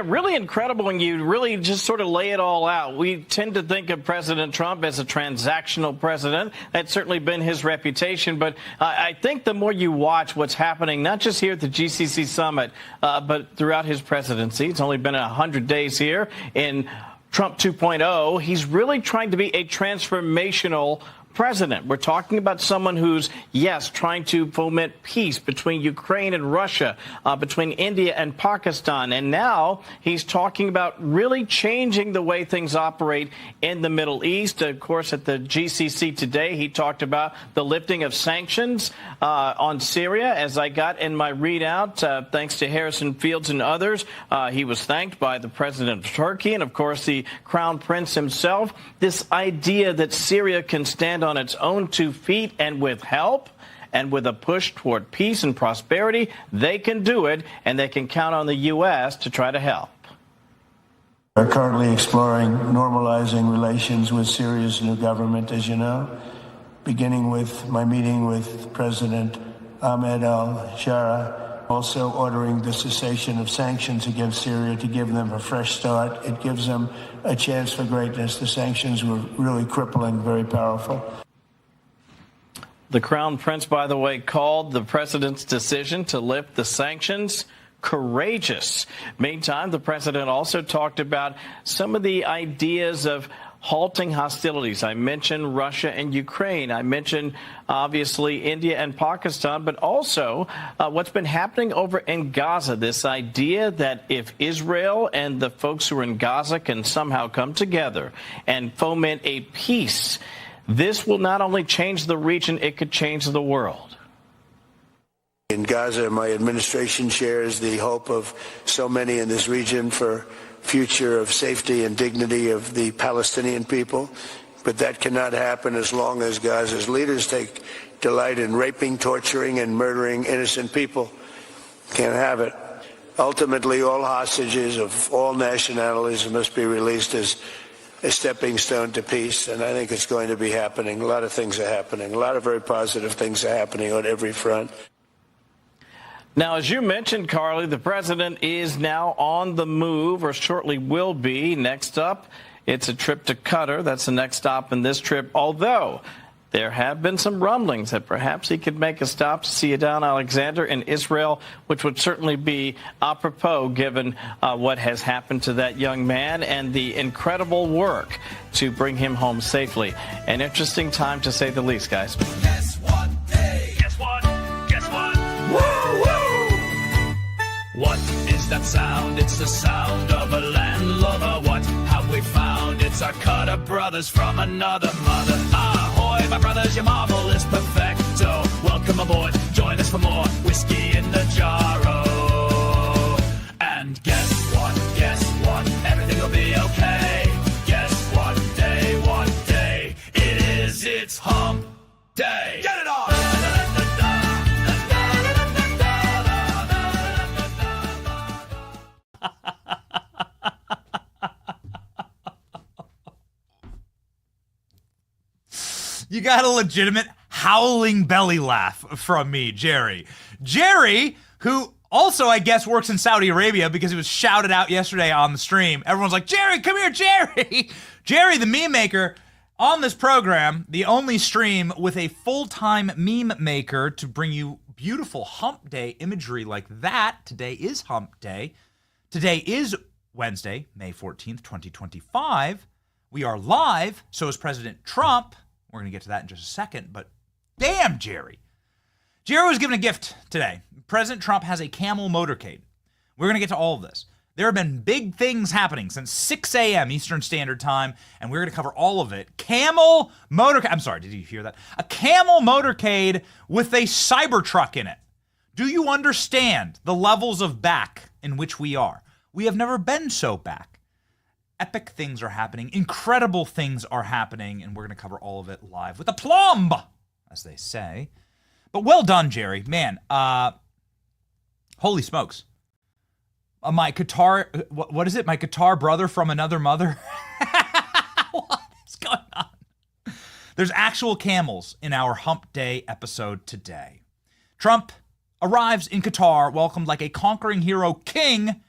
really incredible when you really just sort of lay it all out. We tend to think of President Trump as a transactional president. That's certainly been his reputation. But I think the more you watch what's happening, not just here at the GCC summit, but throughout his presidency, it's only been 100 days here in Trump 2.0, he's really trying to be a transformational president. We're talking about someone who's, yes, trying to foment peace between Ukraine and Russia, between India and Pakistan. And now he's talking about really changing the way things operate in the Middle East. Of course, at the GCC today, he talked about the lifting of sanctions on Syria. As I got in my readout, thanks to Harrison Fields and others, he was thanked by the president of Turkey and, of course, the Crown Prince himself. This idea that Syria can stand on its own 2 feet, and with help and with a push toward peace and prosperity, they can do it, and they can count on the U.S. to try to help. We're currently exploring normalizing relations with Syria's new government, as you know, beginning with my meeting with President Ahmed al-Shara, also ordering the cessation of sanctions against Syria to give them a fresh start. It gives them a chance for greatness. The sanctions were really crippling, very powerful. The Crown Prince, by the way, called the president's decision to lift the sanctions courageous. Meantime, the president also talked about some of the ideas of halting hostilities. I mentioned Russia and Ukraine. I mentioned, obviously, India and Pakistan, but also what's been happening over in Gaza, this idea that if Israel and the folks who are in Gaza can somehow come together and foment a peace, this will not only change the region, it could change the world. In Gaza, my administration shares the hope of so many in this region for future of safety and dignity of the Palestinian people. But that cannot happen as long as Gaza's leaders take delight in raping, torturing, and murdering innocent people. Can't have it. Ultimately, all hostages of all nationalities must be released as a stepping stone to peace, and I think it's going to be happening. A lot of things are happening. A lot of very positive things are happening on every front. Now, as you mentioned, Carly, the president is now on the move, or shortly will be. Next up, it's a trip to Qatar. That's the next stop in this trip, although there have been some rumblings that perhaps he could make a stop to see Adnan Alexander in Israel, which would certainly be apropos given what has happened to that young man and the incredible work to bring him home safely. An interesting time, to say the least, guys. Guess what day? Guess what? Guess what? Woo, woo! What is that sound? It's the sound of a landlubber. What have we found? It's our Qatar brothers from another mother. Ahoy, my brothers, your marvel is perfecto. Welcome aboard, join us for more whiskey in the jar. And guess what? Guess what? Everything will be okay. Guess what day? What day? It is. It's hump day. Get it on! You got a legitimate howling belly laugh from me, Jerry. Jerry, who also, I guess, works in Saudi Arabia because he was shouted out yesterday on the stream. Everyone's like, Jerry, come here, Jerry. Jerry, the meme maker, on this program, the only stream with a full-time meme maker to bring you beautiful hump day imagery like that. Today is hump day. Today is Wednesday, May 14th, 2025. We are live. So is President Trump. We're going to get to that in just a second, but damn, Jerry. Jerry was given a gift today. President Trump has a Camel motorcade. We're going to get to all of this. There have been big things happening since 6 a.m. Eastern Standard Time, and we're going to cover all of it. Camel motorcade. I'm sorry, did you hear that? A Camel motorcade with a Cybertruck in it. Do you understand the levels of back in which we are? We have never been so back. Epic things are happening. Incredible things are happening, and we're going to cover all of it live with aplomb, as they say. But well done, Jerry. Man, holy smokes. My Qatar, what is it? My Qatar brother from another mother? What is going on? There's actual camels in our Hump Day episode today. Trump arrives in Qatar, welcomed like a conquering hero king,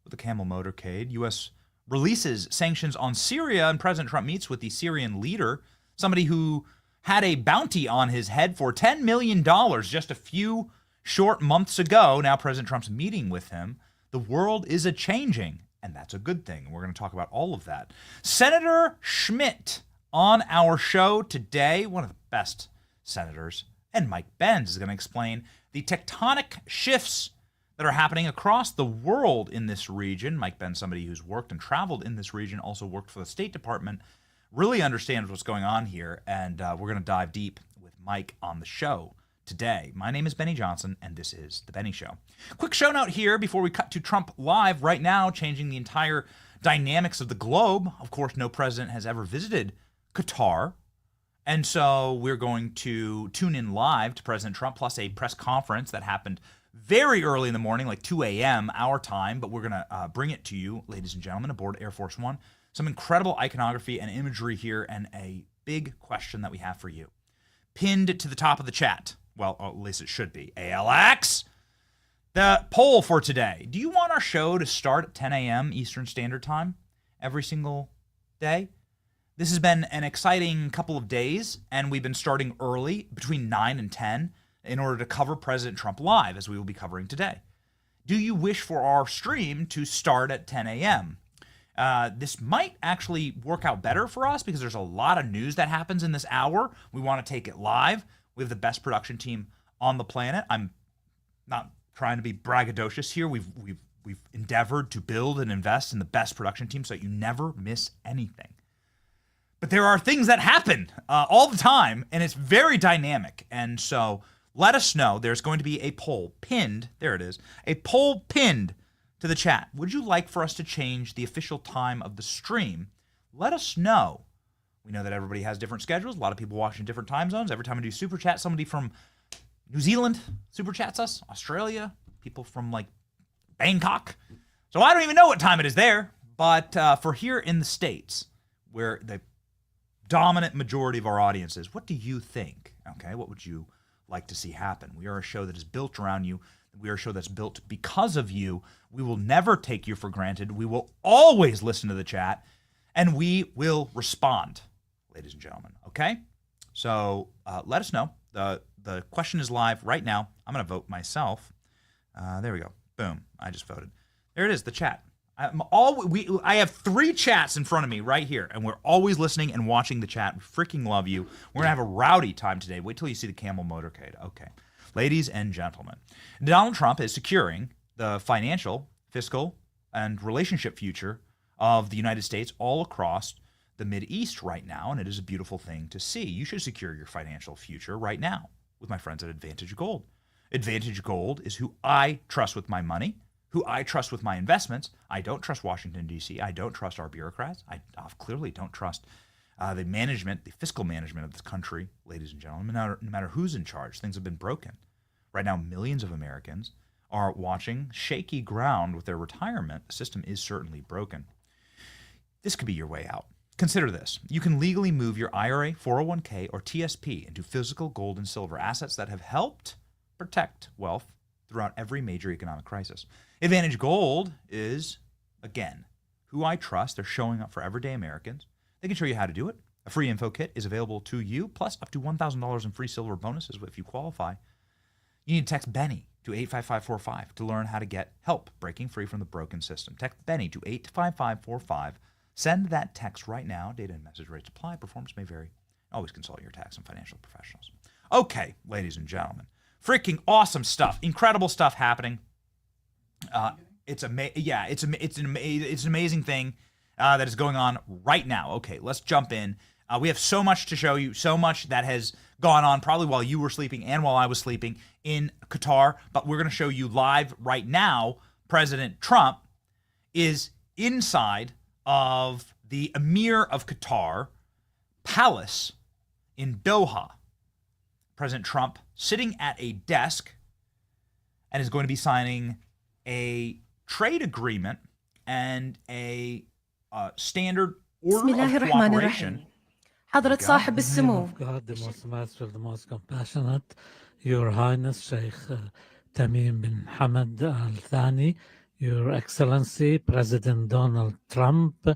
with the Camel Motorcade. U.S. releases sanctions on Syria, and President Trump meets with the Syrian leader, somebody who had a bounty on his head for $10 million just a few short months ago. Now President Trump's meeting with him. The world is a-changing, and that's a good thing. We're going to talk about all of that. Senator Schmidt on our show today, one of the best senators, and Mike Benz is going to explain the tectonic shifts that are happening across the world in this region. Mike Benz, somebody who's worked and traveled in this region, also worked for the State Department, really understands what's going on here, and we're going to dive deep with Mike on the show today. My name is Benny Johnson, and this is The Benny Show. Quick show note here before we cut to Trump live right now, changing the entire dynamics of the globe. Of course, no president has ever visited Qatar, and so we're going to tune in live to President Trump, plus a press conference that happened very early in the morning, like 2 a.m. our time, but we're going to bring it to you, ladies and gentlemen, aboard Air Force One. Some incredible iconography and imagery here, and a big question that we have for you. Pinned to the top of the chat, well, at least it should be, ALX, the poll for today. Do you want our show to start at 10 a.m. Eastern Standard Time every single day? This has been an exciting couple of days, and we've been starting early, between 9 and 10, in order to cover President Trump live, as we will be covering today. Do you wish for our stream to start at 10 a.m.? This might actually work out better for us because there's a lot of news that happens in this hour. We want to take it live. We have the best production team on the planet. I'm not trying to be braggadocious here. We've endeavored to build and invest in the best production team so that you never miss anything. But there are things that happen all the time, and it's very dynamic. And so let us know. There's going to be a poll pinned. There it is. A poll pinned to the chat. Would you like for us to change the official time of the stream? Let us know. We know that everybody has different schedules. A lot of people watch in different time zones. Every time we do Super Chat, somebody from New Zealand Super Chats us, Australia, people from like Bangkok. So I don't even know what time it is there. But for here in the States, where the dominant majority of our audience is, what do you think? Okay, what would you like to see happen? We are a show that is built around you. We are a show that's built because of you. We will never take you for granted. We will always listen to the chat, and we will respond, ladies and gentlemen, okay? So let us know. The question is live right now. I'm going to vote myself. There we go. Boom. I just voted. There it is, the chat. I have 3 chats in front of me right here, and we're always listening and watching the chat. We freaking love you. We're going to have a rowdy time today. Wait till you see the Camel Motorcade. Okay. Ladies and gentlemen, Donald Trump is securing the financial, fiscal, and relationship future of the United States all across the Mideast right now, and it is a beautiful thing to see. You should secure your financial future right now with my friends at Advantage Gold. Advantage Gold is who I trust with my money, who I trust with my investments. I don't trust Washington, D.C. I don't trust our bureaucrats. I clearly don't trust the management, the fiscal management of this country, ladies and gentlemen. No matter who's in charge, things have been broken. Right now, millions of Americans are watching shaky ground with their retirement. The system is certainly broken. This could be your way out. Consider this. You can legally move your IRA, 401k, or TSP into physical gold and silver assets that have helped protect wealth throughout every major economic crisis. Advantage Gold is, again, who I trust. They're showing up for everyday Americans. They can show you how to do it. A free info kit is available to you, plus up to $1,000 in free silver bonuses if you qualify. You need to text Benny to 85545 to learn how to get help breaking free from the broken system. Text Benny to 85545. Send that text right now. Data and message rates apply. Performance may vary. Always consult your tax and financial professionals. Okay, ladies and gentlemen. Freaking awesome stuff. Incredible stuff happening. It's an amazing thing that is going on right now. Okay, let's jump in. We have so much to show you, so much that has gone on probably while you were sleeping and while I was sleeping in Qatar, but we're going to show you live right now. President Trump is inside of the Emir of Qatar palace in Doha. President Trump sitting at a desk and is going to be signing a trade agreement and a standard order of cooperation. حضرة صاحب السمو. God, the most master, the most compassionate, Your Highness Sheikh Tamim bin Hamad Al Thani, Your Excellency, President Donald Trump,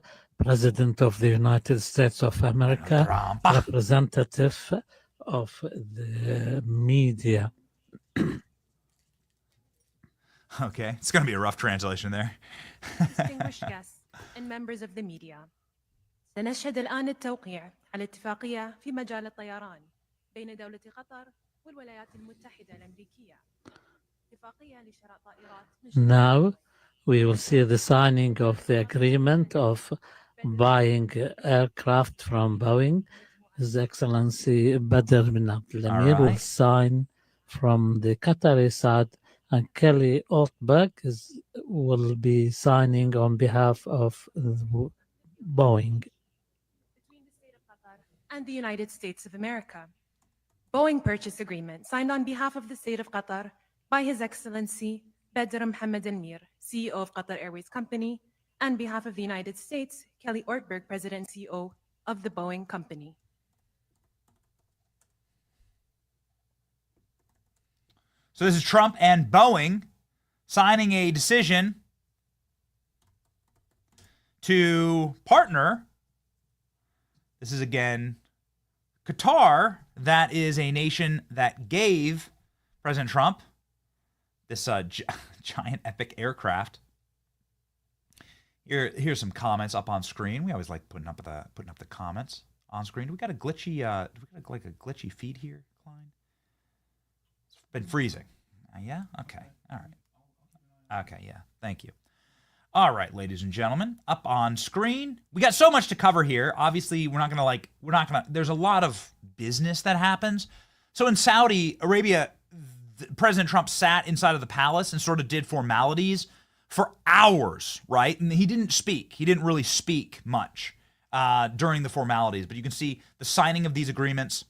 President of the United States of America, Trump. representative of the media. Okay, it's going to be a rough translation there. Distinguished guests and members of the media. سنشهد الآن التوقيع على اتفاقية في مجال الطيران بين دولة قطر والولايات المتحدة الأمريكية. اتفاقية لشراء طائرات. Now we will see the signing of the agreement of buying aircraft from Boeing. His Excellency Badr bin Abdul Amir will right. sign from the Qatari side, and Kelly Ortberg will be signing on behalf of Boeing. Between the state of Qatar and the United States of America. Boeing purchase agreement signed on behalf of the state of Qatar by His Excellency Badr Mohammed Al Mir, CEO of Qatar Airways Company, and behalf of the United States, Kelly Ortberg, President and CEO of the Boeing Company. So this is Trump and Boeing signing a decision to partner. This is, again, Qatar. That is a nation that gave President Trump this giant epic aircraft. Here's some comments up on screen. We always like putting up the comments on screen. Do we got a glitchy glitchy feed here, Klein? It's been freezing. Yeah? Okay. All right. Okay, yeah. Thank you. All right, ladies and gentlemen, up on screen. We got so much to cover here. Obviously, there's a lot of business that happens. So in Saudi Arabia, President Trump sat inside of the palace and sort of did formalities for hours, right? And he didn't speak. He didn't really speak much during the formalities, but you can see the signing of these agreements.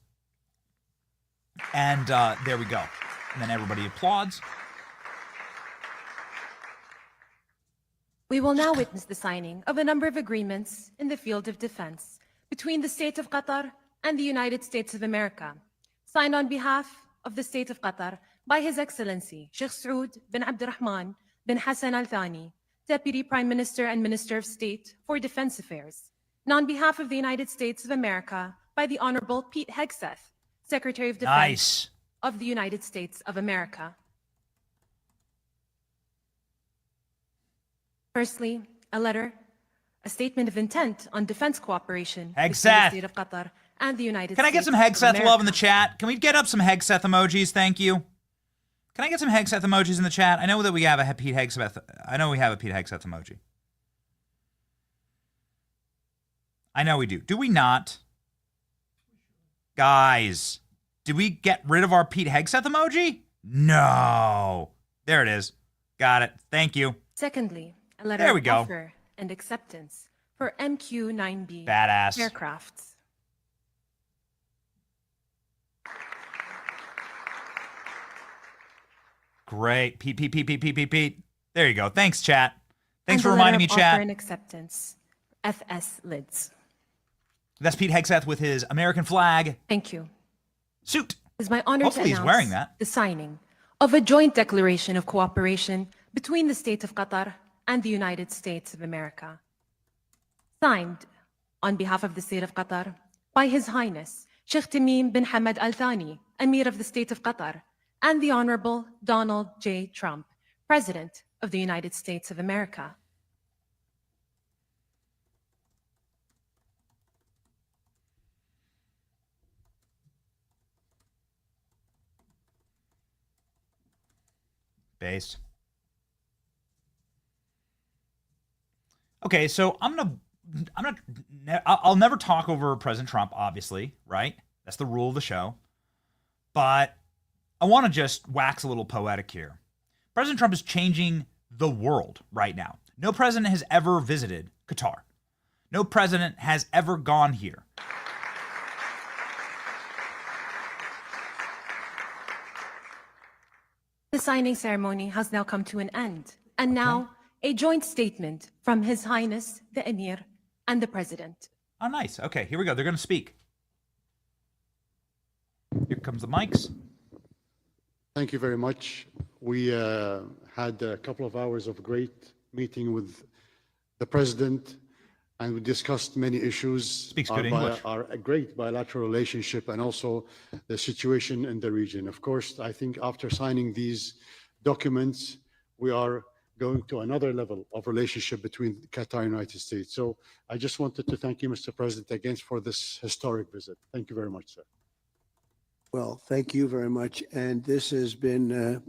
And there we go. And then everybody applauds. We will now witness the signing of a number of agreements in the field of defense between the state of Qatar and the United States of America, signed on behalf of the state of Qatar by His Excellency Sheikh Saud bin Abdurrahman bin Hassan Al Thani, Deputy Prime Minister and Minister of State for Defense Affairs, and on behalf of the United States of America by the Honorable Pete Hegseth, Secretary of Defense of the United States of America. Firstly, a statement of intent on defense cooperation between the state of Qatar and the United States. Can I get some Hegseth love in the chat? Can we get up some Hegseth emojis? Thank you. Can I get some Hegseth emojis in the chat? I know that we have a Pete Hegseth. I know we have a Pete Hegseth emoji. I know we do. Do we not? Guys, did we get rid of our Pete Hegseth emoji? No. There it is. Got it. Thank you. Secondly, a letter of offer and acceptance for MQ-9B badass aircrafts. Great. Pete. There you go. Thanks, chat. Thanks for And a reminding me, letter of chat. offer and acceptance, FS Lids. That's Pete Hegseth with his American flag Thank you. suit. It is my honor Hopefully to he's announce wearing that. the signing of a joint declaration of cooperation between the state of Qatar and the United States of America. Signed on behalf of the state of Qatar by His Highness Sheikh Tamim bin Hamad Al Thani, Emir of the state of Qatar, and the Honorable Donald J. Trump, President of the United States of America. Base. Okay, so I'll never talk over President Trump, obviously, right? That's the rule of the show. But I want to just wax a little poetic here. President Trump is changing the world right now. No president has ever visited Qatar. No president has ever gone here. The signing ceremony has now come to an end, and now a joint statement from His Highness the Emir and the President. Oh, nice. Okay, here we go. They're going to speak. Here comes the mics. Thank you very much. We had a couple of hours of great meeting with the president, and we discussed many issues. Speaks good English. Our great bilateral relationship and also the situation in the region. Of course, I think after signing these documents, we are going to another level of relationship between Qatar and the United States. So I just wanted to thank you, Mr. President, again for this historic visit. Thank you very much, sir. Well, thank you very much. And this has been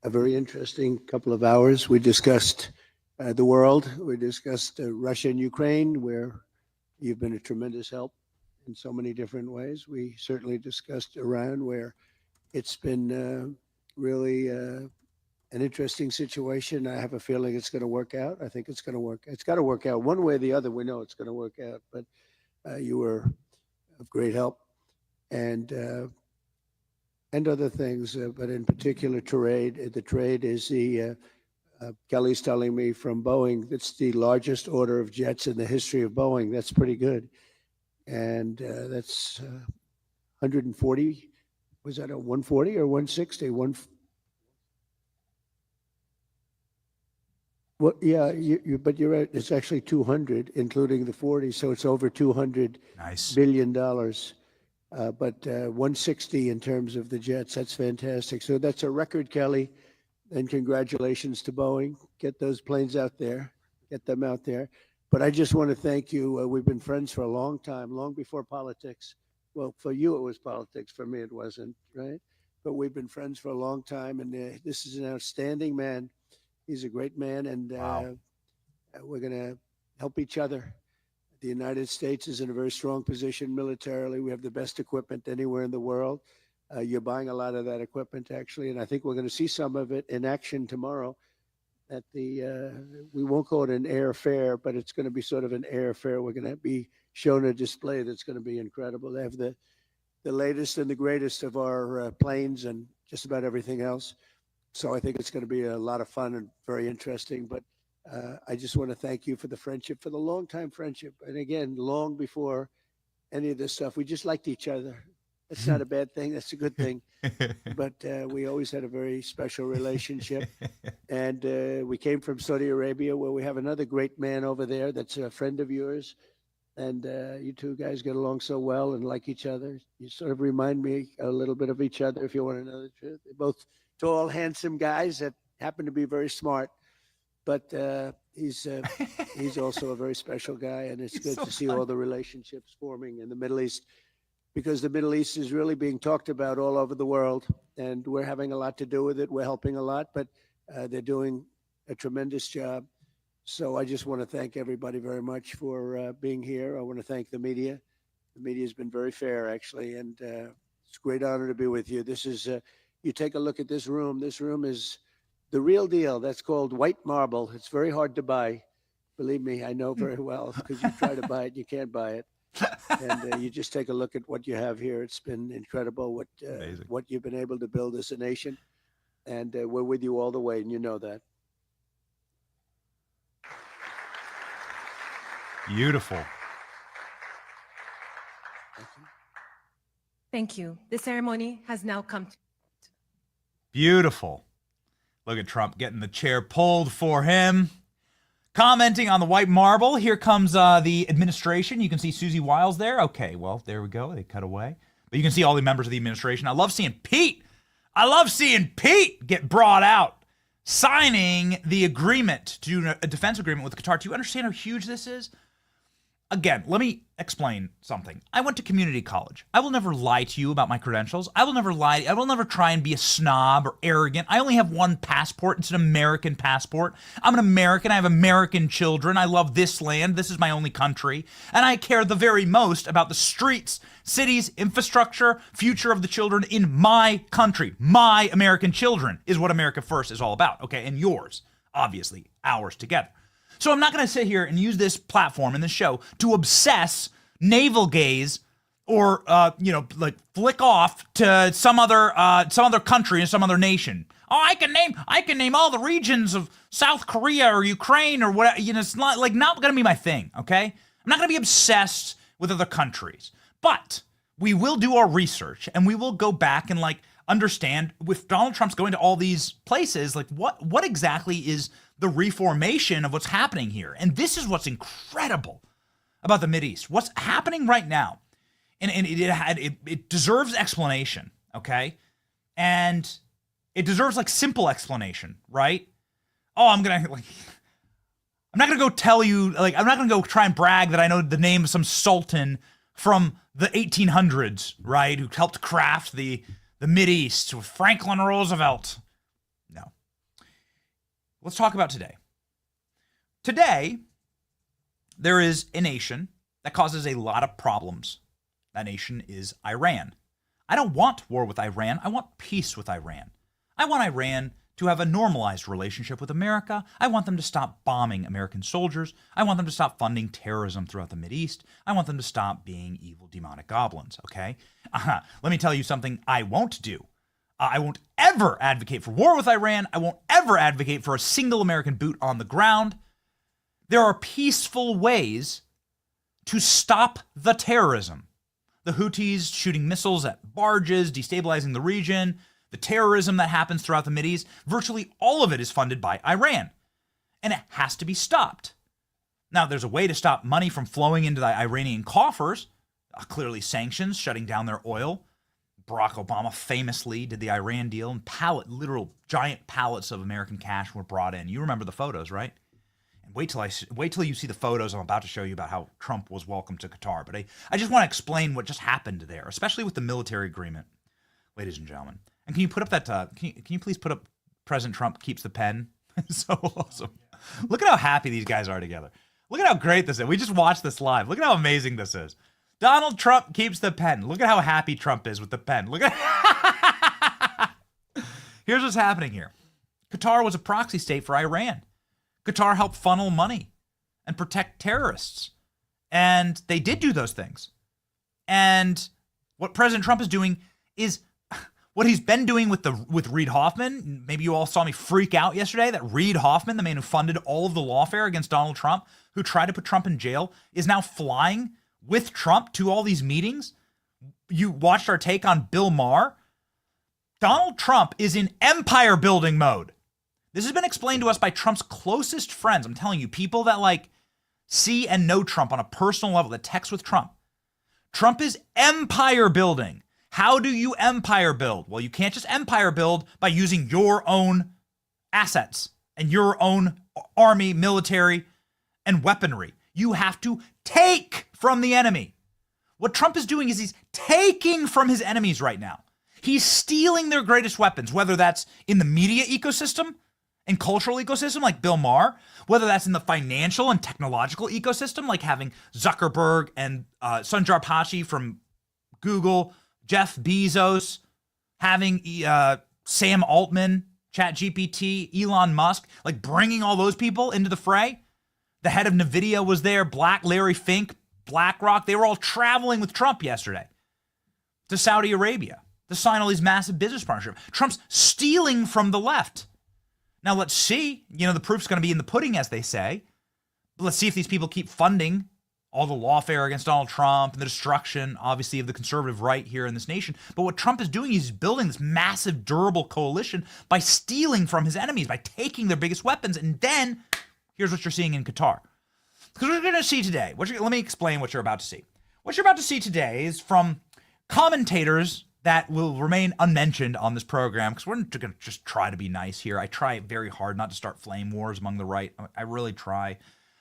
a very interesting couple of hours. We discussed the world. We discussed Russia and Ukraine, where you've been a tremendous help in so many different ways. We certainly discussed Iran, where it's been really an interesting situation. I have a feeling it's going to work out. I think it's going to work. It's got to work out one way or the other. We know it's going to work out. But you were of great help, and other things. But in particular, trade. The trade is the Kelly's telling me from Boeing, that's the largest order of jets in the history of Boeing. That's pretty good. And that's 140. Was that a 140 or 160? Well, yeah, but you're right. It's actually 200, including the 40. So it's over 200 billion dollars. But 160 in terms of the jets. That's fantastic. So that's a record, Kelly. And congratulations to Boeing. Get those planes out there. Get them out there. But I just want to thank you. We've been friends for a long time, long before politics. Well, for you it was politics. For me it wasn't, right? But we've been friends for a long time. And this is an outstanding man. He's a great man. And we're going to help each other. The United States is in a very strong position militarily. We have the best equipment anywhere in the world. You're buying a lot of that equipment, actually, and I think we're going to see some of it in action tomorrow. At the we won't call it an air fair, but it's going to be sort of an air fair. We're going to be shown a display that's going to be incredible. They have the latest and the greatest of our planes and just about everything else. So I think it's going to be a lot of fun and very interesting. But I just want to thank you for the friendship, for the long-time friendship. And again, long before any of this stuff, we just liked each other. That's not a bad thing. That's a good thing. But we always had a very special relationship. And we came from Saudi Arabia, where we have another great man over there that's a friend of yours. And you two guys get along so well and like each other. You sort of remind me a little bit of each other, if you want to know the truth. They're both tall, handsome guys that happen to be very smart. But he's also a very special guy, and it's good to see all the relationships forming in the Middle East, because the Middle East is really being talked about all over the world, and we're having a lot to do with it. We're helping a lot, but they're doing a tremendous job. So I just want to thank everybody very much for being here. I want to thank the media. The media has been very fair, actually, and it's a great honor to be with you. This is, you take a look at this room. This room is the real deal. That's called white marble. It's very hard to buy. Believe me, I know very well, because you try to buy it, you can't buy it. And you just take a look at what you have here. It's been incredible what you've been able to build as a nation. And we're with you all the way, and you know that. Beautiful. Thank you. The ceremony has now come to. Beautiful. Look at Trump getting the chair pulled for him. Commenting on the white marble. Here comes the administration. You can see Susie Wiles there. Okay, well, there we go. They cut away. But you can see all the members of the administration. I love seeing Pete. I love seeing Pete get brought out, signing the agreement to do a defense agreement with Qatar. Do you understand how huge this is? Again, let me explain something. I went to community college. I will never lie to you about my credentials. I will never lie. I will never try and be a snob or arrogant. I only have one passport. It's an American passport. I'm an American. I have American children. I love this land. This is my only country. And I care the very most about the streets, cities, infrastructure, future of the children in my country. My American children is what America First is all about, okay? And yours, obviously, ours together. So I'm not going to sit here and use this platform and this show to obsess, navel gaze, or like flick off to some other country or some other nation. Oh, I can name all the regions of South Korea or Ukraine or whatever. It's not going to be my thing. Okay, I'm not going to be obsessed with other countries, but we will do our research and we will go back and understand with Donald Trump's going to all these places, like what exactly is the reformation of what's happening here? And this is what's incredible about the Mideast. What's happening right now, and it deserves explanation, okay? And it deserves like simple explanation, right? Oh, I'm not gonna go tell you, like, I'm not gonna go try and brag that I know the name of some sultan from the 1800s, right? Who helped craft the Mideast with Franklin Roosevelt. No. Let's talk about today. Today, there is a nation that causes a lot of problems. That nation is Iran. I don't want war with Iran. I want peace with Iran. I want Iran to have a normalized relationship with America. I want them to stop bombing American soldiers. I want them to stop funding terrorism throughout the Mideast. I want them to stop being evil demonic goblins, okay? Let me tell you something I won't do. I won't ever advocate for war with Iran. I won't ever advocate for a single American boot on the ground. There are peaceful ways to stop the terrorism. The Houthis shooting missiles at barges, destabilizing the region, the terrorism that happens throughout the Mideast, virtually all of it is funded by Iran. And it has to be stopped. Now, there's a way to stop money from flowing into the Iranian coffers. Clearly sanctions, shutting down their oil. Barack Obama famously did the Iran deal, and literal giant pallets of American cash were brought in. You remember the photos, right? And wait till you see the photos I'm about to show you about how Trump was welcomed to Qatar. But I just want to explain what just happened there, especially with the military agreement, ladies and gentlemen. And can you put up that? Can you please put up President Trump keeps the pen? So awesome. Look at how happy these guys are together. Look at how great this is. We just watched this live. Look at how amazing this is. Donald Trump keeps the pen. Look at how happy Trump is with the pen. Look at Here's what's happening here. Qatar was a proxy state for Iran. Qatar helped funnel money and protect terrorists. And they did do those things. And what President Trump is doing is what he's been doing with Reid Hoffman. Maybe you all saw me freak out yesterday that Reid Hoffman, the man who funded all of the lawfare against Donald Trump, who tried to put Trump in jail, is now flying with Trump to all these meetings. You watched our take on Bill Maher. Donald Trump is in empire building mode. This has been explained to us by Trump's closest friends. I'm telling you, people that like see and know Trump on a personal level, that text with Trump. Trump is empire building. How do you empire build? Well, you can't just empire build by using your own assets and your own army, military, and weaponry. You have to take from the enemy. What Trump is doing is he's taking from his enemies right now. He's stealing their greatest weapons, whether that's in the media ecosystem and cultural ecosystem like Bill Maher, whether that's in the financial and technological ecosystem like having Zuckerberg and Sundar Pichai from Google, Jeff Bezos, having Sam Altman, ChatGPT, Elon Musk, like bringing all those people into the fray. The head of NVIDIA was there, Larry Fink, BlackRock. They were all traveling with Trump yesterday to Saudi Arabia to sign all these massive business partnerships. Trump's stealing from the left. Now let's see. The proof's going to be in the pudding, as they say. But let's see if these people keep funding all the lawfare against Donald Trump and the destruction, obviously, of the conservative right here in this nation. But what Trump is doing is he's building this massive, durable coalition by stealing from his enemies, by taking their biggest weapons. And then here's what you're seeing in Qatar. Because we're going to see today. Let me explain what you're about to see. What you're about to see today is from commentators that will remain unmentioned on this program, because we're going to just try to be nice here. I try very hard not to start flame wars among the right. I really try.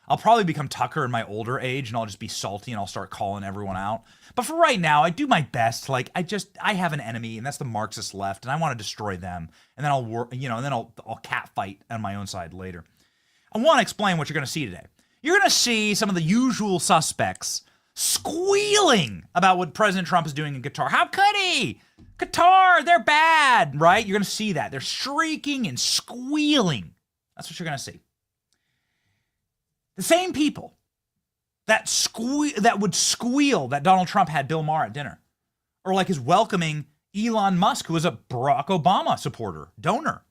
I'll probably become Tucker in my older age, and I'll just be salty, and I'll start calling everyone out. But for right now, I do my best. Like, I have an enemy, and that's the Marxist left, and I want to destroy them. And then I'll work, and then I'll cat fight on my own side later. I want to explain what you're going to see today. You're going to see some of the usual suspects squealing about what President Trump is doing in Qatar. How could he? Qatar, they're bad, right? You're going to see that. They're shrieking and squealing. That's what you're going to see. The same people that would squeal that Donald Trump had Bill Maher at dinner, or like is welcoming Elon Musk, who was a Barack Obama supporter, donor.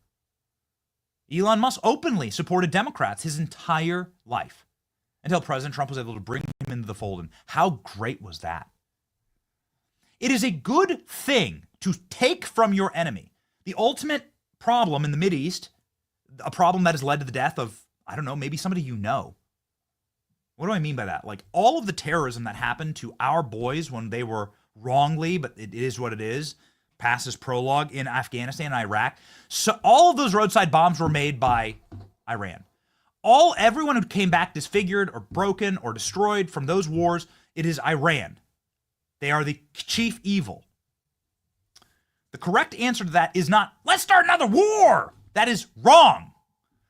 Elon Musk openly supported Democrats his entire life until President Trump was able to bring him into the fold. And how great was that? It is a good thing to take from your enemy. The ultimate problem in the Mideast, a problem that has led to the death of, I don't know, maybe somebody you know. What do I mean by that? Like all of the terrorism that happened to our boys when they were wrongly, but it is what it is, past this prologue in Afghanistan and Iraq. So all of those roadside bombs were made by Iran. Everyone who came back disfigured or broken or destroyed from those wars, it is Iran. They are the chief evil. The correct answer to that is not, let's start another war. That is wrong.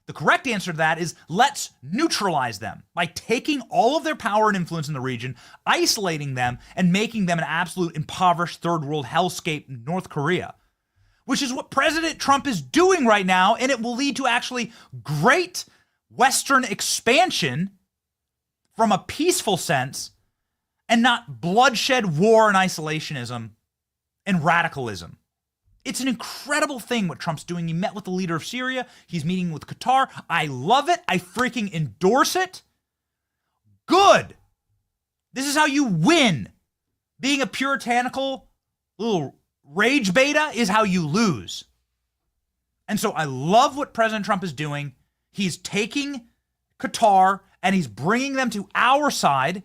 The correct answer to that is, let's neutralize them by taking all of their power and influence in the region, isolating them, and making them an absolute impoverished third world hellscape in North Korea, which is what President Trump is doing right now, and it will lead to actually great Western expansion from a peaceful sense and not bloodshed, war, and isolationism and radicalism. It's an incredible thing what Trump's doing. He met with the leader of Syria. He's meeting with Qatar. I love it. I freaking endorse it. Good. This is how you win. Being a puritanical little rage beta is how you lose. And so I love what President Trump is doing. He's taking Qatar and he's bringing them to our side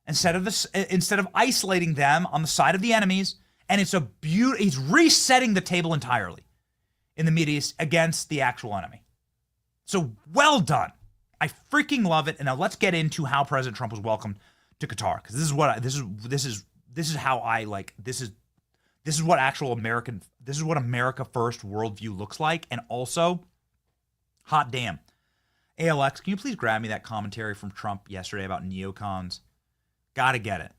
instead of isolating them on the side of the enemies. And it's he's resetting the table entirely in the Middle East against the actual enemy. So well done. I freaking love it. And now let's get into how President Trump was welcomed to Qatar, because this is what America first worldview looks like. And also, hot damn, ALX, can you please grab me that commentary from Trump yesterday about neocons? Gotta get it.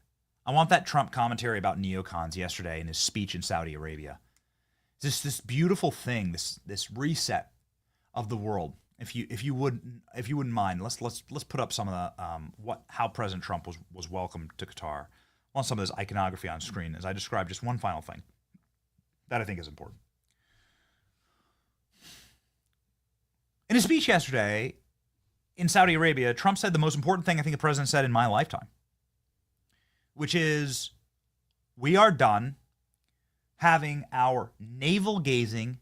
I want that Trump commentary about neocons yesterday in his speech in Saudi Arabia. This beautiful thing, this reset of the world. If you wouldn't mind, let's put up some of the how President Trump was welcomed to Qatar. I want some of this iconography on screen as I describe just one final thing that I think is important. In his speech yesterday in Saudi Arabia, Trump said the most important thing I think the president said in my lifetime, which is, we are done having our navel-gazing,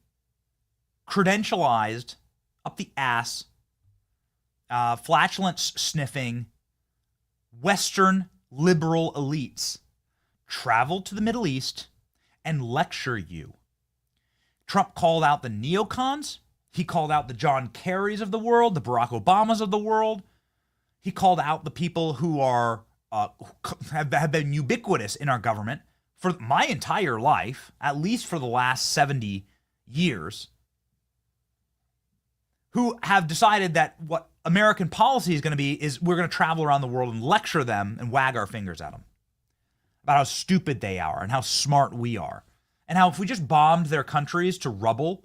credentialized, up the ass, flatulence-sniffing, Western liberal elites travel to the Middle East and lecture you. Trump called out the neocons. He called out the John Kerrys of the world, the Barack Obamas of the world. He called out the people who are have been ubiquitous in our government for my entire life, at least for the last 70 years, who have decided that what American policy is going to be is we're going to travel around the world and lecture them and wag our fingers at them about how stupid they are and how smart we are, and how if we just bombed their countries to rubble,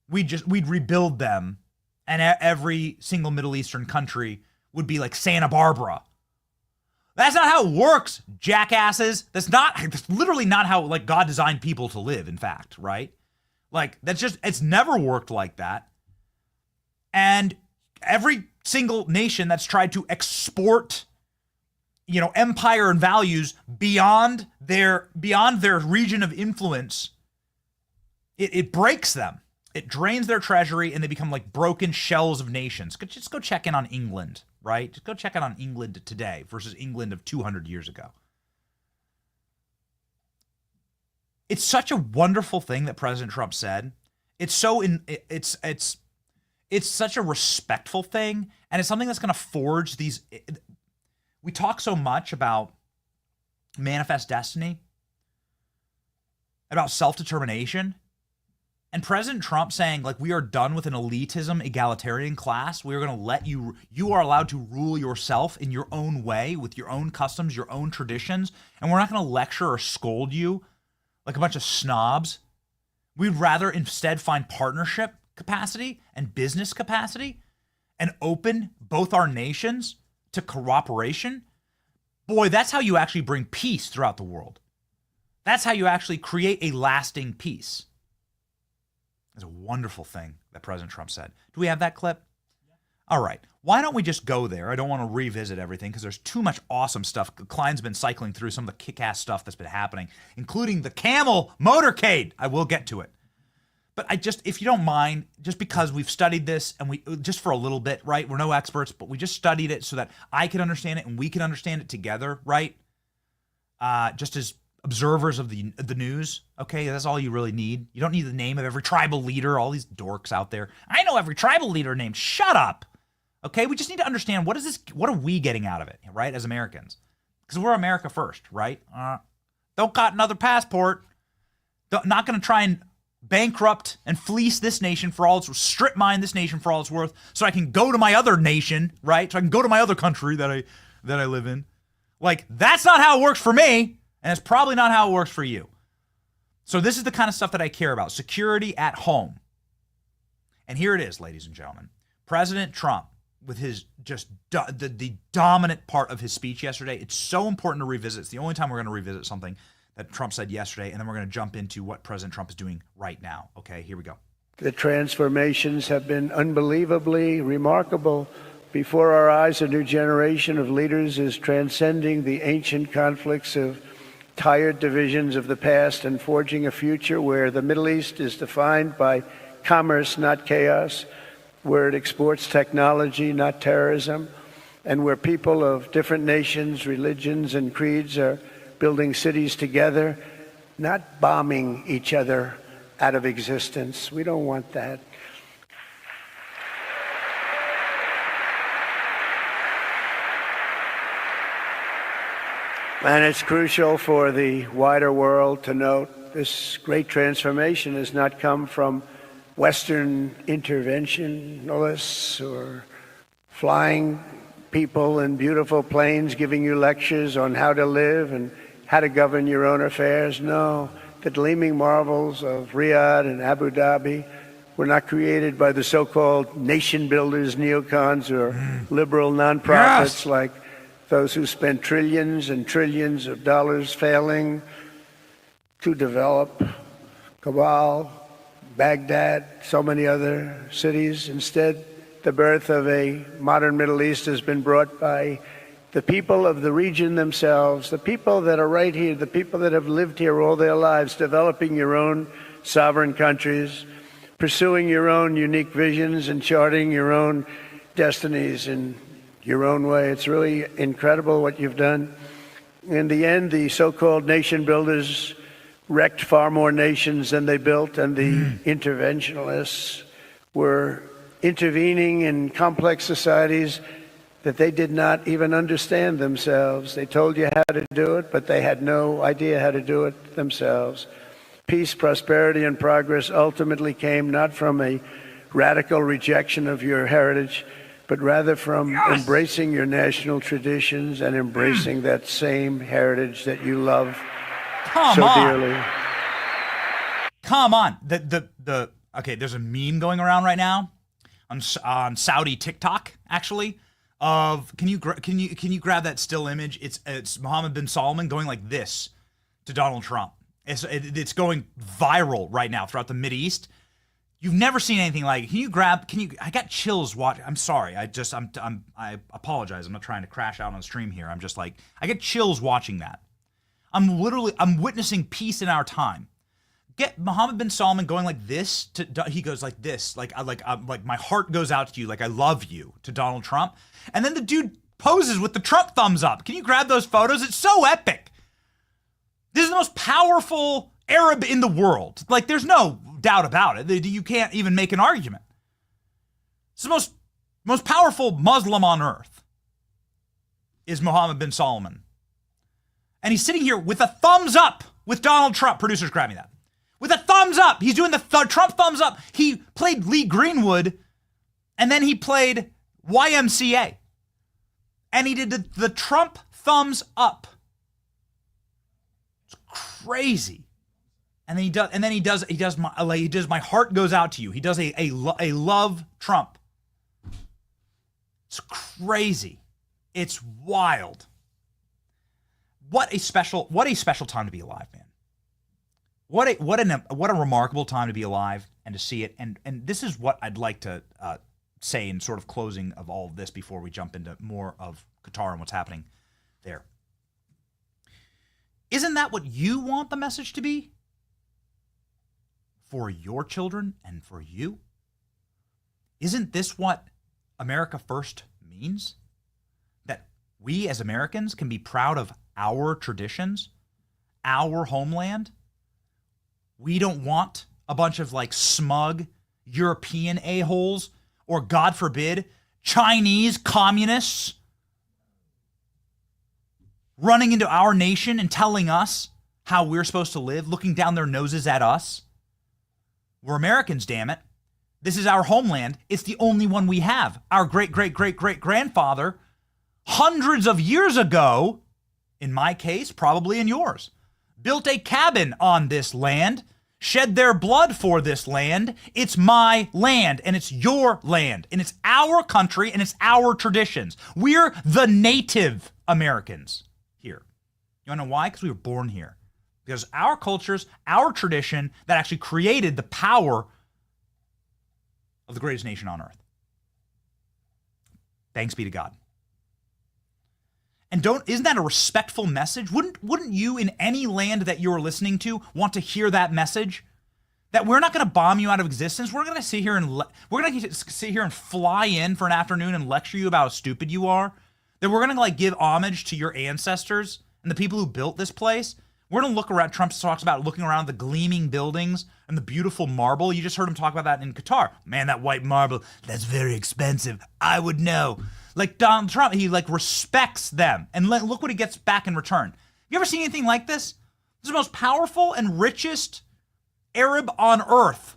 we'd rebuild them, and every single Middle Eastern country would be like Santa Barbara. That's not how it works, jackasses. That's literally not how like God designed people to live, in fact, right? Like it's never worked like that. And every single nation that's tried to export, empire and values beyond their region of influence, it breaks them. It drains their treasury, and they become like broken shells of nations. Just go check in on England, right? Just go check in on England today versus England of 200 years ago. It's such a wonderful thing that President Trump said. It's such a respectful thing, and it's something that's going to forge these. We talk so much about manifest destiny, about self-determination. And President Trump saying, like, we are done with an elitism, egalitarian class. We are going to let you are allowed to rule yourself in your own way, with your own customs, your own traditions. And we're not going to lecture or scold you like a bunch of snobs. We'd rather instead find partnership capacity and business capacity and open both our nations to cooperation. Boy, that's how you actually bring peace throughout the world. That's how you actually create a lasting peace. It's a wonderful thing that President Trump said. Do we have that clip? All right. Why don't we just go there? I don't want to revisit everything because there's too much awesome stuff. Klein's been cycling through some of the kick-ass stuff that's been happening, including the Camel Motorcade. I will get to it. But if you don't mind, just because we've studied this and just for a little bit, right? We're no experts, but we just studied it so that I can understand it and we can understand it together, right? Just as observers of the news, okay? That's all you really need. You don't need the name of every tribal leader, all these dorks out there. I know every tribal leader name. Shut up. Okay, we just need to understand what are we getting out of it, right, as Americans? Because we're America first, right? Don't got another passport. Not going to try and bankrupt and fleece this nation for all it's strip mine this nation for all it's worth, so I can go to my other nation, right? So I can go to my other country that I live in. Like, that's not how it works for me, and it's probably not how it works for you. So this is the kind of stuff that I care about: security at home. And here it is, ladies and gentlemen. President Trump, with his the dominant part of his speech yesterday. It's so important to revisit. It's the only time we're going to revisit something that Trump said yesterday, and then we're going to jump into what President Trump is doing right now. Okay, here we go. The transformations have been unbelievably remarkable. Before our eyes, a new generation of leaders is transcending the ancient conflicts of tired divisions of the past and forging a future where the Middle East is defined by commerce, not chaos, where it exports technology, not terrorism, and where people of different nations, religions, and creeds are building cities together, not bombing each other out of existence. We don't want that. And it's crucial for the wider world to note this great transformation has not come from Western interventionists or flying people in beautiful planes giving you lectures on how to live and how to govern your own affairs. No, the gleaming marvels of Riyadh and Abu Dhabi were not created by the so-called nation builders, neocons, or liberal nonprofits like those who spent trillions and trillions of dollars failing to develop Kabul, Baghdad, so many other cities. Instead, the birth of a modern Middle East has been brought by the people of the region themselves, the people that are right here, the people that have lived here all their lives, developing your own sovereign countries, pursuing your own unique visions and charting your own destinies in your own way. It's really incredible what you've done. In the end, the so-called nation builders wrecked far more nations than they built, and the interventionists were intervening in complex societies that they did not even understand themselves. They told you how to do it, but they had no idea how to do it themselves. Peace, prosperity, and progress ultimately came not from a radical rejection of your heritage, but rather from embracing your national traditions and embracing that same heritage that you love dearly. Come on. Okay, there's a meme going around right now on Saudi TikTok, actually, of can you grab that still image? It's Mohammed bin Salman going like this to Donald Trump. It's going viral right now throughout the Mideast. You've never seen anything like it. I got chills watching. I'm sorry. I apologize. I'm not trying to crash out on stream here. I'm just like, I get chills watching that. I'm witnessing peace in our time. Get Mohammed bin Salman going like this he goes like this, like my heart goes out to you, like I love you, to Donald Trump. And then the dude poses with the Trump thumbs up. Can you grab those photos? It's so epic. This is the most powerful Arab in the world. Like, there's no doubt about it. You can't even make an argument. It's the most powerful Muslim on earth is Mohammed bin Salman. And he's sitting here with a thumbs up with Donald Trump. Producers, grab me that. With a thumbs up. He's doing the Trump thumbs up. He played Lee Greenwood, and then he played YMCA. And he did the Trump thumbs up. It's crazy. And then he does my heart goes out to you. He does a love Trump. It's crazy. It's wild. What a special time to be alive, man. What a remarkable time to be alive and to see it. And this is what I'd like to say in sort of closing of all of this before we jump into more of Qatar and what's happening there. Isn't that what you want the message to be? For your children and for you? Isn't this what America First means? That we as Americans can be proud of our traditions, our homeland? We don't want a bunch of like smug European a-holes or, God forbid, Chinese communists running into our nation and telling us how we're supposed to live, looking down their noses at us. We're Americans, damn it. This is our homeland. It's the only one we have. Our great-great-great-great-grandfather, hundreds of years ago, in my case, probably in yours, built a cabin on this land, shed their blood for this land. It's my land, and it's your land, and it's our country, and it's our traditions. We're the Native Americans here. You want to know why? Because we were born here. Because our cultures, our tradition, that actually created the power of the greatest nation on earth. Thanks be to God. And isn't that a respectful message? Wouldn't you in any land that you're listening to want to hear that message? That we're not going to bomb you out of existence. We're going to sit here and fly in for an afternoon and lecture you about how stupid you are. That we're going to like give homage to your ancestors and the people who built this place. We're going to look around. Trump talks about looking around the gleaming buildings and the beautiful marble. You just heard him talk about that in Qatar. Man, that white marble, that's very expensive. I would know. Like Donald Trump, he like respects them. And look what he gets back in return. You ever seen anything like this? This is the most powerful and richest Arab on earth.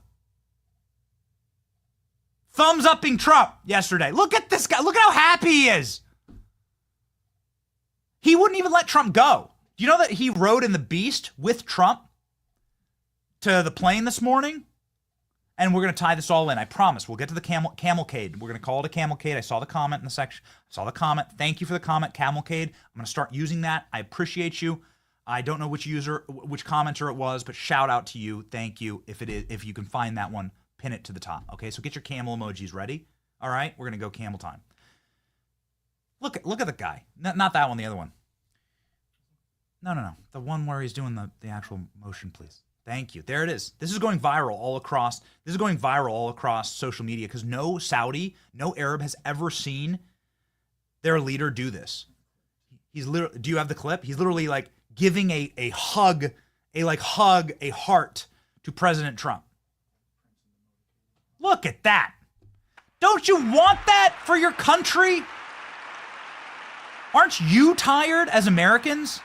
Thumbs upping Trump yesterday. Look at this guy. Look at how happy he is. He wouldn't even let Trump go. Do you know that he rode in the Beast with Trump to the plane this morning? And we're going to tie this all in. I promise. We'll get to the Camelcade. We're going to call it a Camelcade. I saw the comment in the section. I saw the comment. Thank you for the comment, Camelcade. I'm going to start using that. I appreciate you. I don't know which commenter it was, but shout out to you. Thank you. If you can find that one, pin it to the top. Okay, so get your camel emojis ready. All right, we're going to go camel time. Look at the guy. Not that one, the other one. No. The one where he's doing the actual motion, please. Thank you. There it is. This is going viral all across. Social media because no Saudi, no Arab has ever seen their leader do this. He's literally. Do you have the clip? He's literally like giving a hug, a heart to President Trump. Look at that. Don't you want that for your country? Aren't you tired as Americans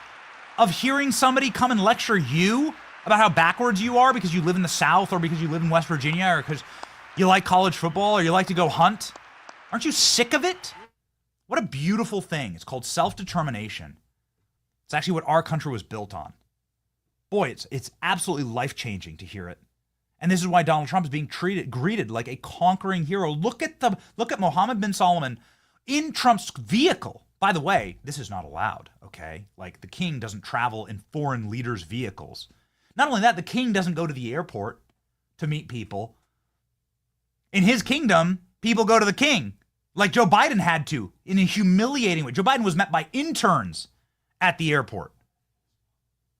of hearing somebody come and lecture you about how backwards you are because you live in the South or because you live in West Virginia or because you like college football or you like to go hunt? Aren't you sick of it? What a beautiful thing. It's called self-determination. It's actually what our country was built on. Boy, it's absolutely life-changing to hear it. And this is why Donald Trump is being greeted like a conquering hero. Look at Mohammed bin Salman in Trump's vehicle. By the way, this is not allowed, okay? Like the king doesn't travel in foreign leaders' vehicles. Not only that, the king doesn't go to the airport to meet people. In his kingdom, people go to the king, like Joe Biden had to, in a humiliating way. Joe Biden was met by interns at the airport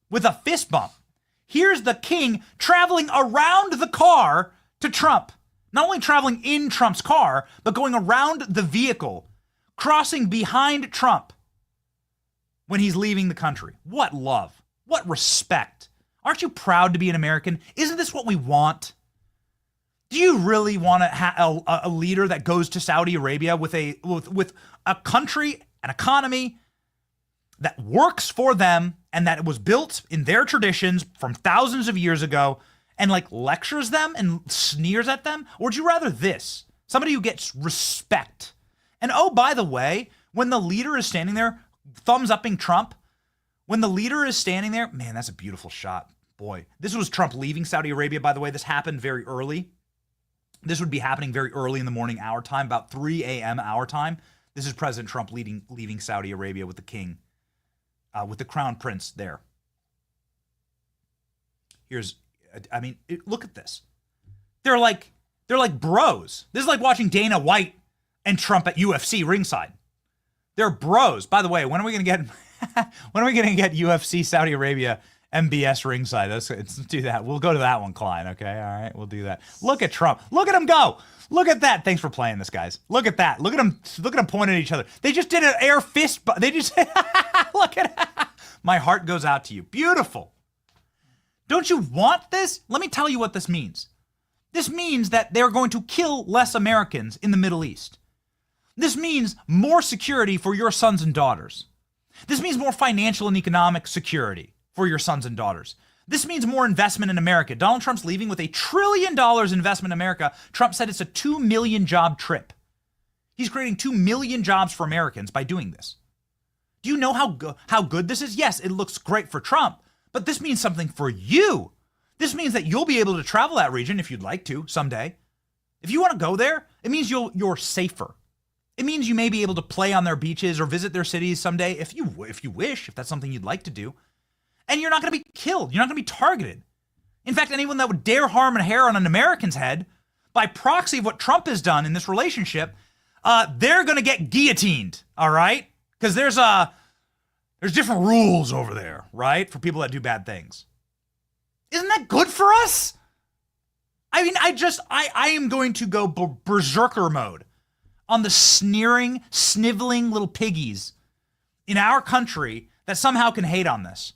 with a fist bump. Here's the king traveling around the car to Trump. Not only traveling in Trump's car, but going around the vehicle, crossing behind Trump when he's leaving the country. What love. What respect. Aren't you proud to be an American? Isn't this what we want? Do you really want a leader that goes to Saudi Arabia with a country, an economy that works for them and that was built in their traditions from thousands of years ago and like lectures them and sneers at them? Or would you rather this? Somebody who gets respect. And oh, by the way, when the leader is standing there, thumbs upping Trump, when the leader is standing there, man, that's a beautiful shot. Boy, this was Trump leaving Saudi Arabia, by the way. This happened very early. This would be happening very early in the morning our time, about 3 a.m. our time. This is President Trump leaving Saudi Arabia with the king, with the crown prince there. Look at this. They're like They're like bros. This is like watching Dana White and Trump at UFC ringside. They're bros. By the way, when are we going to get UFC Saudi Arabia MBS ringside? Let's do that. We'll go to that one, Klein. Okay, all right, we'll do that. Look at Trump. Look at him go. Look at that. Thanks for playing this, guys. Look at that. Look at him. Look at him pointing at each other. They just did an air fist. They just look at. My heart goes out to you. Beautiful. Don't you want this? Let me tell you what this means. This means that they're going to kill less Americans in the Middle East. This means more security for your sons and daughters. This means more financial and economic security for your sons and daughters. This means more investment in America. Donald Trump's leaving with $1 trillion investment in America. Trump said it's a 2 million job trip. He's creating 2 million jobs for Americans by doing this. Do you know how good this is? Yes, it looks great for Trump, but this means something for you. This means that you'll be able to travel that region if you'd like to someday. If you want to go there, it means you're safer. It means you may be able to play on their beaches or visit their cities someday if you wish, if that's something you'd like to do. And you're not going to be killed. You're not going to be targeted. In fact, anyone that would dare harm a hair on an American's head, by proxy of what Trump has done in this relationship, they're going to get guillotined, all right? Because there's different rules over there, right, for people that do bad things. Isn't that good for us? I mean, I am going to go berserker mode on the sneering, sniveling little piggies in our country that somehow can hate on this.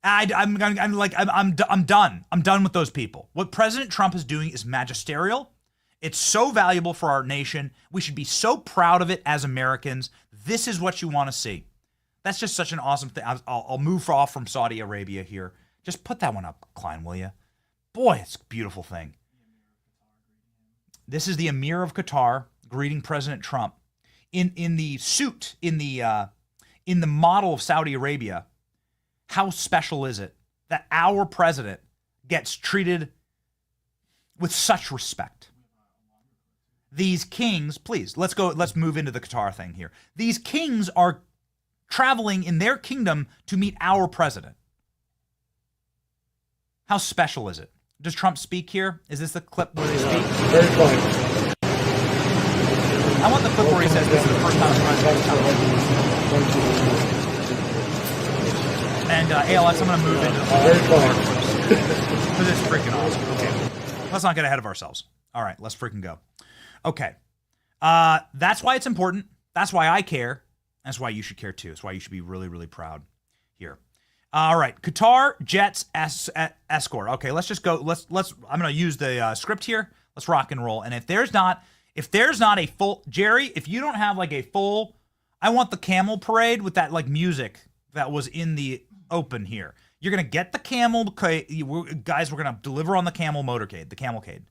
I'm done. I'm done with those people. What President Trump is doing is magisterial. It's so valuable for our nation. We should be so proud of it as Americans. This is what you want to see. That's just such an awesome thing. I'll move off from Saudi Arabia here. Just put that one up, Klein, will you? Boy, it's a beautiful thing. This is the Emir of Qatar greeting President Trump in the suit, in the model of Saudi Arabia. How special is it that our president gets treated with such respect? These kings, please, let's move into the Qatar thing here. These kings are traveling in their kingdom to meet our president. How special is it? Does Trump speak here? Is this the clip where they speak? Very fine. I want the clip where he says this is the first time the president's coming. And ALS, I'm going to move into all the because it's freaking awesome. Okay, let's not get ahead of ourselves. All right, let's freaking go. Okay, that's why it's important. That's why I care. That's why you should care too. That's why you should be really, really proud here. All right, Qatar jets escort. Okay, let's just go. I'm going to use the script here. Let's rock and roll. And if there's not a full Jerry, if you don't have like a full, I want the camel parade with that like music that was in the open here. You're going to get the camel, guys, we're going to deliver on the camel motorcade, the camelcade.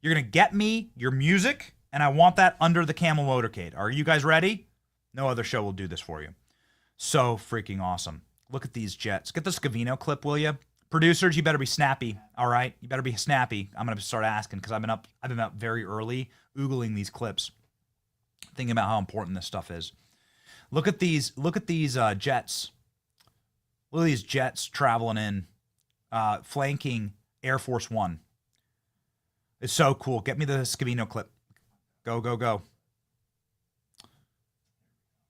You're going to get me your music, and I want that under the camel motorcade. Are you guys ready? No other show will do this for you. So freaking awesome. Look at these jets. Get the Scavino clip, will you? Producers, you better be snappy, all right? You better be snappy. I'm going to start asking because I've been up very early oogling these clips, thinking about how important this stuff is. Look at these jets. Look at these jets traveling in, flanking Air Force One. It's so cool. Get me the Scavino clip. Go, go, go.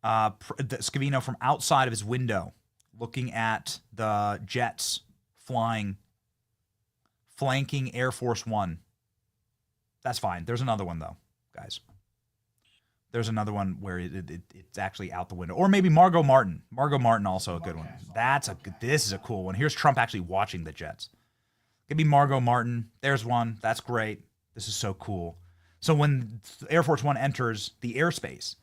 The Scavino from outside of his window, looking at the jets flanking Air Force One. That's fine. There's another one, though, guys. There's another one where it's actually out the window. Or maybe Margot Martin. Margot Martin, also a good one. This is a cool one. Here's Trump actually watching the jets. Give me Margot Martin. There's one. That's great. This is so cool. So when Air Force One enters the airspace,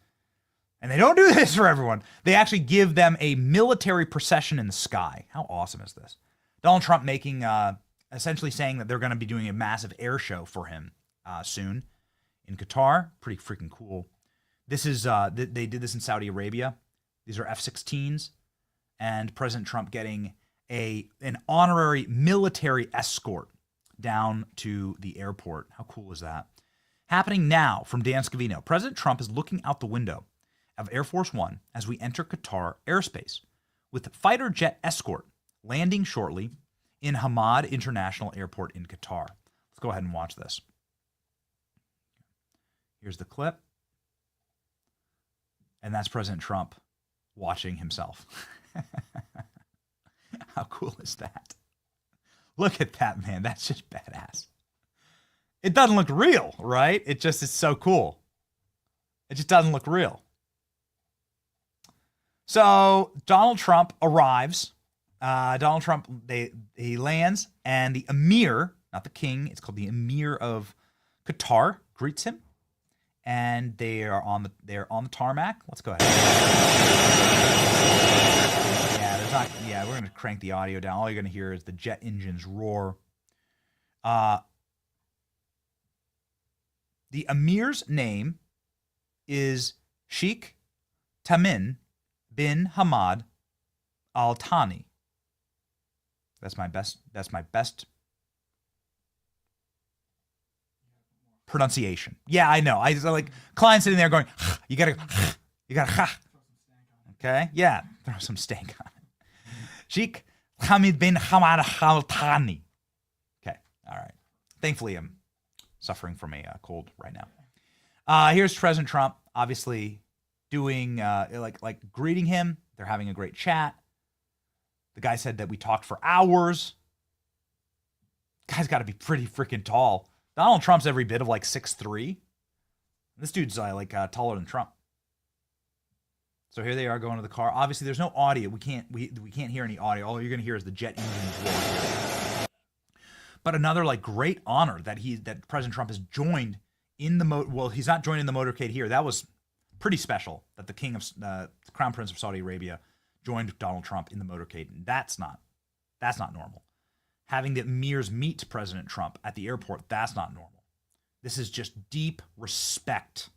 and they don't do this for everyone, they actually give them a military procession in the sky. How awesome is this? Donald Trump making, essentially saying that they're going to be doing a massive air show for him soon in Qatar. Pretty freaking cool. This is, they did this in Saudi Arabia. These are F-16s, and President Trump getting an honorary military escort down to the airport. How cool is that? Happening now from Dan Scavino. President Trump is looking out the window of Air Force One as we enter Qatar airspace with fighter jet escort landing shortly in Hamad International Airport in Qatar. Let's go ahead and watch this. Here's the clip. And that's President Trump watching himself. How cool is that? Look at that, man. That's just badass. It doesn't look real, right? It just is so cool. It just doesn't look real. So Donald Trump arrives. Donald Trump, he lands, and the emir, not the king, it's called the emir of Qatar, greets him, and they're on the tarmac. Let's go ahead. Yeah, we're gonna crank the audio down. All you're gonna hear is the jet engines roar. The emir's name is Sheikh Tamim bin Hamad Al Thani. That's my best pronunciation. Yeah, I know. I like clients sitting there going, you gotta. Okay, yeah, throw some stank on it. Sheikh Hamid bin Hamad Al Thani. Okay, all right. Thankfully, I'm suffering from a cold right now. Here's President Trump, obviously doing like greeting him. They're having a great chat. The guy said that we talked for hours. Guy's got to be pretty freaking tall. Donald Trump's every bit of like 6'3". This dude's taller than Trump. So here they are going to the car. Obviously, there's no audio. We can't hear any audio. All you're gonna hear is the jet engines roar. But another like great honor that President Trump has joined in the he's not joining the motorcade here. That was pretty special that the king of the Crown Prince of Saudi Arabia joined Donald Trump in the motorcade. That's not normal. Having the emirs meet President Trump at the airport, that's not normal. This is just deep respect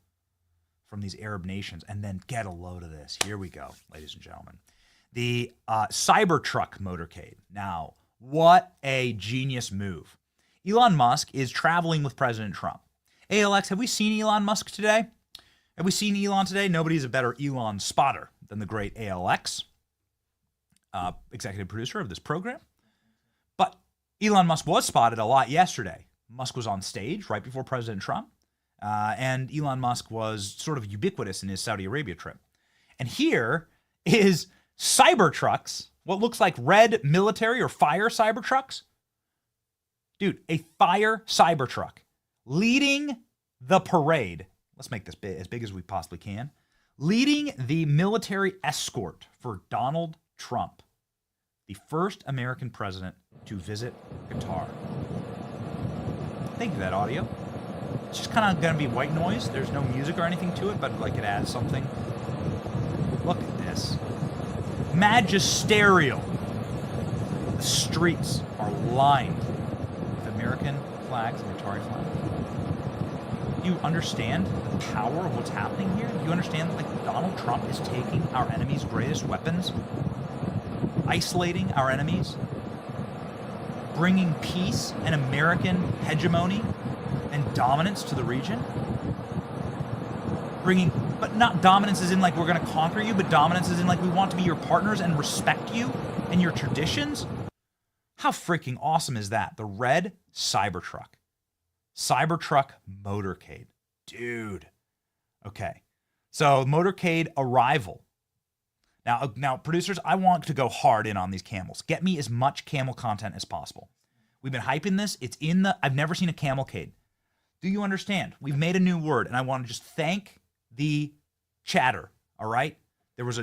from these Arab nations. And then get a load of this. Here we go, ladies and gentlemen. The Cybertruck motorcade. Now, what a genius move. Elon Musk is traveling with President Trump. ALX, have we seen Elon Musk today? Have we seen Elon today? Nobody's a better Elon spotter than the great ALX, executive producer of this program. But Elon Musk was spotted a lot yesterday. Musk was on stage right before President Trump, and Elon Musk was sort of ubiquitous in his Saudi Arabia trip. And here is Cybertrucks, what looks like red military or fire Cybertrucks. Dude, a fire Cybertruck leading the parade. Let's make this as big as we possibly can. Leading the military escort for Donald Trump, the first American president to visit Qatar. Thank you for that audio. It's just kind of going to be white noise. There's no music or anything to it, but like it adds something. Look at this. Magisterial. The streets are lined with American flags and Qatari flags. Do you understand the power of what's happening here? Do you understand that like Donald Trump is taking our enemy's greatest weapons, isolating our enemies, bringing peace and American hegemony and dominance to the region? But not dominance as in like we're going to conquer you, but dominance as in like we want to be your partners and respect you and your traditions. How freaking awesome is that? The red Cybertruck. Cybertruck motorcade. Dude. Okay. So motorcade arrival. Now, producers, I want to go hard in on these camels. Get me as much camel content as possible. We've been hyping this. It's in I've never seen a camelcade. Do you understand? We've made a new word, and I want to just thank the chatter, all right? There was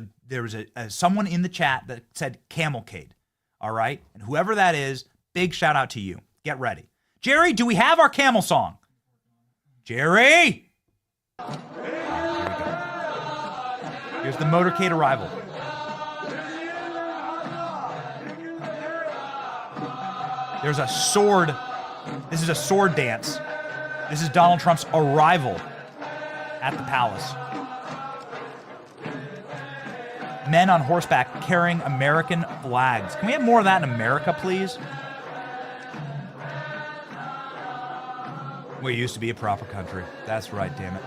someone in the chat that said camelcade, all right? And whoever that is, big shout out to you. Get ready. Jerry, do we have our camel song? Jerry! Here we go. Here's the motorcade arrival. There's a sword. This is a sword dance. This is Donald Trump's arrival at the palace. Men on horseback carrying American flags. Can we have more of that in America, please? We used to be a proper country. That's right, damn it.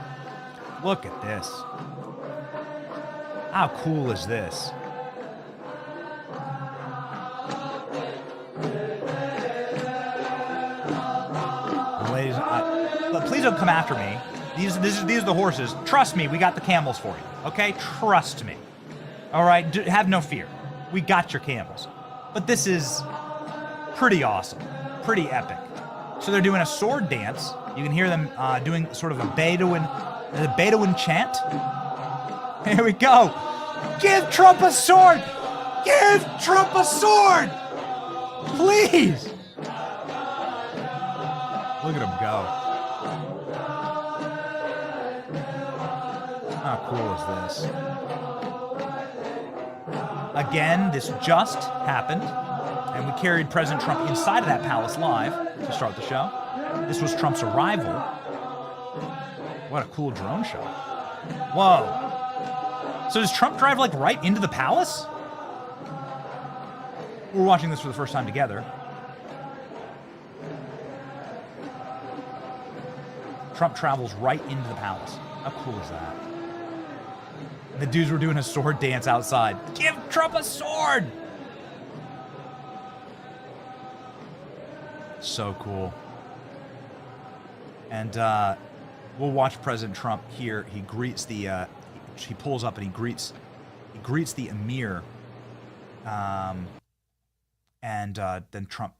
Look at this. How cool is this? don't come after me. These are the horses. Trust me, we got the camels for you. Okay, trust me. All right, have no fear. We got your camels. But this is pretty awesome, pretty epic. So they're doing a sword dance. You can hear them doing sort of a Bedouin chant. Here we go. Give Trump a sword! Give Trump a sword! Please! Look at him go. How cool is this? Again, this just happened, and we carried President Trump inside of that palace live to start the show. This was Trump's arrival. What a cool drone shot. Whoa. So does Trump drive like right into the palace? We're watching this for the first time together. Trump travels right into the palace. How cool is that? The dudes were doing a sword dance outside. Give Trump a sword! So cool. And we'll watch President Trump here. He greets the he pulls up and he greets the emir. And then Trump,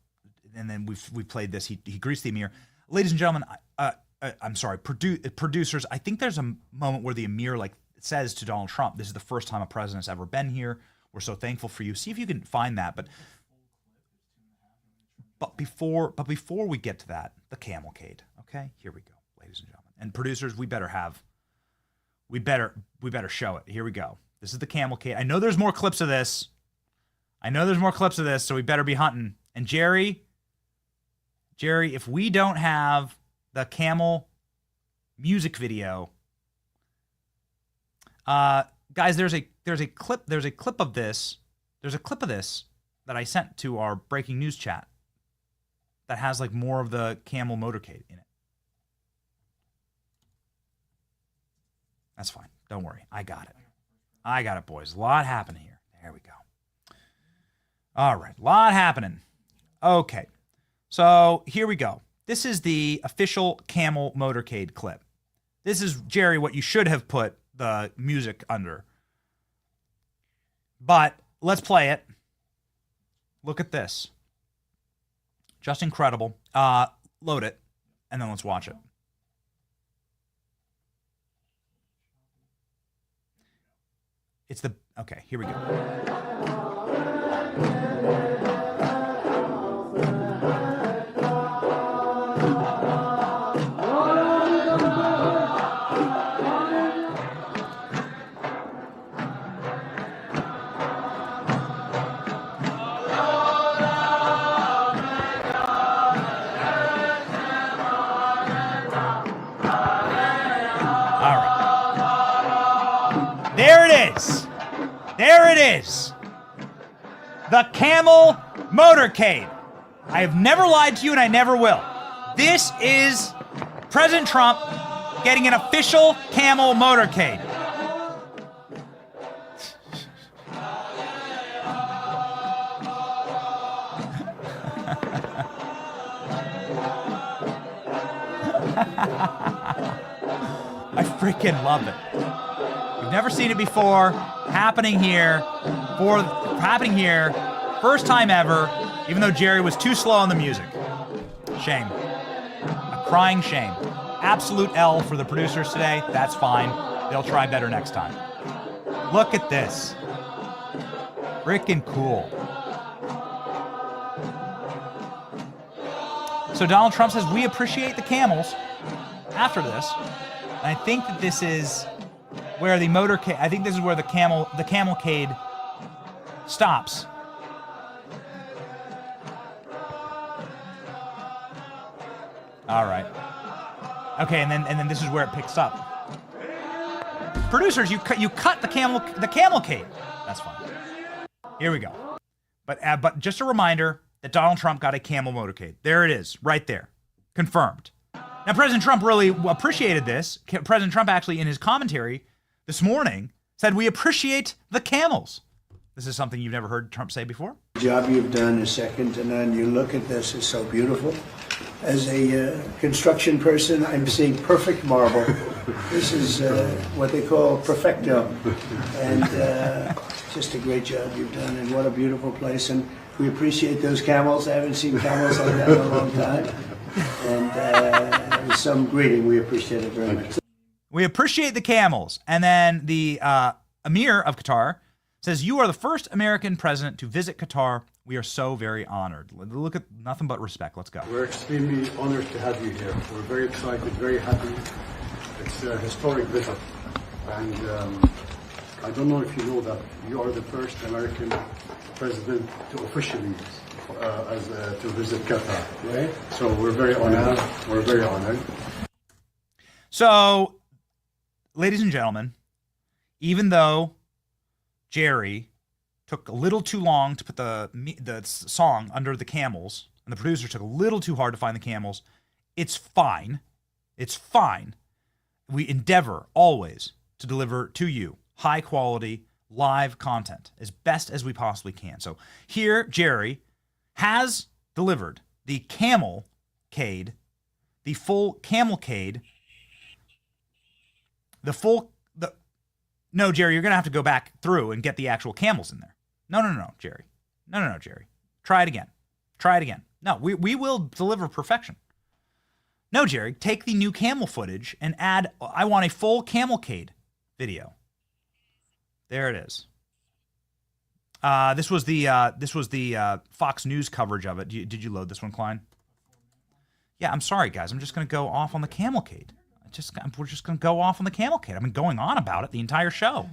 and then we've played this. He greets the emir. Ladies and gentlemen, I'm sorry, producers. I think there's a moment where the emir says to Donald Trump, "This is the first time a president's ever been here. We're so thankful for you." See if you can find that. But before we get to that, the camelcade. Okay, here we go, ladies and gentlemen. And producers, we better show it. Here we go. This is the camelcade. I know there's more clips of this. So we better be hunting. And Jerry, if we don't have the camel music video, guys, there's a clip of this that I sent to our breaking news chat that has more of the camel motorcade in it. That's fine. Don't worry. I got it, boys. A lot happening here. There we go. All right. A lot happening. Okay. So here we go. This is the official camel motorcade clip. This is, Jerry, what you should have put the music under. But let's play it. Look at this. Just incredible. Load it, and then let's watch it. Okay, here we go. There it is. The Camel Motorcade. I have never lied to you and I never will. This is President Trump getting an official Camel Motorcade. I freaking love it. You've never seen it before. Happening here. First time ever, even though Jerry was too slow on the music. Shame. A crying shame. Absolute L for the producers today. That's fine. They'll try better next time. Look at this. Freaking cool. So Donald Trump says, we appreciate the camels after this. And I think that this is where the motorcade, I think this is where the camelcade stops. All right. Okay, and then this is where it picks up. Producers, you cut the camelcade. That's fine. Here we go. But just a reminder that Donald Trump got a camel motorcade. There it is, right there, confirmed. Now, President Trump really appreciated this. President Trump actually, in his commentary this morning, said, we appreciate the camels. This is something you've never heard Trump say before? The job you've done is second to none. You look at this, it's so beautiful. As a construction person, I'm seeing perfect marble. This is what they call perfecto. And just a great job you've done, and what a beautiful place. And we appreciate those camels. I haven't seen camels like that in a long time. And with some greeting, we appreciate it very much. We appreciate the camels. And then the Emir of Qatar says, "You are the first American president to visit Qatar. We are so very honored." Look at nothing but respect. Let's go. We're extremely honored to have you here. We're very excited, very happy. It's a historic visit. And I don't know if you know that you are the first American president to officially to visit Qatar. Right? So we're very honored. We're very honored. So, ladies and gentlemen, even though Jerry took a little too long to put the song under the camels, and the producer took a little too hard to find the camels, it's fine. It's fine. We endeavor always to deliver to you high quality live content as best as we possibly can. So here, Jerry has delivered the Camelcade, the full Camelcade, no, Jerry, you're going to have to go back through and get the actual camels in there. No, Jerry. No, Jerry. Try it again. No, we will deliver perfection. No, Jerry, take the new camel footage and add, I want a full Camelcade video. There it is. This was the Fox News coverage of it. Did you load this one, Klein? Yeah, I'm sorry, guys. I'm just going to go off on the Camelcade. We're just going to go off on the Camelcade. I've been going on about it the entire show.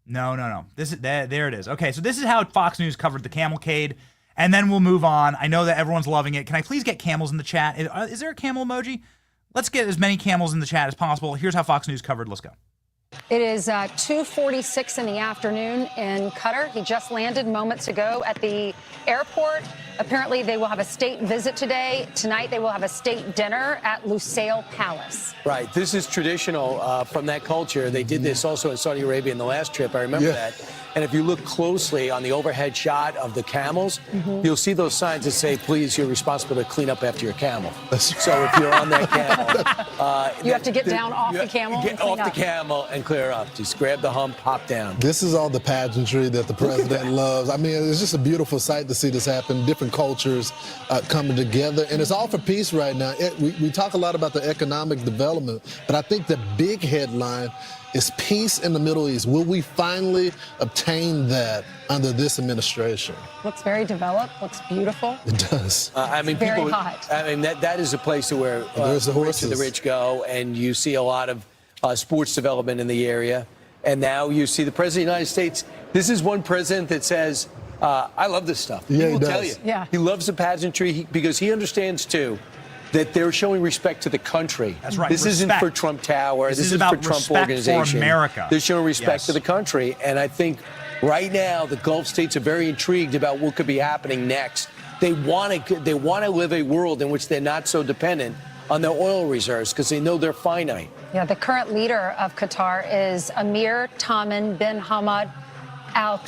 No. There it is. Okay, so this is how Fox News covered the Camelcade, and then we'll move on. I know that everyone's loving it. Can I please get camels in the chat? Is there a camel emoji? Let's get as many camels in the chat as possible. Here's how Fox News covered. Let's go. It is 2:46 in the afternoon in Qatar. He just landed moments ago at the airport. Apparently, they will have a state visit today. Tonight, they will have a state dinner at Lusail Palace. Right. This is traditional from that culture. They did this also in Saudi Arabia in the last trip. I remember that. And if you look closely on the overhead shot of the camels, you'll see those signs that say, please, you're responsible to clean up after your camel. So if you're on that camel, you have to get down off the camel. Get off the camel and clear up. Just grab the hump, hop down. This is all the pageantry that the president loves. I mean, it's just a beautiful sight to see this happen. Different cultures coming together. And it's all for peace right now. We talk a lot about the economic development, but I think the big headline is peace in the Middle East. Will we finally obtain that under this administration? Looks very developed. Looks beautiful. It does. I mean, very people, hot. I mean, that is a place where the rich go, and you see a lot of sports development in the area. And now you see the president of the United States. This is one president that says, I love this stuff. Yeah, he will tell you. Yeah. He loves the pageantry because he understands, too, that they're showing respect to the country. That's right. This isn't for Trump Tower. This is for Trump Organization. For America. They're showing respect to the country. And I think right now the Gulf states are very intrigued about what could be happening next. They want to live a world in which they're not so dependent on their oil reserves because they know they're finite. Yeah, the current leader of Qatar is Emir Tamim bin Hamad Al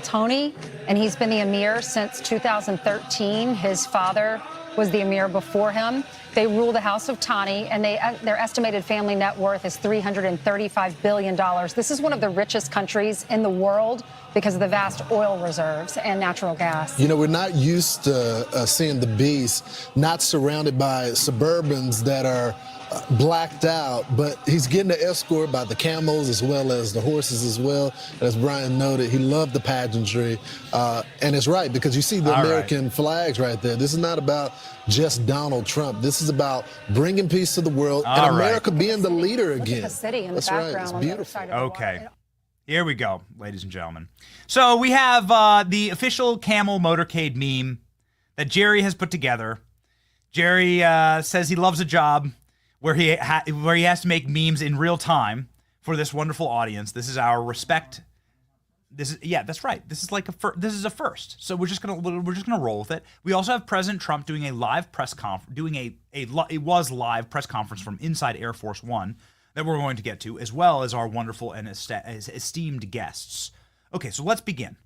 Thani, and he's been the emir since 2013. His father was the emir before him. They rule the House of Thani, and their estimated family net worth is $335 billion. This is one of the richest countries in the world because of the vast oil reserves and natural gas. You know, we're not used to seeing the beast not surrounded by Suburbans that are blacked out, but he's getting the escort by the camels as well as the horses as well. And as Brian noted, he loved the pageantry. And it's right, because you see the American flags right there. This is not about just Donald Trump. This is about bringing peace to the world and America being the leader again. Look at the city in the background. It's beautiful. Okay. Here we go, ladies and gentlemen. So we have the official Camel Motorcade meme that Jerry has put together. Jerry says he loves a job where he has to make memes in real time for this wonderful audience. This is our respect. That's right. This is like this is a first. So we're just gonna roll with it. We also have President Trump doing a live press conference, live press conference from inside Air Force One that we're going to get to, as well as our wonderful and esteemed guests. Okay, so let's begin.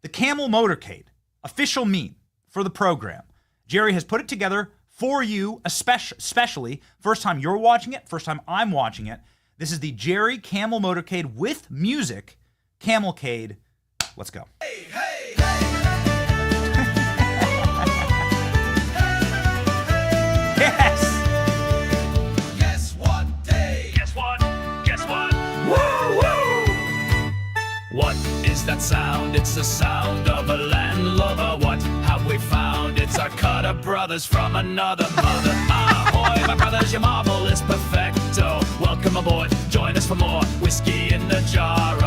The Camel Motorcade official meme for the program. Jerry has put it together for you, especially first time you're watching it, first time I'm watching it. This is the Jerry Camel Motorcade with music, Camelcade. Let's go. Hey, hey, hey. Yes. Guess what day? Guess what? Guess what? Woo, woo! What is that sound? It's the sound of a landlubber. What have we found? It's our Cutter brothers from another mother. Ahoy, my brothers, your marvel is perfecto. Welcome aboard, join us for more whiskey in the jar.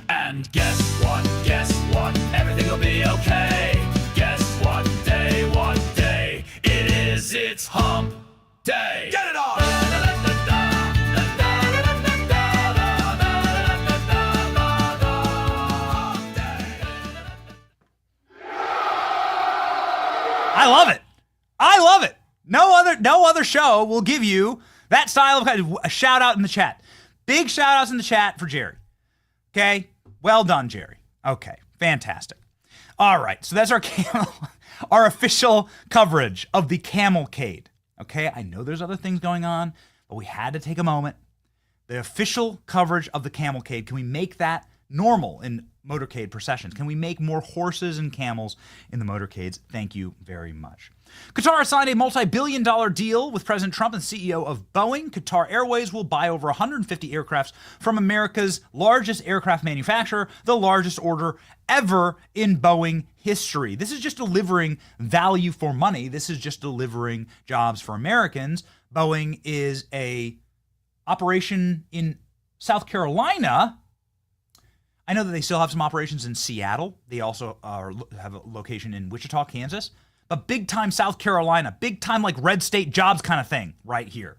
And guess what? Guess what? Everything will be okay. Guess what day? What day? It is. It's hump day. Get it on! I love it. I love it. No other show will give you that style of a shout out in the chat. Big shout outs in the chat for Jerry. Okay. Well done, Jerry. Okay. Fantastic. All right. So that's our official coverage of the Camelcade. Okay. I know there's other things going on, but we had to take a moment. The official coverage of the Camelcade. Can we make that normal in motorcade processions? Can we make more horses and camels in the motorcades? Thank you very much. Qatar signed a multi-billion-dollar deal with President Trump and CEO of Boeing. Qatar Airways will buy over 150 aircrafts from America's largest aircraft manufacturer, the largest order ever in Boeing history. This is just delivering value for money. This is just delivering jobs for Americans. Boeing is a operation in South Carolina. I know that they still have some operations in Seattle. They also have a location in Wichita, Kansas. But big time South Carolina, big time like red state jobs kind of thing right here.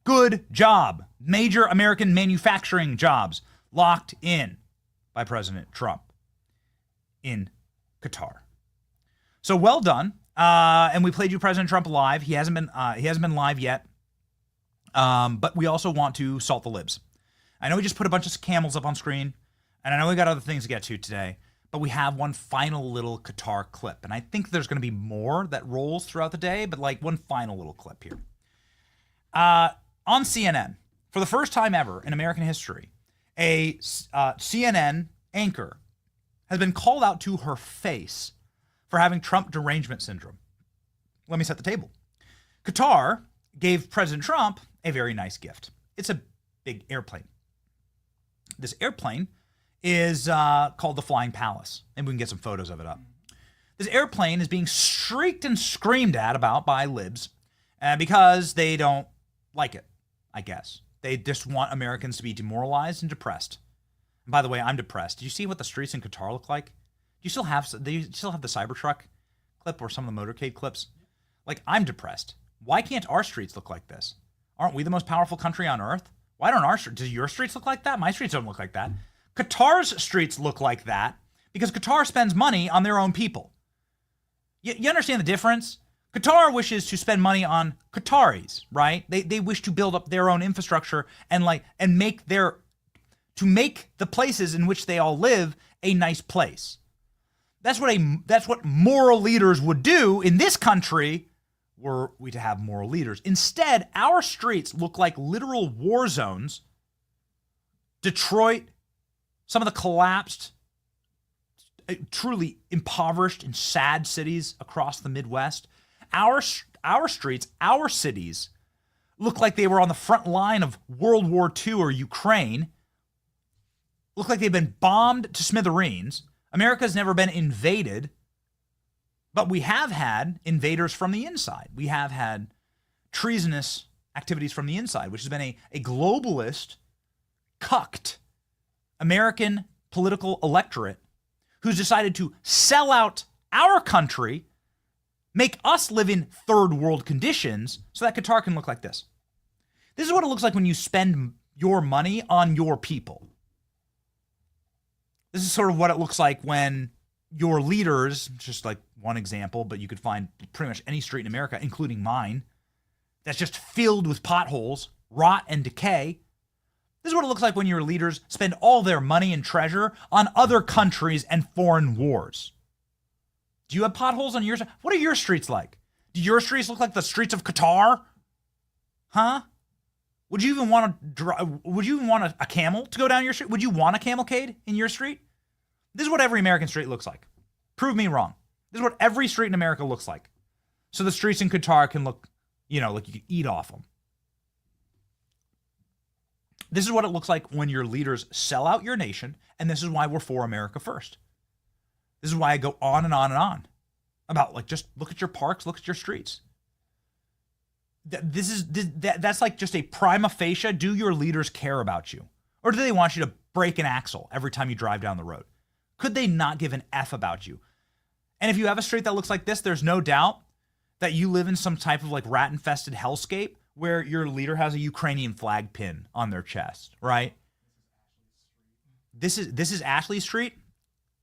Good job. Major American manufacturing jobs locked in by President Trump in Qatar. So well done. And we played you President Trump live. He hasn't been live yet. But we also want to salt the libs. I know we just put a bunch of camels up on screen. And I know we got other things to get to today, but we have one final little Qatar clip. And I think there's going to be more that rolls throughout the day, but like one final little clip here. On CNN, for the first time ever in American history, a CNN anchor has been called out to her face for having Trump derangement syndrome. Let me set the table. Qatar gave President Trump a very nice gift. It's a big airplane. This airplane is called the Flying Palace, and we can get some photos of it up. This airplane is being shrieked and screamed at about by libs because they don't like it, I guess. They just want Americans to be demoralized and depressed. And by the way, I'm depressed. Do you see what the streets in Qatar look like? Do you still have the Cybertruck clip or some of the motorcade clips? Like, I'm depressed. Why can't our streets look like this? Aren't we the most powerful country on earth? Why don't our streets? Do your streets look like that? My streets don't look like that. Qatar's streets look like that because Qatar spends money on their own people. You understand the difference? Qatar wishes to spend money on Qataris, right? They wish to build up their own infrastructure and make the places in which they all live a nice place. That's what moral leaders would do in this country were we to have moral leaders. Instead, our streets look like literal war zones. Detroit, some of the collapsed, truly impoverished and sad cities across the Midwest. Our streets, our cities, look like they were on the front line of World War II or Ukraine. Look like they've been bombed to smithereens. America's never been invaded, but we have had invaders from the inside. We have had treasonous activities from the inside, which has been a globalist, cucked American political electorate who's decided to sell out our country, make us live in third world conditions so that Qatar can look like this. This is what it looks like when you spend your money on your people. This is sort of what it looks like when your leaders, just like one example, but you could find pretty much any street in America, including mine, that's just filled with potholes, rot, and decay. This is what it looks like when your leaders spend all their money and treasure on other countries and foreign wars. Do you have potholes on yours? What are your streets like? Do your streets look like the streets of Qatar? Huh? Would you even want a camel to go down your street? Would you want a camelcade in your street? This is what every American street looks like. Prove me wrong. This is what every street in America looks like. So the streets in Qatar can look, like you can eat off them. This is what it looks like when your leaders sell out your nation, and this is why we're for America first. This is why I go on and on and on about, just look at your parks, look at your streets. That's like just a prima facie, do your leaders care about you? Or do they want you to break an axle every time you drive down the road? Could they not give an F about you? And if you have a street that looks like this, there's no doubt that you live in some type of rat-infested hellscape where your leader has a Ukrainian flag pin on their chest, right? This is Ashley Street.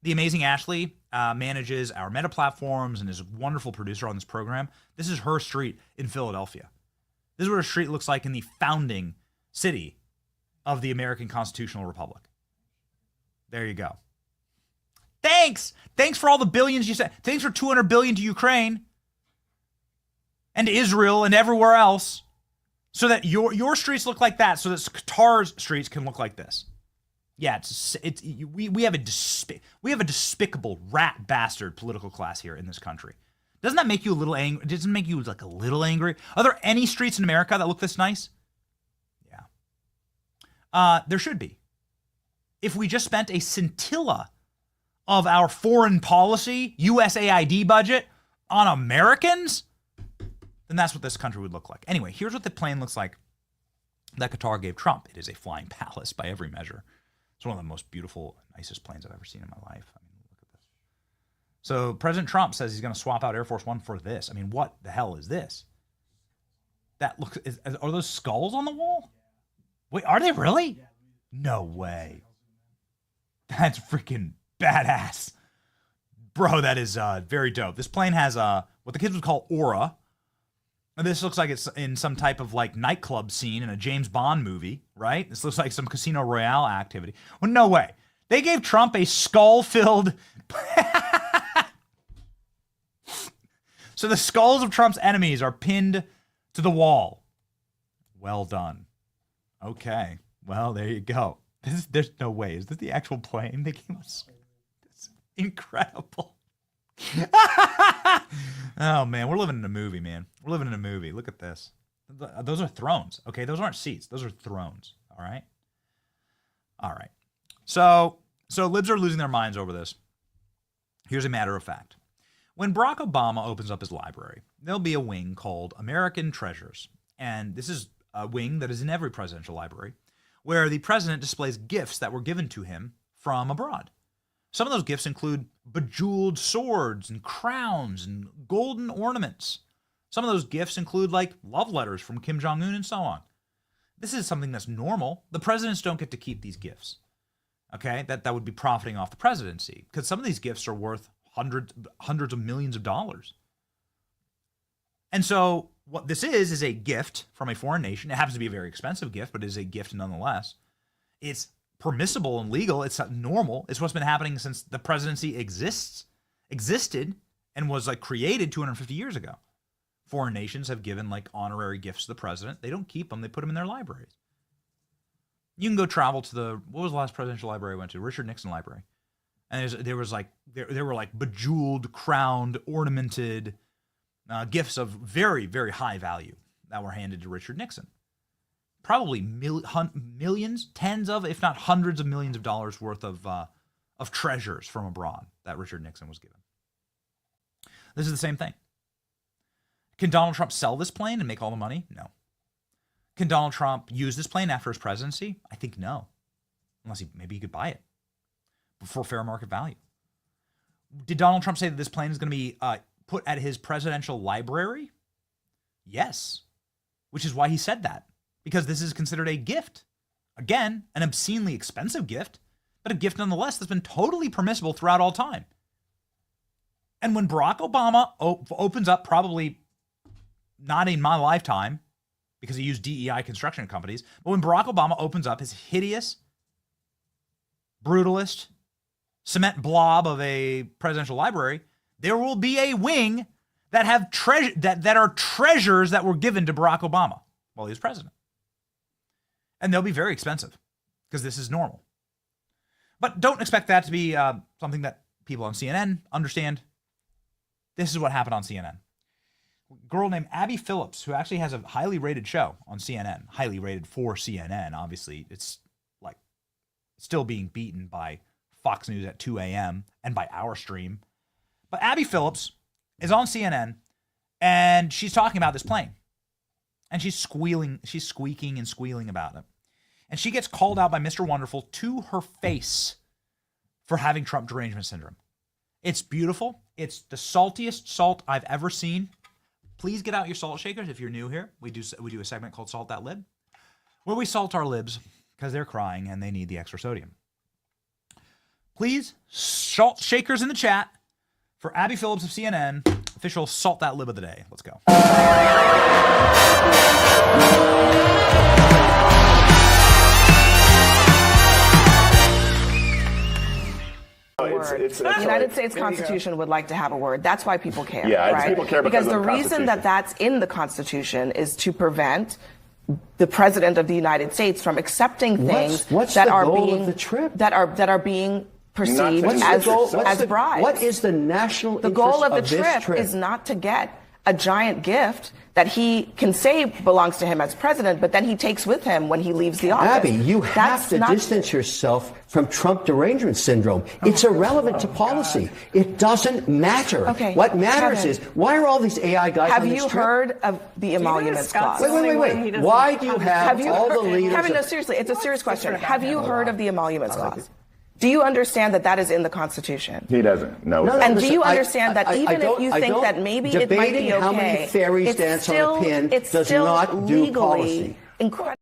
The amazing Ashley manages our Meta platforms and is a wonderful producer on this program. This is her street in Philadelphia. This is what a street looks like in the founding city of the American Constitutional Republic. There you go. Thanks for all the billions you sent. Thanks for $200 billion to Ukraine and we everywhere else, so that your streets look like that, so that Qatar's streets can look like this. Yeah, we have a despicable rat bastard political class here in this country. Doesn't that make you a little angry? Doesn't it make you a little angry? Are there any streets in America that look this nice? Yeah. There should be. If we just spent a scintilla of our foreign policy, USAID budget on Americans, then that's what this country would look like. Anyway, here's what the plane looks like that Qatar gave Trump. It is a flying palace by every measure. It's one of the most beautiful, nicest planes I've ever seen in my life. I mean, look at this. So President Trump says he's going to swap out Air Force One for this. I mean, what the hell is this? Are those skulls on the wall? Wait, are they really? No way. That's freaking badass. Bro, that is very dope. This plane has what the kids would call aura. And this looks like it's in some type of nightclub scene in a James Bond movie, right? This looks like some Casino Royale activity. Well, no way. They gave Trump a skull-filled... So the skulls of Trump's enemies are pinned to the wall. Well done. Okay. Well, there you go. There's no way. Is this the actual plane they gave us? It's incredible. Oh, man. We're living in a movie, man. We're living in a movie. Look at this. Those are thrones. Okay, those aren't seats. Those are thrones. All right? All right. So libs are losing their minds over this. Here's a matter of fact. When Barack Obama opens up his library, there'll be a wing called American Treasures. And this is a wing that is in every presidential library, where the president displays gifts that were given to him from abroad. Some of those gifts include bejeweled swords and crowns and golden ornaments. Some of those gifts include love letters from Kim Jong-un and so on. This is something that's normal. The presidents don't get to keep these gifts. Okay, that would be profiting off the presidency, because some of these gifts are worth hundreds of millions of dollars. And so what this is a gift from a foreign nation. It happens to be a very expensive gift, but it is a gift nonetheless. It's permissible and legal. It's not normal. It's what's been happening since the presidency existed and was created 250 years ago. Foreign nations have given honorary gifts to the president. They don't keep them. They put them in their libraries. You can go travel to what was the last presidential library I went to? Richard Nixon Library. And there were bejeweled, crowned, ornamented gifts of very, very high value that were handed to Richard Nixon. Probably millions, tens of, if not hundreds of millions of dollars worth of treasures from abroad that Richard Nixon was given. This is the same thing. Can Donald Trump sell this plane and make all the money? No. Can Donald Trump use this plane after his presidency? I think no. Unless maybe he could buy it for fair market value. Did Donald Trump say that this plane is going to be put at his presidential library? Yes. Which is why he said that. Because this is considered a gift. Again, an obscenely expensive gift, but a gift nonetheless that's been totally permissible throughout all time. And when Barack Obama opens up, probably not in my lifetime, because he used DEI construction companies. But when Barack Obama opens up his hideous, brutalist, cement blob of a presidential library, there will be a wing that have that are treasures that were given to Barack Obama while he was president. And they'll be very expensive because this is normal. But don't expect that to be something that people on CNN understand. This is what happened on CNN. A girl named Abby Phillips, who actually has a highly rated show on CNN, highly rated for CNN. Obviously, it's like still being beaten by Fox News at 2 a.m. and by our stream. But Abby Phillips is on CNN, and she's talking about this plane. And she's squeaking and squealing about it. And she gets called out by Mr. Wonderful to her face for having Trump derangement syndrome. It's beautiful. It's the saltiest salt I've ever seen. Please get out your salt shakers if you're new here. We do a segment called Salt That Lib, where we salt our libs because they're crying and they need the extra sodium. Please, salt shakers in the chat for Abby Phillips of CNN, official Salt That Lib of the day. Let's go. The United States Constitution would like to have a word. That's why people care. Yeah, right? People care because the reason that that's in the Constitution is to prevent the President of the United States from accepting things that are being perceived as bribes. What is the national The goal of the trip is not to get a giant gift that he can say belongs to him as president, but then he takes with him when he leaves the office. Abby, you have to distance yourself from Trump derangement syndrome. It's irrelevant to policy. It doesn't matter. Okay, what matters is, why are all these AI guys on this trip? Have you heard of the emoluments clause? Wait. Why do you have all the leaders? Kevin, no, seriously, it's a serious question. Have you heard of the emoluments clause? Do you understand that that is in the Constitution? He doesn't. No. And do you understand that even if you think that maybe it might be okay, how many fairies dance on a pin does not do policy. Incredible.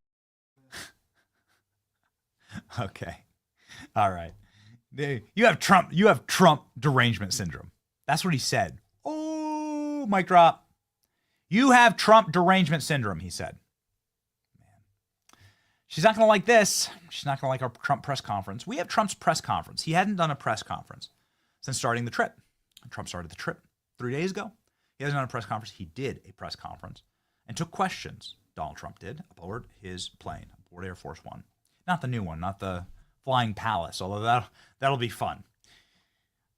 Okay. All right. You have Trump derangement syndrome. That's what he said. Oh, mic drop. You have Trump derangement syndrome, he said. She's not going to like this. She's not going to like our Trump press conference. We have Trump's press conference. He hadn't done a press conference since starting the trip. Trump started the trip 3 days ago. He hasn't done a press conference. He did a press conference and took questions. Donald Trump did aboard his plane, aboard Air Force One. Not the new one, not the Flying Palace, although that'll be fun.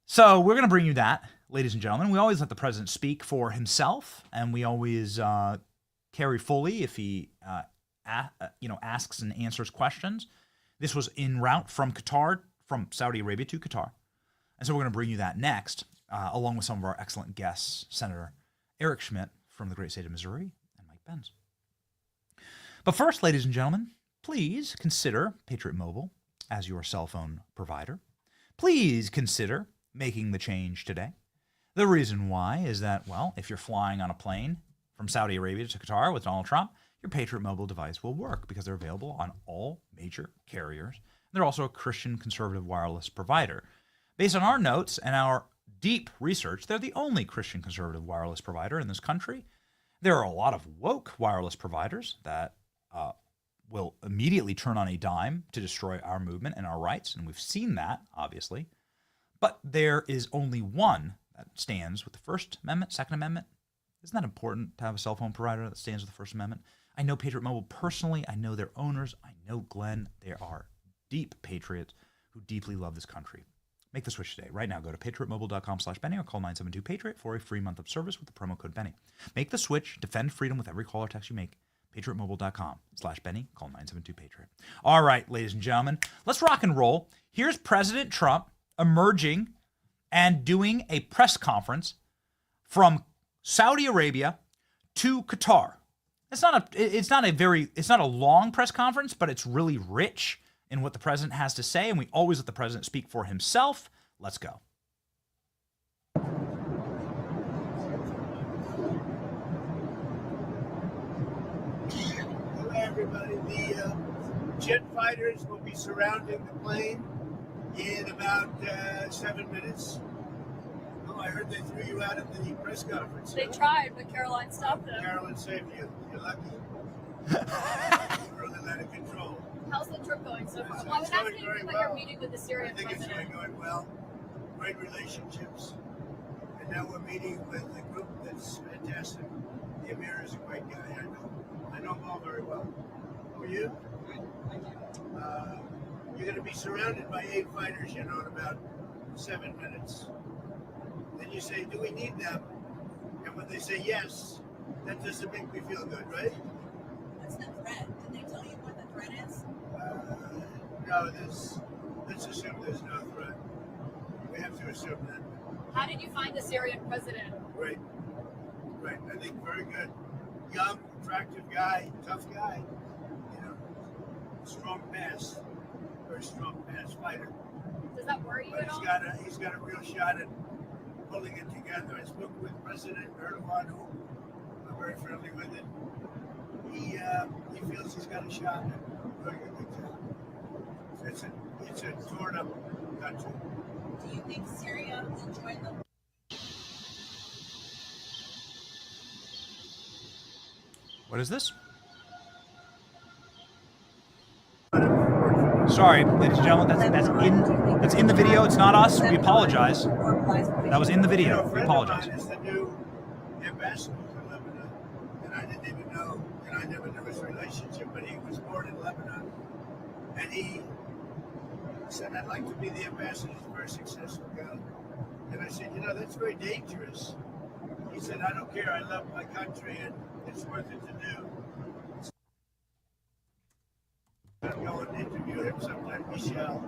So we're going to bring you that, ladies and gentlemen. We always let the president speak for himself, and we always carry fully if he asks and answers questions. This was en route from Qatar, from Saudi Arabia to Qatar. And so we're going to bring you that next, along with some of our excellent guests, Senator Eric Schmidt from the great state of Missouri and Mike Pence. But first, ladies and gentlemen, please consider Patriot Mobile as your cell phone provider. Please consider making the change today. The reason why is that, well, if you're flying on a plane from Saudi Arabia to Qatar with Donald Trump, your Patriot Mobile device will work because they're available on all major carriers. They're also a Christian conservative wireless provider. Based on our notes and our deep research, they're the only Christian conservative wireless provider in this country. There are a lot of woke wireless providers that will immediately turn on a dime to destroy our movement and our rights, and we've seen that, obviously. But there is only one that stands with the First Amendment, Second Amendment. Isn't that important to have a cell phone provider that stands with the First Amendment? I know Patriot Mobile personally. I know their owners. I know Glenn. They are deep patriots who deeply love this country. Make the switch today. Right now, go to patriotmobile.com/Benny or call 972-PATRIOT for a free month of service with the promo code Benny. Make the switch. Defend freedom with every call or text you make. patriotmobile.com/Benny. Call 972-PATRIOT. All right, ladies and gentlemen, let's rock and roll. Here's President Trump emerging and doing a press conference from Saudi Arabia to Qatar. It's not a long press conference, but it's really rich in what the president has to say, and we always let the president speak for himself. Let's go. Hello, everybody. The jet fighters will be surrounding the plane in about 7 minutes. Oh, I heard they threw you out at the press conference. They tried, but Caroline stopped them. Caroline saved you. You're lucky. really let it control. How's the trip going so far? It's Well, I was going asking very you about well. your meeting with the Syrian I think it's president. going well. Great relationships. And now we're meeting with a group that's fantastic. The Emir is a great guy. I know him all very well. Who are you? You're going to be surrounded by 8 fighters, in about 7 minutes. Then you say, do we need them? And when they say yes, that doesn't make me feel good, right? What's the threat? Did they tell you what the threat is? No, let's assume there's no threat. We have to assume that. How did you find the Syrian president? Great. Great. I think very good. Young, attractive guy, tough guy. Strong pass. Very strong pass fighter. Does that worry you But at all? he's got a real shot at pulling it together. I spoke with President Erdogan, who I'm very friendly with it. He feels he's got a shot at doing a good job. It's a torn up country. Do you think Syria will join the What is this? Sorry, ladies and gentlemen, that's in the video. It's not us. We apologize. That was in the video. We apologize. Is the new ambassador to Lebanon, and I didn't even know, and I never knew his relationship, but he was born in Lebanon, and he said, I'd like to be the ambassador. He's a very successful guy. And I said, that's very dangerous. He said, I don't care. I love my country, and it's worth it to do. I'll go and interview him sometime. Michel,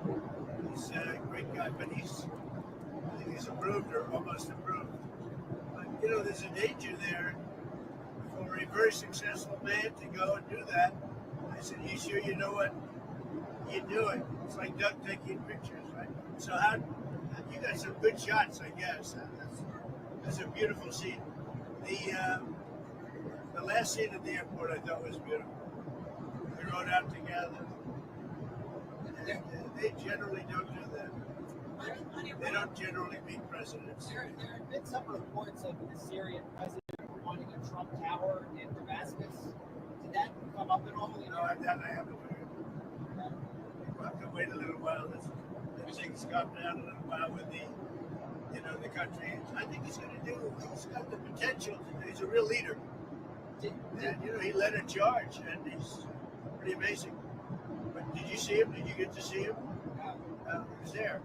he's a great guy, but I think he's approved or almost approved. But, there's a danger there for a very successful man to go and do that. I said, you sure you know what you do it? It's like Doug taking pictures, right? So you got some good shots, I guess. That's a beautiful scene. The last scene at the airport I thought was beautiful. We rode out together. And they generally don't do that. They don't generally meet presidents. There have been some reports of the Syrian president wanting a Trump Tower in Damascus. Did that come up at all? No, that I haven't heard. We'll have to wait a little while. Everything's calmed down a little while with the country. I think he's got the potential to do. He's a real leader. And, he led a charge, and he's pretty amazing. But did you see him? Did you get to see him? He was there.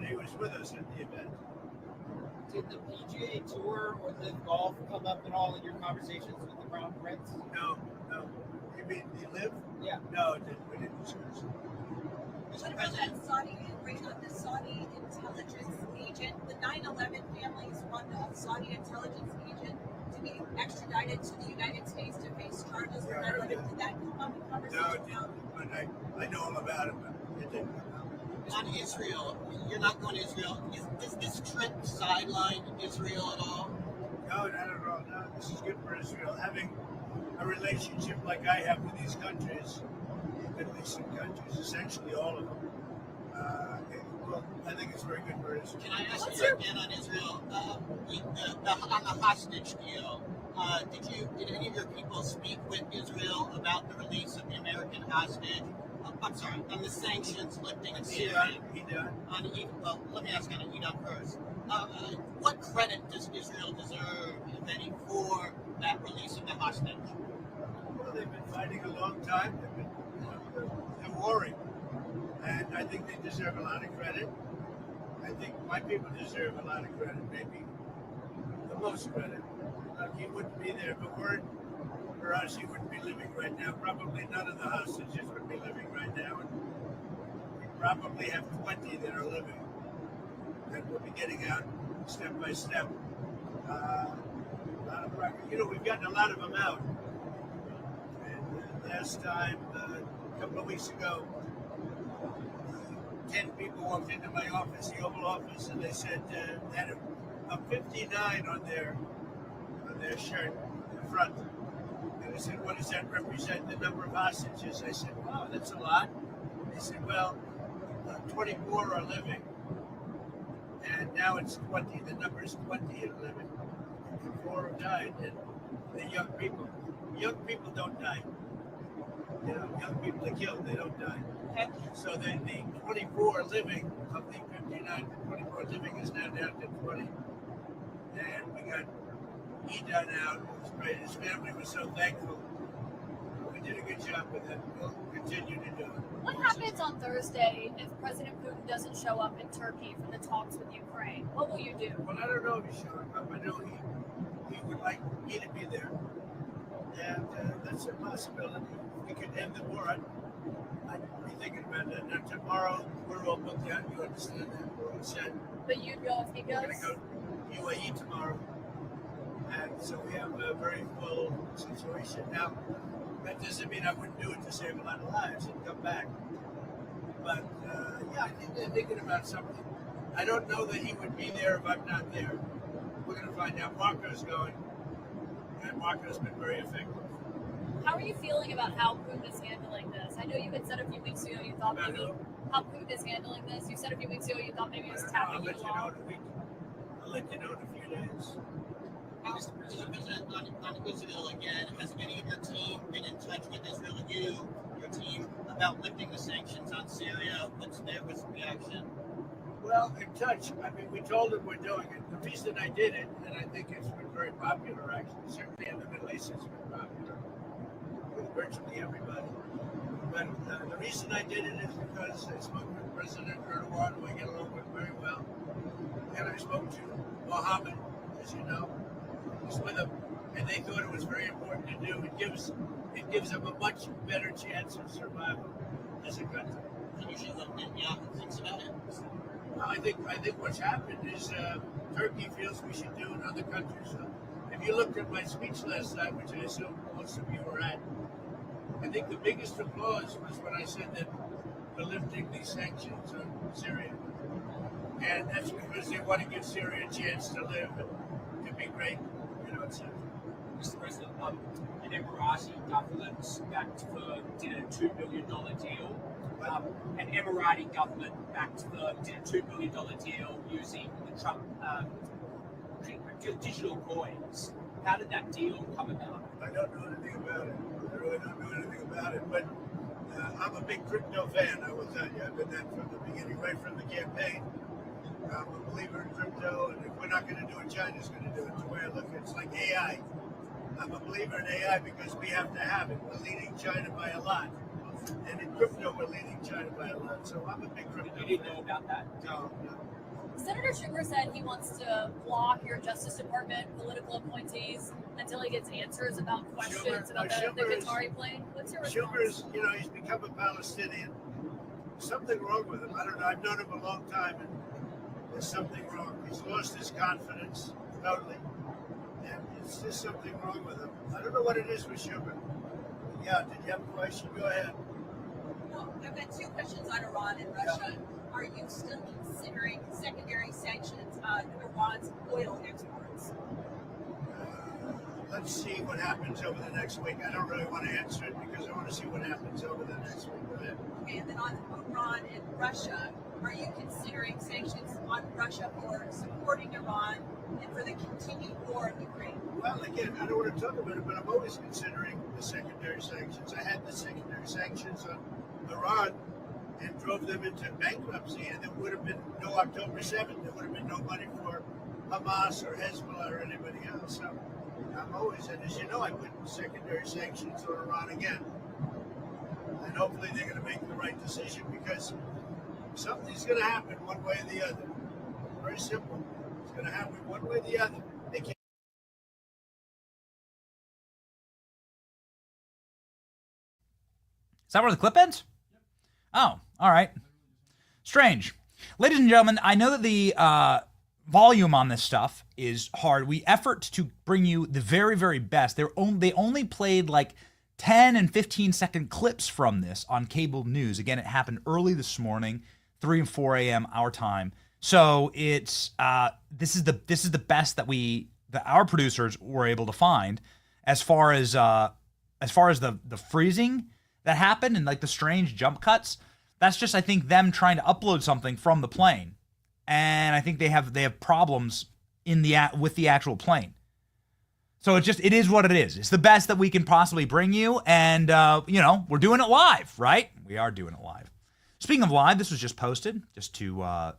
He was with us at the event. Did the PGA Tour or Live Golf come up at all in your conversations with the Crown Prince? No. You mean the Live? Yeah. No, we didn't discuss it. What about that Saudi intelligence agent? The 9/11 families want the Saudi intelligence agent to be extradited to the United States to face charges for 9/11. Did that come up in conversation? No, it didn't. But I know all about it, but it didn't come out. On Israel, you're not going to Israel. Is this trip sideline Israel at all? No, not at all. No, this is good for Israel. Having a relationship like I have with these countries, Middle Eastern countries, essentially all of them. I think it's very good for Israel. Can I ask you again on Israel? On the hostage deal, did any of your people speak with Israel about the release of the American hostage? I'm sorry, on the sanctions lifting of Syria. He done. Well, let me ask on Iran first. What credit does Israel deserve, if any, for that release of the hostage? Well, they've been fighting a long time. They're warring. And I think they deserve a lot of credit. I think my people deserve a lot of credit, maybe the most credit. He wouldn't be there if it weren't for us. He wouldn't be living right now. Probably none of the hostages would be living right now. And we probably have 20 that are living. And we'll be getting out step by step. We've gotten a lot of them out. And last time, a couple of weeks ago, 10 people walked into my office, the Oval Office, and they said they had a 59 on their shirt, in the front. And I said, what does that represent, the number of hostages? I said, wow, that's a lot. They said, well, 24 are living. And now it's 20. The number is 20 are living. 4 have died. And the young people don't die. young people are killed, they don't die. So the 24 living of the 59, 24 living is now down to 20. And we got done out. It was great. His family was so thankful. We did a good job with it. We'll continue to do it. What happens on Thursday if President Putin doesn't show up in Turkey for the talks with Ukraine? What will you do? Well, I don't know if he's showing up. I know he would like me to be there. And that's a possibility. If we could end the war, I'd be thinking about that. Now, tomorrow, we're all booked out. You understand that? We're all set. But you'd go if he goes? We're going to go to UAE tomorrow. And so we have a very full situation. Now, that doesn't mean I wouldn't do it to save a lot of lives and come back. But, yeah, I think they're thinking about something. I don't know that he would be there if I'm not there. We're going to find out. Marco's going. And Marco's been very effective. How are you feeling about how Putin is handling this? I know you had said a few weeks ago you thought maybe how Putin is handling this. You said a few weeks ago you thought maybe he was tapping you along. I'll let you know in a few days. Mr. President, on Israel again, has any of your team been in touch with Israel and your team, about lifting the sanctions on Syria? What's their reaction? Well, in touch. I mean, we told them we're doing it. The reason I did it, and I think it's been very popular, actually, certainly in the Middle East, it's been popular with virtually everybody. But the reason I did it is because I spoke with President Erdogan, who I get along with very well, and I spoke to Mohammed, as you know, was with them, and they thought it was very important to do. It gives them a much better chance of survival as a country. Can you show them Netanyahu thinks about it? I think what's happened is Turkey feels we should do in other countries. So if you looked at my speech last night, which I assume most of you were at, I think the biggest applause was when I said that we're lifting these sanctions on Syria. And that's because they want to give Syria a chance to live and to be great, etc. Mr. President, an Emirati government did a $2 billion deal. An Emirati government did a $2 billion deal using the Trump digital coins. How did that deal come about? I don't know anything about it. I really don't know anything about it, but I'm a big crypto fan, I will tell you. I've been that from the beginning, right from the campaign. I'm a believer in crypto, and if we're not going to do it, China's going to do it. The way I look at it, it's like AI. I'm a believer in AI because we have to have it. We're leading China by a lot. And in crypto, we're leading China by a lot. So I'm a big crypto fan. You didn't know about that? No. Senator Schumer said he wants to block your Justice Department political appointees until he gets answers about questions about the Qatari plane. What's your response? Schumer's, he's become a Palestinian. Something wrong with him. I don't know. I've known him a long time, and there's something wrong. He's lost his confidence totally. And it's just something wrong with him. I don't know what it is with Schumer. Yeah, did you have a question? Go ahead. Well, I've got two questions on Iran and Russia. Are you still considering secondary sanctions on Iran's oil exports? Let's see what happens over the next week. I don't really want to answer it because I want to see what happens over the next week. Go ahead. Okay, and then on Iran and Russia, are you considering sanctions on Russia for supporting Iran and for the continued war in Ukraine? Well, again, I don't want to talk about it, but I'm always considering the secondary sanctions. I had the secondary sanctions on Iran and drove them into bankruptcy, and there would have been no October 7th. There would have been no money for Hamas or Hezbollah or anybody else. So I'm always, and as you know, I put secondary sanctions on Iran again. And hopefully they're going to make the right decision because something's going to happen one way or the other. Very simple. It's going to happen one way or the other. They can't. Is that where the clip ends? Oh, all right. Strange. Ladies and gentlemen, I know that the volume on this stuff is hard. We effort to bring you the very, very best. They only played like 10 and 15-second clips from this on cable news. Again, it happened early this morning, 3 and 4 a.m. our time. So it's this is the best that our producers were able to find as far as the freezing that happened and like the strange jump cuts. That's just, I think, them trying to upload something from the plane, and I think they have problems with the actual plane. So it is what it is. It's the best that we can possibly bring you. And, we're doing it live, right? We are doing it live. Speaking of live, this was just posted just to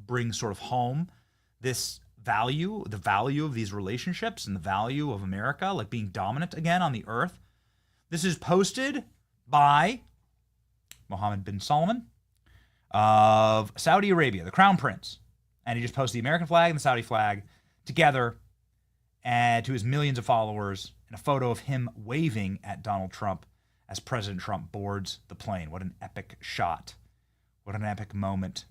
bring sort of home this value, the value of these relationships and the value of America, like being dominant again on the earth. This is posted by Mohammed bin Salman of Saudi Arabia, the Crown Prince. And he just posted the American flag and the Saudi flag together and to his millions of followers, and a photo of him waving at Donald Trump as President Trump boards the plane. What an epic shot. What an epic moment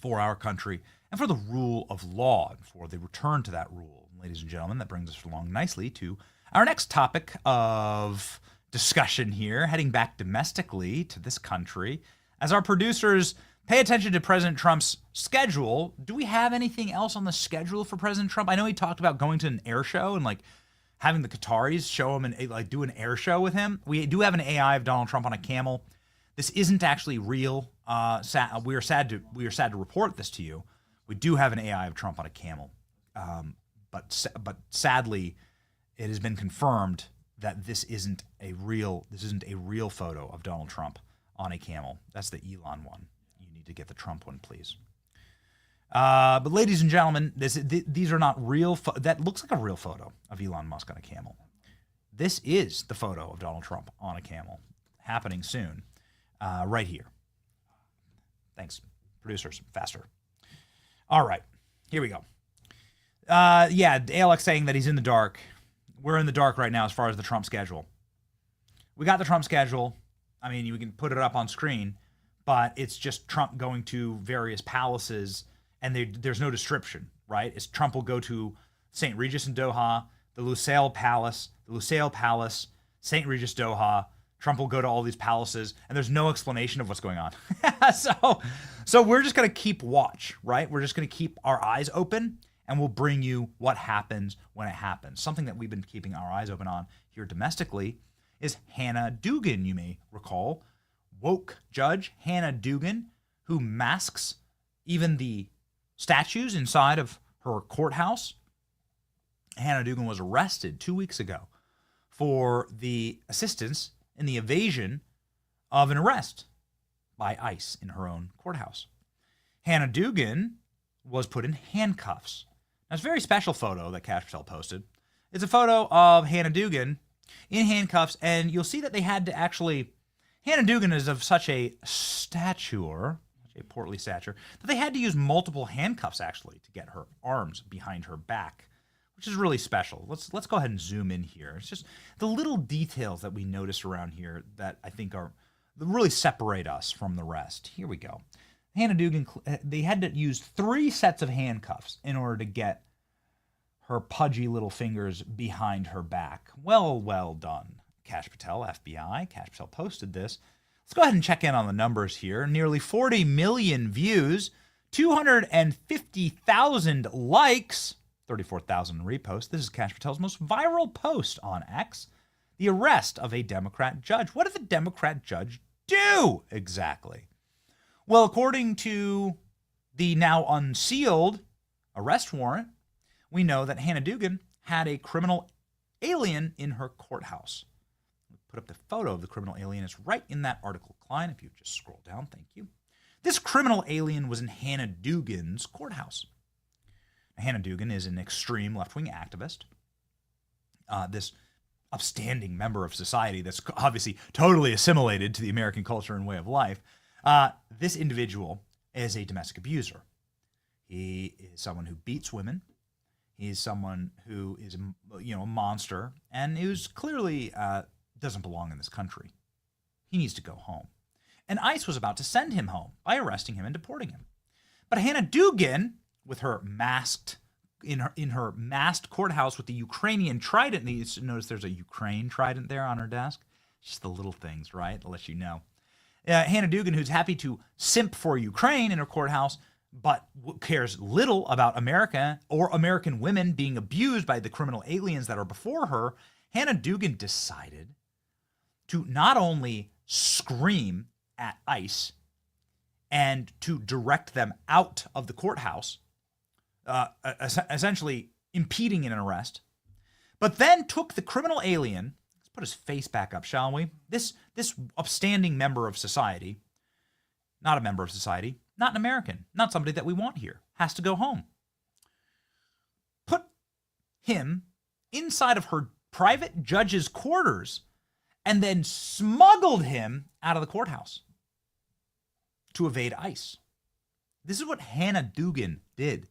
for our country and for the rule of law and for the return to that rule. Ladies and gentlemen, that brings us along nicely to our next topic of discussion here, heading back domestically to this country. As our producers pay attention to President Trump's schedule, do we have anything else on the schedule for President Trump? I know he talked about going to an air show and like having the Qataris show him and like do an air show with him. We do have an AI of Donald Trump on a camel. This isn't actually real. We are sad to report this to you. We do have an AI of Trump on a camel, but sadly, it has been confirmed that this isn't a real photo of Donald Trump on a camel. That's the Elon one. You need to get the Trump one, please. But ladies and gentlemen, these are not real. That looks like a real photo of Elon Musk on a camel. This is the photo of Donald Trump on a camel, happening soon, right here. Thanks, producers. Faster. All right, here we go. ALX saying that he's in the dark. We're in the dark right now as far as the Trump schedule. We got the Trump schedule. I mean, you can put it up on screen, but it's just Trump going to various palaces, and there's no description, right? Trump will go to St. Regis in Doha, the Lusail Palace, St. Regis Doha. Trump will go to all these palaces, and there's no explanation of what's going on. So we're just going to keep watch, right? We're just going to keep our eyes open, and we'll bring you what happens when it happens. Something that we've been keeping our eyes open on here domestically is Hannah Dugan, you may recall. Woke judge Hannah Dugan, who masks even the statues inside of her courthouse. Hannah Dugan was arrested 2 weeks ago for the assistance in the evasion of an arrest by ICE in her own courthouse. Hannah Dugan was put in handcuffs. Now, it's a very special photo that Cash Patel posted. It's a photo of Hannah Dugan in handcuffs, and you'll see that they had to actually... Hannah Dugan is of such a stature, such a portly stature, that they had to use multiple handcuffs, actually, to get her arms behind her back, which is really special. Let's go ahead and zoom in here. It's just the little details that we notice around here that I think really separate us from the rest. Here we go. Hannah Dugan, they had to use 3 sets of handcuffs in order to get her pudgy little fingers behind her back. Well done, Cash Patel, FBI. Cash Patel posted this. Let's go ahead and check in on the numbers here. Nearly 40 million views, 250,000 likes, 34,000 reposts. This is Cash Patel's most viral post on X. The arrest of a Democrat judge. What did the Democrat judge do exactly? Well, according to the now unsealed arrest warrant, we know that Hannah Dugan had a criminal alien in her courthouse. Put up the photo of the criminal alien. It's right in that article, Klein, if you just scroll down. Thank you. This criminal alien was in Hannah Dugan's courthouse. Hannah Dugan is an extreme left-wing activist. This upstanding member of society that's obviously totally assimilated to the American culture and way of life. This individual is a domestic abuser. He is someone who beats women. He's someone who is a monster, and who's clearly doesn't belong in this country. He needs to go home. And ICE was about to send him home by arresting him and deporting him. But Hannah Dugan, with her masked in her masked courthouse with the Ukrainian trident. You notice there's a Ukraine trident there on her desk. Just the little things, right? I'll let you know. Hannah Dugan, who's happy to simp for Ukraine in her courthouse, but cares little about America or American women being abused by the criminal aliens that are before her, Hannah Dugan decided to not only scream at ICE and to direct them out of the courthouse, essentially impeding an arrest, but then took the criminal alien, let's put his face back up, shall we? This upstanding member of society, not a member of society, not an American, not somebody that we want here, has to go home. Put him inside of her private judge's quarters and then smuggled him out of the courthouse to evade ICE. This is what Hannah Dugan did.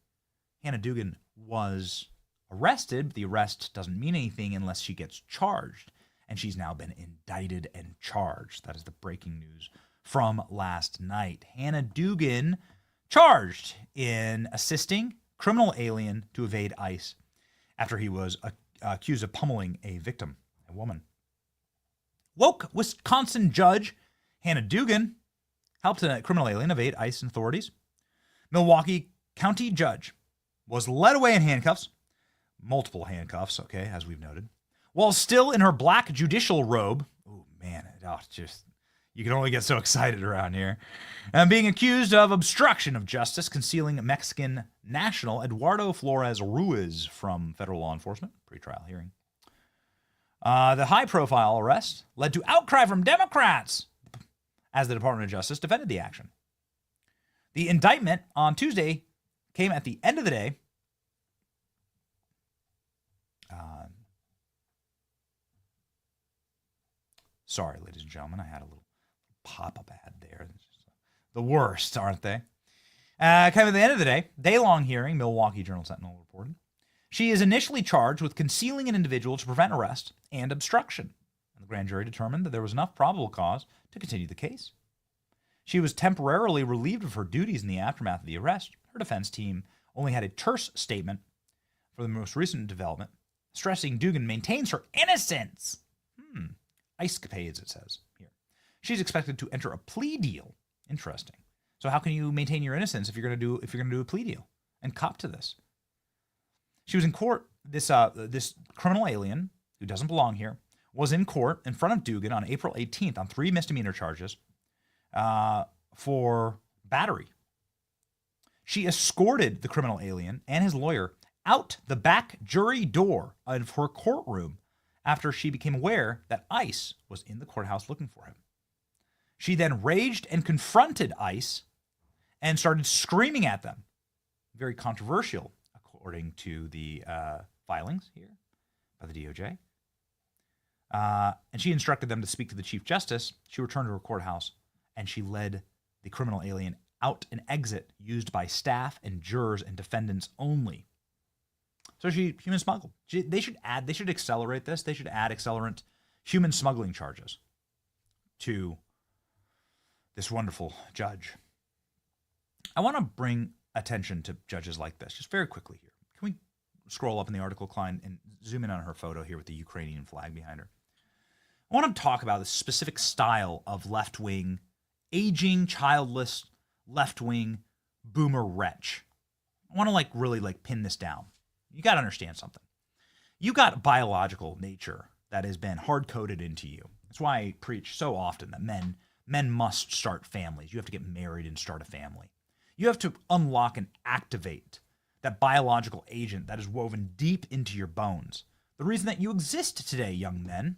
Hannah Dugan was arrested, but the arrest doesn't mean anything unless she gets charged. And she's now been indicted and charged. That is the breaking news from last night. Hannah Dugan charged in assisting criminal alien to evade ICE after he was accused of pummeling a victim, a woman. Woke Wisconsin judge Hannah Dugan helped a criminal alien evade ICE authorities. Milwaukee County judge was led away in handcuffs, multiple handcuffs, okay, as we've noted, while still in her black judicial robe. Oh, man, you can only get so excited around here. And being accused of obstruction of justice, concealing Mexican national Eduardo Flores Ruiz from federal law enforcement, pretrial hearing. The high-profile arrest led to outcry from Democrats as the Department of Justice defended the action. The indictment on Tuesday came at the end of the day. Sorry, ladies and gentlemen, I had a little pop-up ad there. The worst, aren't they? Kind of at the end of the day, day-long hearing, Milwaukee Journal-Sentinel reported. She is initially charged with concealing an individual to prevent arrest and obstruction. And the grand jury determined that there was enough probable cause to continue the case. She was temporarily relieved of her duties in the aftermath of the arrest. Her defense team only had a terse statement for the most recent development, stressing Dugan maintains her innocence. Ice-capades, it says here. She's expected to enter a plea deal. Interesting. So how can you maintain your innocence if you're going to do a plea deal and cop to this? She was in court. This criminal alien who doesn't belong here was in court in front of Dugan on April 18th on 3 misdemeanor charges for battery. She escorted the criminal alien and his lawyer out the back jury door of her courtroom after she became aware that ICE was in the courthouse looking for him. She then raged and confronted ICE and started screaming at them. Very controversial, according to the filings here by the DOJ. And she instructed them to speak to the Chief Justice. She returned to her courthouse, and she led the criminal alien out an exit used by staff and jurors and defendants only. So she human smuggled. They should accelerate this. They should add accelerant human smuggling charges to this wonderful judge. I want to bring attention to judges like this, just very quickly here. Can we scroll up in the article, Klein, and zoom in on her photo here with the Ukrainian flag behind her? I want to talk about the specific style of left-wing, aging, childless, left-wing boomer wretch. I want to really pin this down. You got to understand something. You got biological nature that has been hard-coded into you. That's why I preach so often that men must start families. You have to get married and start a family. You have to unlock and activate that biological agent that is woven deep into your bones. The reason that you exist today, young men,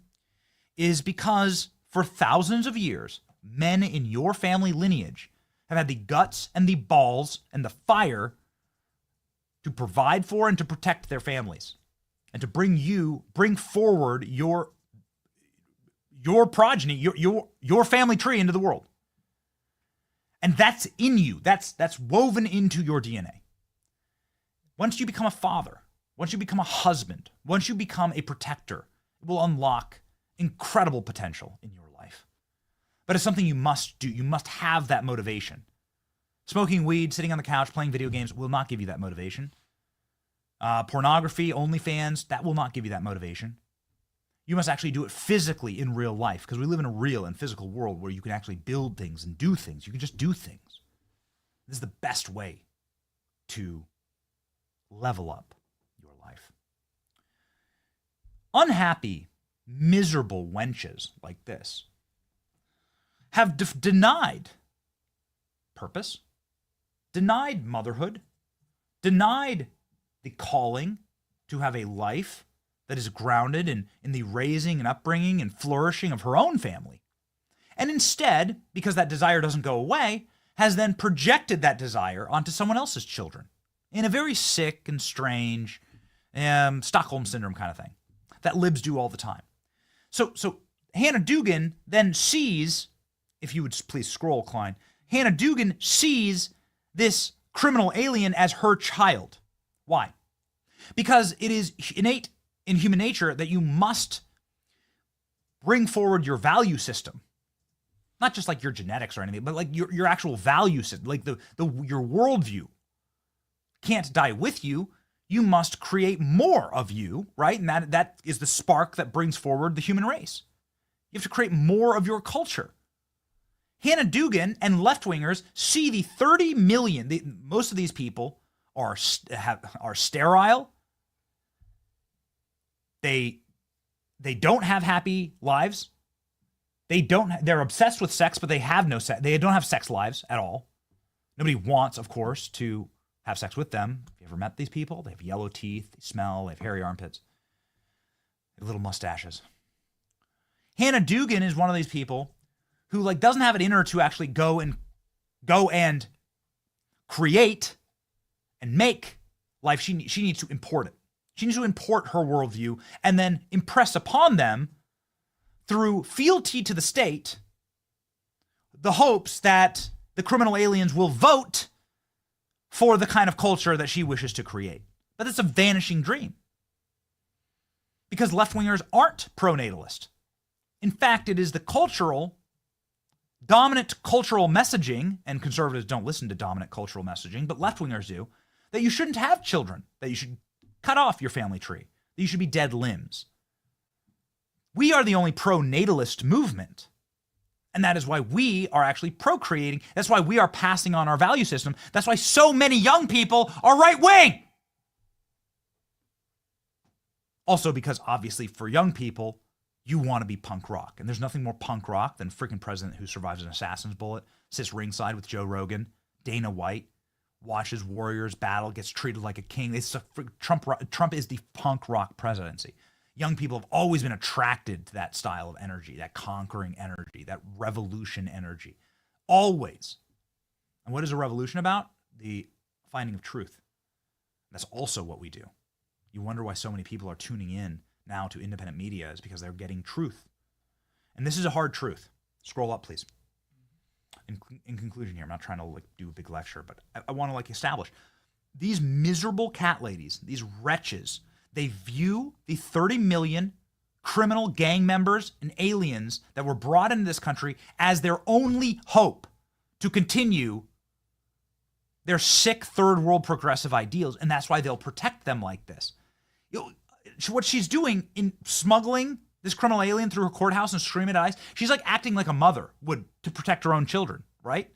is because for thousands of years, men in your family lineage have had the guts and the balls and the fire to provide for and to protect their families and to bring forward your progeny, your family tree into the world. And that's in you. That's woven into your DNA. Once you become a father, once you become a husband, once you become a protector, it will unlock incredible potential in your life. But it's something you must do. You must have that motivation. Smoking weed, sitting on the couch, playing video games will not give you that motivation. Pornography, OnlyFans, that will not give you that motivation. You must actually do it physically in real life, because we live in a real and physical world where you can actually build things and do things. You can just do things. This is the best way to level up your life. Unhappy, miserable wenches like this have denied purpose, denied motherhood, denied the calling to have a life that is grounded in the raising and upbringing and flourishing of her own family. And instead, because that desire doesn't go away, has then projected that desire onto someone else's children in a very sick and strange Stockholm syndrome kind of thing that libs do all the time. So Hannah Dugan then sees, if you would please scroll, Klein, Hannah Dugan sees this criminal alien as her child. Why? Because it is innate in human nature that you must bring forward your value system. Not just like your genetics or anything, but like your actual value system, like your worldview can't die with you. You must create more of you, right? And that is the spark that brings forward the human race. You have to create more of your culture. Hannah Dugan and left-wingers see the 30 million, most of these people are sterile. They don't have happy lives. They're obsessed with sex, but they have no sex. They don't have sex lives at all. Nobody wants, of course, to have sex with them. Have you ever met these people? They have yellow teeth, they smell, they have hairy armpits, they have little mustaches. Hannah Dugan is one of these people who doesn't have it in her to actually go and create and make life. She needs to import it. She needs to import her worldview and then impress upon them through fealty to the state the hopes that the criminal aliens will vote for the kind of culture that she wishes to create. But it's a vanishing dream because left-wingers aren't pro-natalist. In fact, it is the dominant cultural messaging, and conservatives don't listen to dominant cultural messaging, but left-wingers do, that you shouldn't have children, that you should cut off your family tree, that you should be dead limbs. We are the only pro-natalist movement. And that is why we are actually procreating. That's why we are passing on our value system. That's why so many young people are right-wing. Also because obviously for young people, you want to be punk rock. And there's nothing more punk rock than a freaking president who survives an assassin's bullet, sits ringside with Joe Rogan, Dana White, watches warriors battle, gets treated like a king. Trump is the punk rock presidency. Young people have always been attracted to that style of energy, that conquering energy, that revolution energy. Always. And what is a revolution about? The finding of truth. That's also what we do. You wonder why so many people are tuning in now to independent media is because they're getting truth. And this is a hard truth. Scroll up, please. In conclusion here, I'm not trying to do a big lecture, but I want to establish these miserable cat ladies, these wretches, they view the 30 million criminal gang members and aliens that were brought into this country as their only hope to continue their sick third world progressive ideals. And that's why they'll protect them like this. What she's doing in smuggling this criminal alien through her courthouse and screaming at ICE, she's acting like a mother would to protect her own children, right?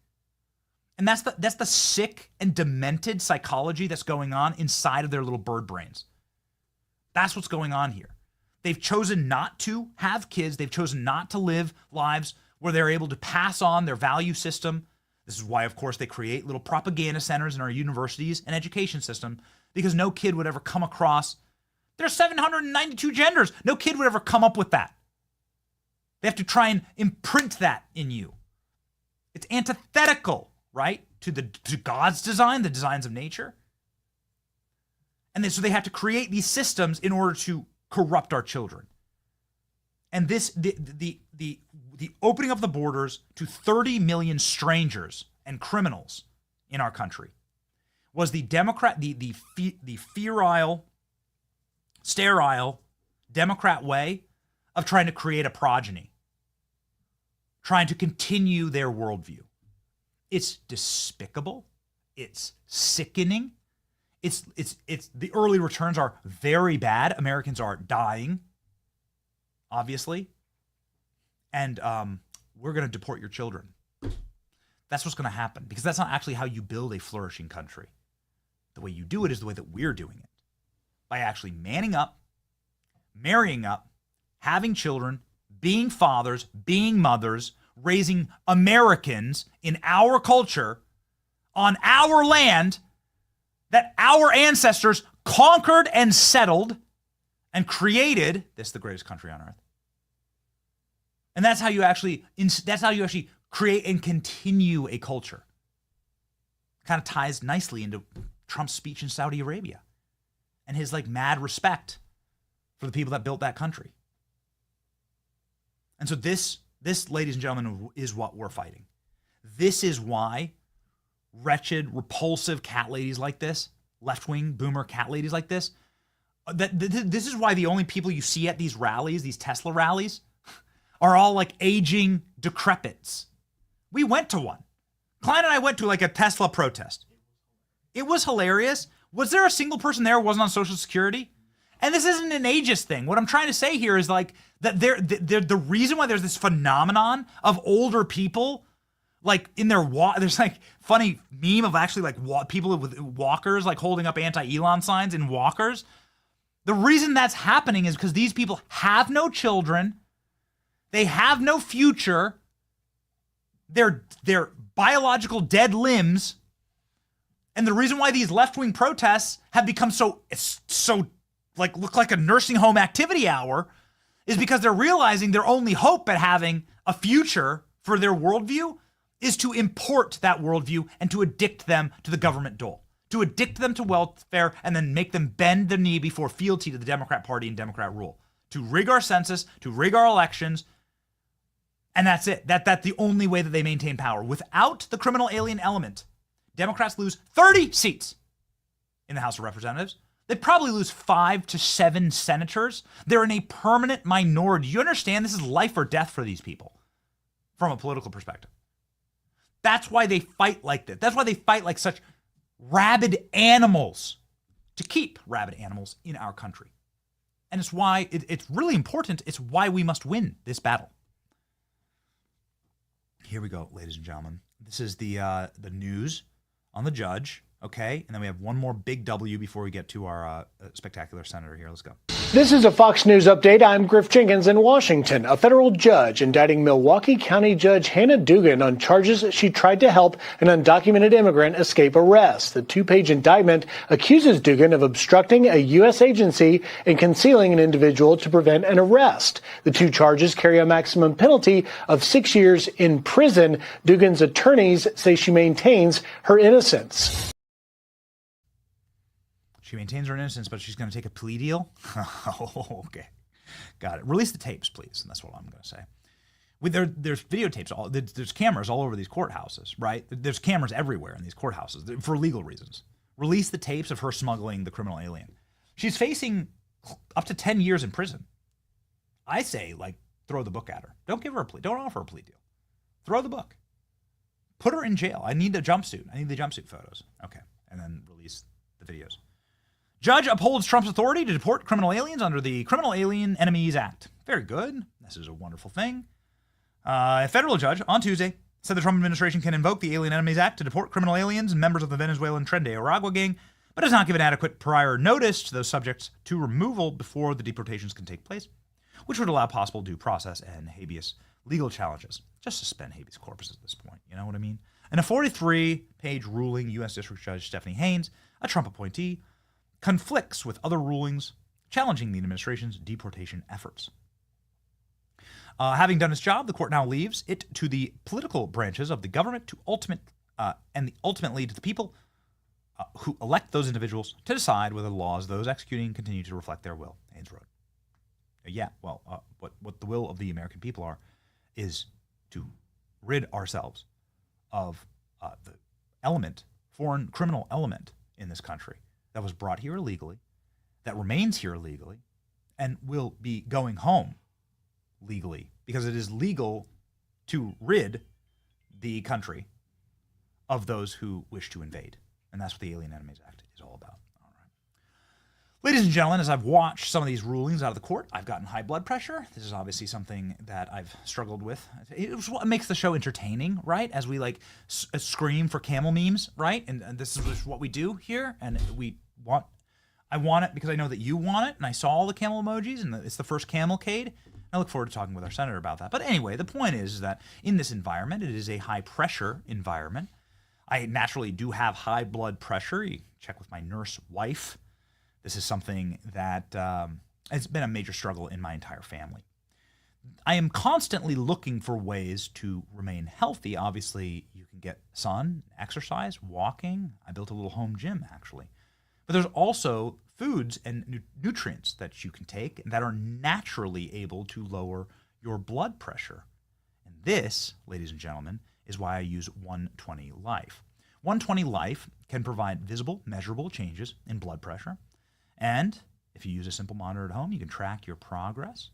And that's the sick and demented psychology that's going on inside of their little bird brains. That's what's going on here. They've chosen not to have kids. They've chosen not to live lives where they're able to pass on their value system. This is why, of course, they create little propaganda centers in our universities and education system, because no kid would ever come across, there's 792 genders. No kid would ever come up with that. They have to try and imprint that in you. It's antithetical, right, to God's design, the designs of nature. And so they have to create these systems in order to corrupt our children. And the opening of the borders to 30 million strangers and criminals in our country was the sterile Democrat way of trying to create a progeny, trying to continue their worldview. It's despicable. It's sickening. It's the early returns are very bad. Americans are dying, obviously. And we're going to deport your children. That's what's going to happen, because that's not actually how you build a flourishing country. The way you do it is the way that we're doing it. By actually manning up, marrying up, having children, being fathers, being mothers, raising Americans in our culture, on our land, that our ancestors conquered and settled and created this, the greatest country on earth. And that's how you actually create and continue a culture. Kind of ties nicely into Trump's speech in Saudi Arabia and his like mad respect for the people that built that country. And so this, ladies and gentlemen, is what we're fighting. This is why wretched, repulsive cat ladies like this, left-wing boomer cat ladies like this, this is why the only people you see at these rallies, these Tesla rallies, are all like aging decrepits. We went to one. Klein and I went to like a Tesla protest. It was hilarious. Was there a single person there who wasn't on Social Security? And this isn't an ageist thing. What I'm trying to say here is like that the reason why there's this phenomenon of older people like in their there's like funny meme of actually like people with walkers like holding up anti-Elon signs in walkers. The reason that's happening is because these people have no children. They have no future. They're biological dead limbs. And the reason why these left-wing protests have become so like look like a nursing home activity hour is because they're realizing their only hope at having a future for their worldview is to import that worldview and to addict them to the government dole, to addict them to welfare and then make them bend the knee before fealty to the Democrat Party and Democrat rule, to rig our census, to rig our elections. And that's it. That's the only way that they maintain power. Without the criminal alien element, Democrats lose 30 seats in the House of Representatives. They probably lose 5 to 7 senators. They're in a permanent minority. You understand this is life or death for these people from a political perspective. That's why they fight like this. That's why they fight like such rabid animals to keep rabid animals in our country. And it's why it's really important. It's why we must win this battle. Here we go, ladies and gentlemen. This is the news on the judge, okay? And then we have one more big W before we get to our spectacular senator here. Let's go. This is a Fox News update. I'm Griff Jenkins in Washington. A federal judge indicting Milwaukee County Judge Hannah Dugan on charges she tried to help an undocumented immigrant escape arrest. The 2-page indictment accuses Dugan of obstructing a U.S. agency and concealing an individual to prevent an arrest. The 2 charges carry a maximum penalty of 6 years in prison. Dugan's attorneys say she maintains her innocence. She maintains her innocence, but she's going to take a plea deal? Oh, okay. Got it. Release the tapes, please. And that's what I'm going to say. There's videotapes. There's cameras all over these courthouses, right? There's cameras everywhere in these courthouses for legal reasons. Release the tapes of her smuggling the criminal alien. She's facing up to 10 years in prison. I say, like, throw the book at her. Don't give her a plea. Don't offer a plea deal. Throw the book. Put her in jail. I need the jumpsuit. I need the jumpsuit photos. Okay. And then release the videos. Judge upholds Trump's authority to deport criminal aliens under the Criminal Alien Enemies Act. Very good. This is a wonderful thing. A federal judge on Tuesday said the Trump administration can invoke the Alien Enemies Act to deport criminal aliens and members of the Venezuelan Tren de Aragua gang, but has not given adequate prior notice to those subjects to removal before the deportations can take place, which would allow possible due process and habeas legal challenges. Just suspend habeas corpus at this point, you know what I mean? In a 43-page ruling, U.S. District Judge Stephanie Haynes, a Trump appointee, conflicts with other rulings challenging the administration's deportation efforts. Having done its job, the court now leaves it to the political branches of the government to ultimately to the people who elect those individuals to decide whether the laws those executing continue to reflect their will. Haynes wrote. What the will of the American people is to rid ourselves of the foreign criminal element in this country that was brought here illegally, that remains here illegally, and will be going home legally, because it is legal to rid the country of those who wish to invade. And that's what the Alien Enemies Act is all about. All right. Ladies and gentlemen, as I've watched some of these rulings out of the court, I've gotten high blood pressure. This is obviously something that I've struggled with. It's what makes the show entertaining, right? As we like scream for camel memes, right? And this is just what we do here. And I want it because I know that you want it. And I saw all the camel emojis, and it's the first camelcade. I look forward to talking with our senator about that. But anyway, the point is that in this environment, it is a high pressure environment. I naturally do have high blood pressure. You check with my nurse wife. This is something that It's been a major struggle in my entire family. I am constantly looking for ways to remain healthy. Obviously, you can get sun, exercise, walking. I built a little home gym, actually. But there's also foods and nutrients that you can take that are naturally able to lower your blood pressure. And this, ladies and gentlemen, is why I use 120 Life. 120 Life can provide visible, measurable changes in blood pressure. And if you use a simple monitor at home, you can track your progress.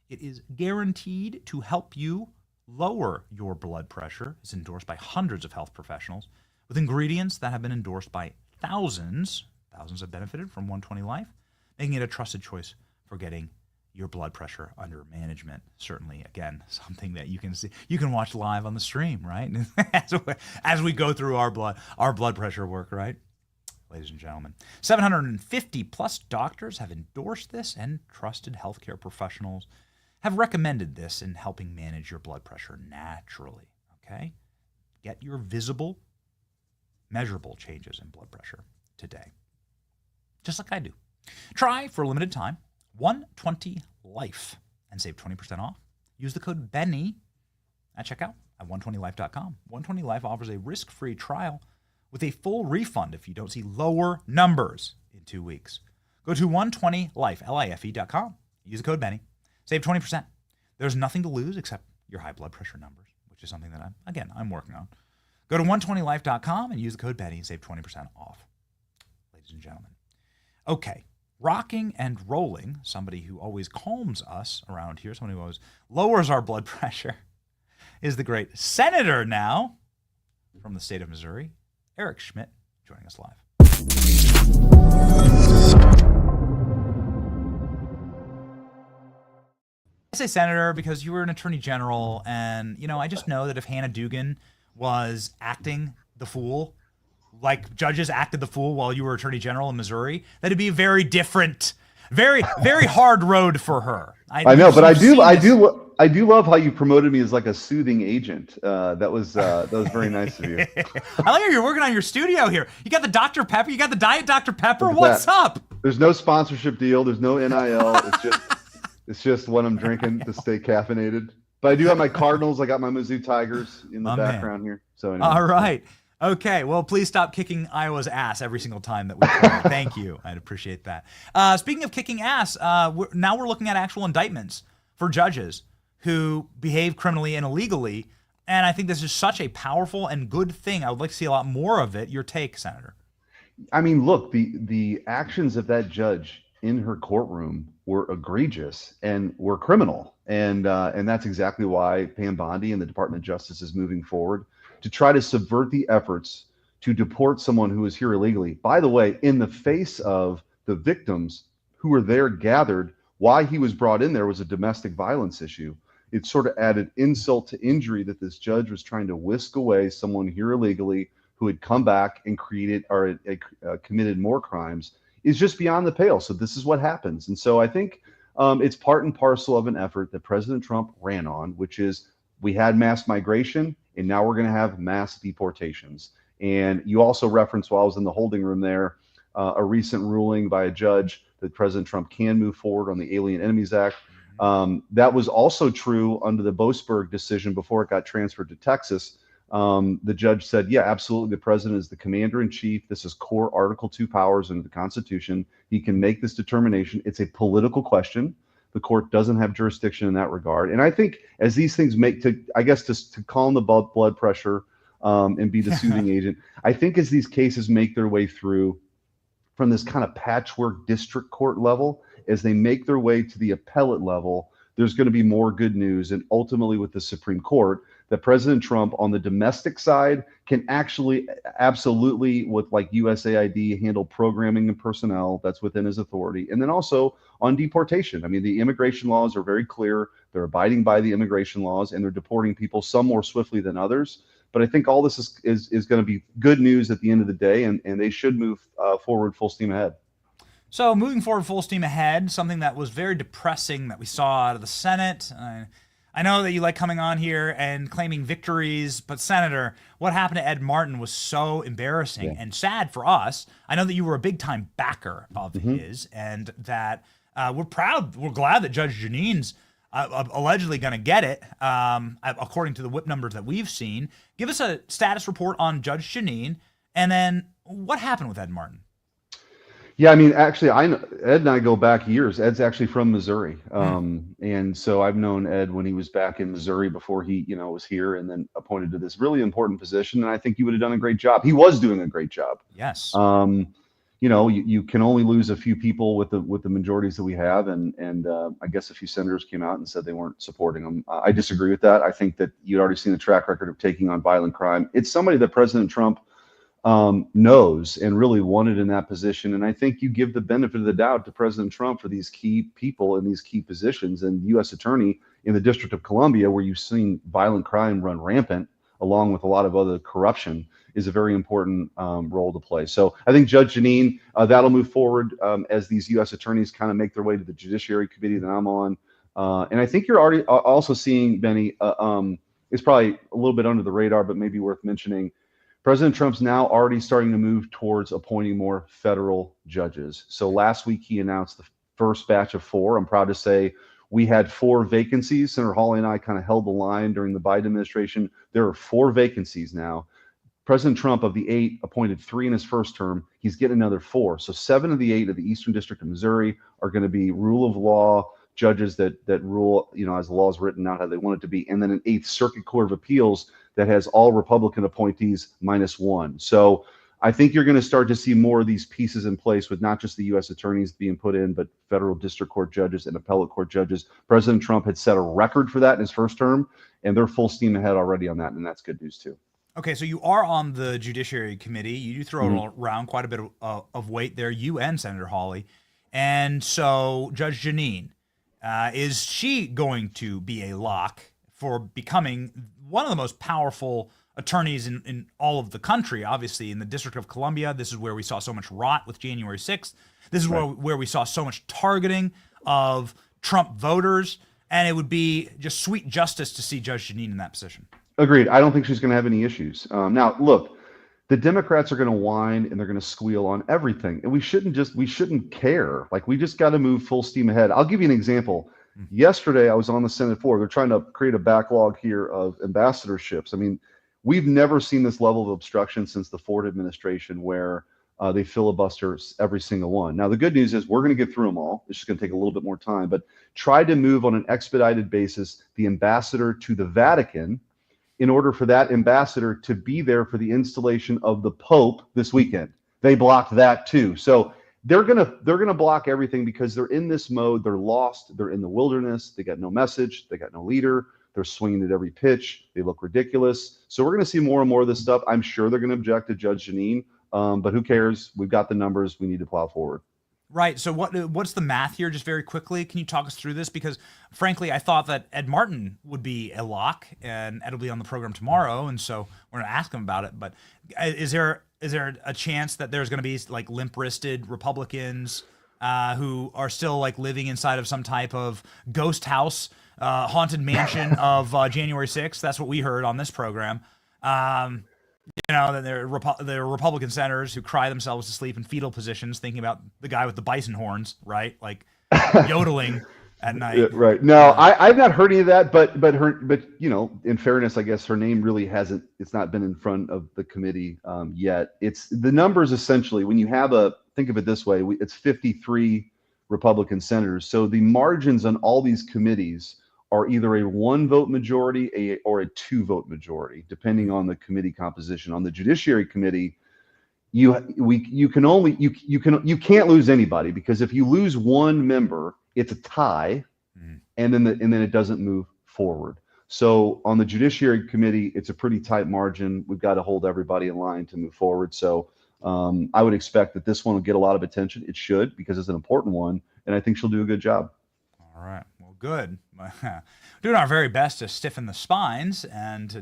It is guaranteed to help you lower your blood pressure. It's endorsed by hundreds of health professionals with ingredients that have been endorsed by thousands. Thousands have benefited from 120 Life, making it a trusted choice for getting your blood pressure under management. Certainly, again, something that you can see, you can watch live on the stream, right? as we go through our blood pressure work, right? Ladies and gentlemen, 750 plus doctors have endorsed this, and trusted healthcare professionals have recommended this in helping manage your blood pressure naturally, okay? Get your visible, measurable changes in blood pressure today, just like I do. Try for a limited time 120 Life and save 20% off. Use the code BENNY at checkout at 120life.com. 120 Life offers a risk-free trial with a full refund if you don't see lower numbers in 2 weeks. Go to 120life.com. Use the code BENNY. Save 20%. There's nothing to lose except your high blood pressure numbers, which is something that I'm working on. Go to 120life.com and use the code BENNY and save 20% off. Ladies and gentlemen. Okay, rocking and rolling, somebody who always calms us around here, somebody who always lowers our blood pressure, is the great senator now from the state of Missouri, Eric Schmidt, joining us live. I say senator because you were an attorney general, and, I just know that if Hannah Dugan was acting the fool, like judges acted the fool while you were attorney general in Missouri, that'd be a very different, very, very hard road for her. I know, but I do love how you promoted me as like a soothing agent. That was very nice of you. I like how you're working on your studio here. You got the Dr. Pepper. You got the Diet Dr. Pepper. What's up? There's no sponsorship deal. There's no NIL. It's just what I'm drinking to stay caffeinated. But I do have my Cardinals. I got my Mizzou Tigers in the background here. So anyway. All right. Okay, well, please stop kicking Iowa's ass every single time that we play. Thank you. I'd appreciate that. Speaking of kicking ass, now we're looking at actual indictments for judges who behave criminally and illegally, and I think this is such a powerful and good thing. I would like to see a lot more of it. Your take, Senator. I mean, look, the actions of that judge in her courtroom were egregious and were criminal, and that's exactly why Pam Bondi and the Department of Justice is moving forward to try to subvert the efforts to deport someone who is here illegally. By the way, in the face of the victims who were there gathered, why he was brought in there was a domestic violence issue. It sort of added insult to injury that this judge was trying to whisk away someone here illegally who had come back and committed more crimes is just beyond the pale. So this is what happens. And so I think it's part and parcel of an effort that President Trump ran on, which is we had mass migration, and now we're going to have mass deportations. And you also referenced, while I was in the holding room there, a recent ruling by a judge that President Trump can move forward on the Alien Enemies Act. That was also true under the Boasberg decision before it got transferred to Texas. The judge said, yeah, absolutely, the president is the commander in chief. This is core Article 2 powers under the Constitution. He can make this determination. It's a political question. The court doesn't have jurisdiction in that regard. And I think as these things to calm the blood pressure and be the soothing agent, I think as these cases make their way through from this kind of patchwork district court level, as they make their way to the appellate level, there's going to be more good news. And ultimately with the Supreme Court, that President Trump on the domestic side can actually absolutely, with like USAID, handle programming and personnel that's within his authority. And then also on deportation. I mean, the immigration laws are very clear. They're abiding by the immigration laws, and they're deporting people, some more swiftly than others. But I think all this is going to be good news at the end of the day, and they should move forward full steam ahead. So moving forward full steam ahead, something that was very depressing that we saw out of the Senate. I know that you like coming on here and claiming victories, but Senator, what happened to Ed Martin was so embarrassing and sad for us. I know that you were a big-time backer of his, and that We're proud. We're glad that Judge Jeanine's allegedly going to get it, according to the whip numbers that we've seen. Give us a status report on Judge Jeanine, and then what happened with Ed Martin? Yeah, I mean, actually, Ed and I go back years. Ed's actually from Missouri, and so I've known Ed when he was back in Missouri before he, was here, and then appointed to this really important position. And I think he would have done a great job. He was doing a great job. Yes. You can only lose a few people with the majorities that we have, and I guess a few senators came out and said they weren't supporting him. I disagree with that. I think that you'd already seen the track record of taking on violent crime. It's somebody that President Trump knows and really wanted in that position. And I think you give the benefit of the doubt to President Trump for these key people in these key positions. And U.S. Attorney in the District of Columbia, where you've seen violent crime run rampant, along with a lot of other corruption, is a very important role to play. So I think Judge Jeanine, that'll move forward as these U.S. attorneys kind of make their way to the Judiciary Committee that I'm on. And I think you're already also seeing, Benny, it's probably a little bit under the radar, but maybe worth mentioning, President Trump's now already starting to move towards appointing more federal judges. So last week he announced the first batch of 4. I'm proud to say we had 4 vacancies. Senator Hawley and I kind of held the line during the Biden administration. There are 4 vacancies now. President Trump, of the 8, appointed 3 in his first term. He's getting another 4. So 7 of the 8 of the Eastern District of Missouri are going to be rule of law judges that rule, as the law is written, not how they want it to be. And then an 8th Circuit Court of Appeals that has all Republican appointees minus 1. So I think you're going to start to see more of these pieces in place with not just the U.S. attorneys being put in, but federal district court judges and appellate court judges. President Trump had set a record for that in his first term, and they're full steam ahead already on that, and that's good news too. Okay, so you are on the Judiciary Committee. You do throw around quite a bit of weight there, you and Senator Hawley. And so Judge Jeanine, is she going to be a lock for becoming one of the most powerful attorneys in all of the country? Obviously, in the District of Columbia, this is where we saw so much rot with January 6th. This is where we saw so much targeting of Trump voters. And it would be just sweet justice to see Judge Jeanine in that position. Agreed. I don't think she's going to have any issues. Now, look, the Democrats are going to whine and they're going to squeal on everything. And we shouldn't care. Like, we just got to move full steam ahead. I'll give you an example. Yesterday, I was on the Senate floor. They're trying to create a backlog here of ambassadorships. I mean, we've never seen this level of obstruction since the Ford administration, where they filibuster every single one. Now, the good news is we're going to get through them all. It's just going to take a little bit more time. But try to move on an expedited basis the ambassador to the Vatican in order for that ambassador to be there for the installation of the Pope this weekend. They blocked that too. So they're gonna block everything because they're in this mode. They're lost. They're in the wilderness. They got no message. They got no leader. They're swinging at every pitch. They look ridiculous. So we're gonna see more and more of this stuff. I'm sure they're gonna object to Judge Jeanine, but who cares? We've got the numbers. We need to plow forward. Right. So what's the math here? Just very quickly, can you talk us through this? Because frankly, I thought that Ed Martin would be a lock, and Ed will be on the program tomorrow, and so we're going to ask him about it. But is there a chance that there's going to be like limp-wristed Republicans who are still like living inside of some type of ghost house, haunted mansion of January 6th? That's what we heard on this program. That they're Republican senators who cry themselves to sleep in fetal positions, thinking about the guy with the bison horns, right? Like yodeling at night. Yeah, right. No, I've not heard any of that, but in fairness, I guess her name really it's not been in front of the committee yet. It's the numbers essentially, when you have think of it this way, it's 53 Republican senators. So the margins on all these committees are either a 1-vote majority or a 2-vote majority, depending on the committee composition. On the Judiciary Committee, you can't lose anybody, because if you lose one member, it's a tie, and then it doesn't move forward. So on the Judiciary Committee, it's a pretty tight margin. We've got to hold everybody in line to move forward. So I would expect that this one will get a lot of attention. It should, because it's an important one, and I think she'll do a good job. All right. Well, good. Doing our very best to stiffen the spines and to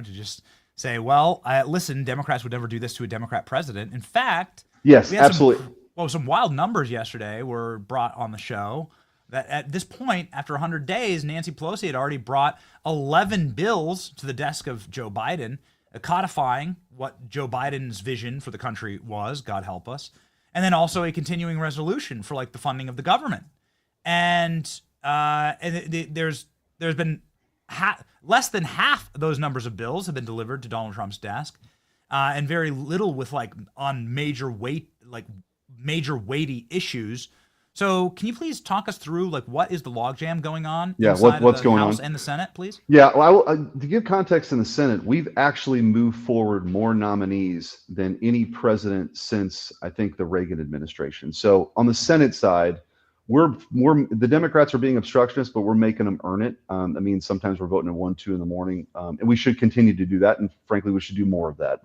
just say, well, listen, Democrats would never do this to a Democrat president. In fact, yes, absolutely. Some wild numbers yesterday were brought on the show that at this point, after 100 days, Nancy Pelosi had already brought 11 bills to the desk of Joe Biden, codifying what Joe Biden's vision for the country was, God help us, and then also a continuing resolution for like the funding of the government. and there's been less than half of those numbers of bills have been delivered to Donald Trump's desk, and very little with on major weighty issues. So can you please talk us through what is the logjam going on inside what's of the going House on and the Senate, please? Yeah, well, to give context in the Senate, we've actually moved forward more nominees than any president since, I think, the Reagan administration. So on the Senate side, the Democrats are being obstructionists, but we're making them earn it. I mean, sometimes we're voting at 1, 2 in the morning, and we should continue to do that. And frankly, we should do more of that.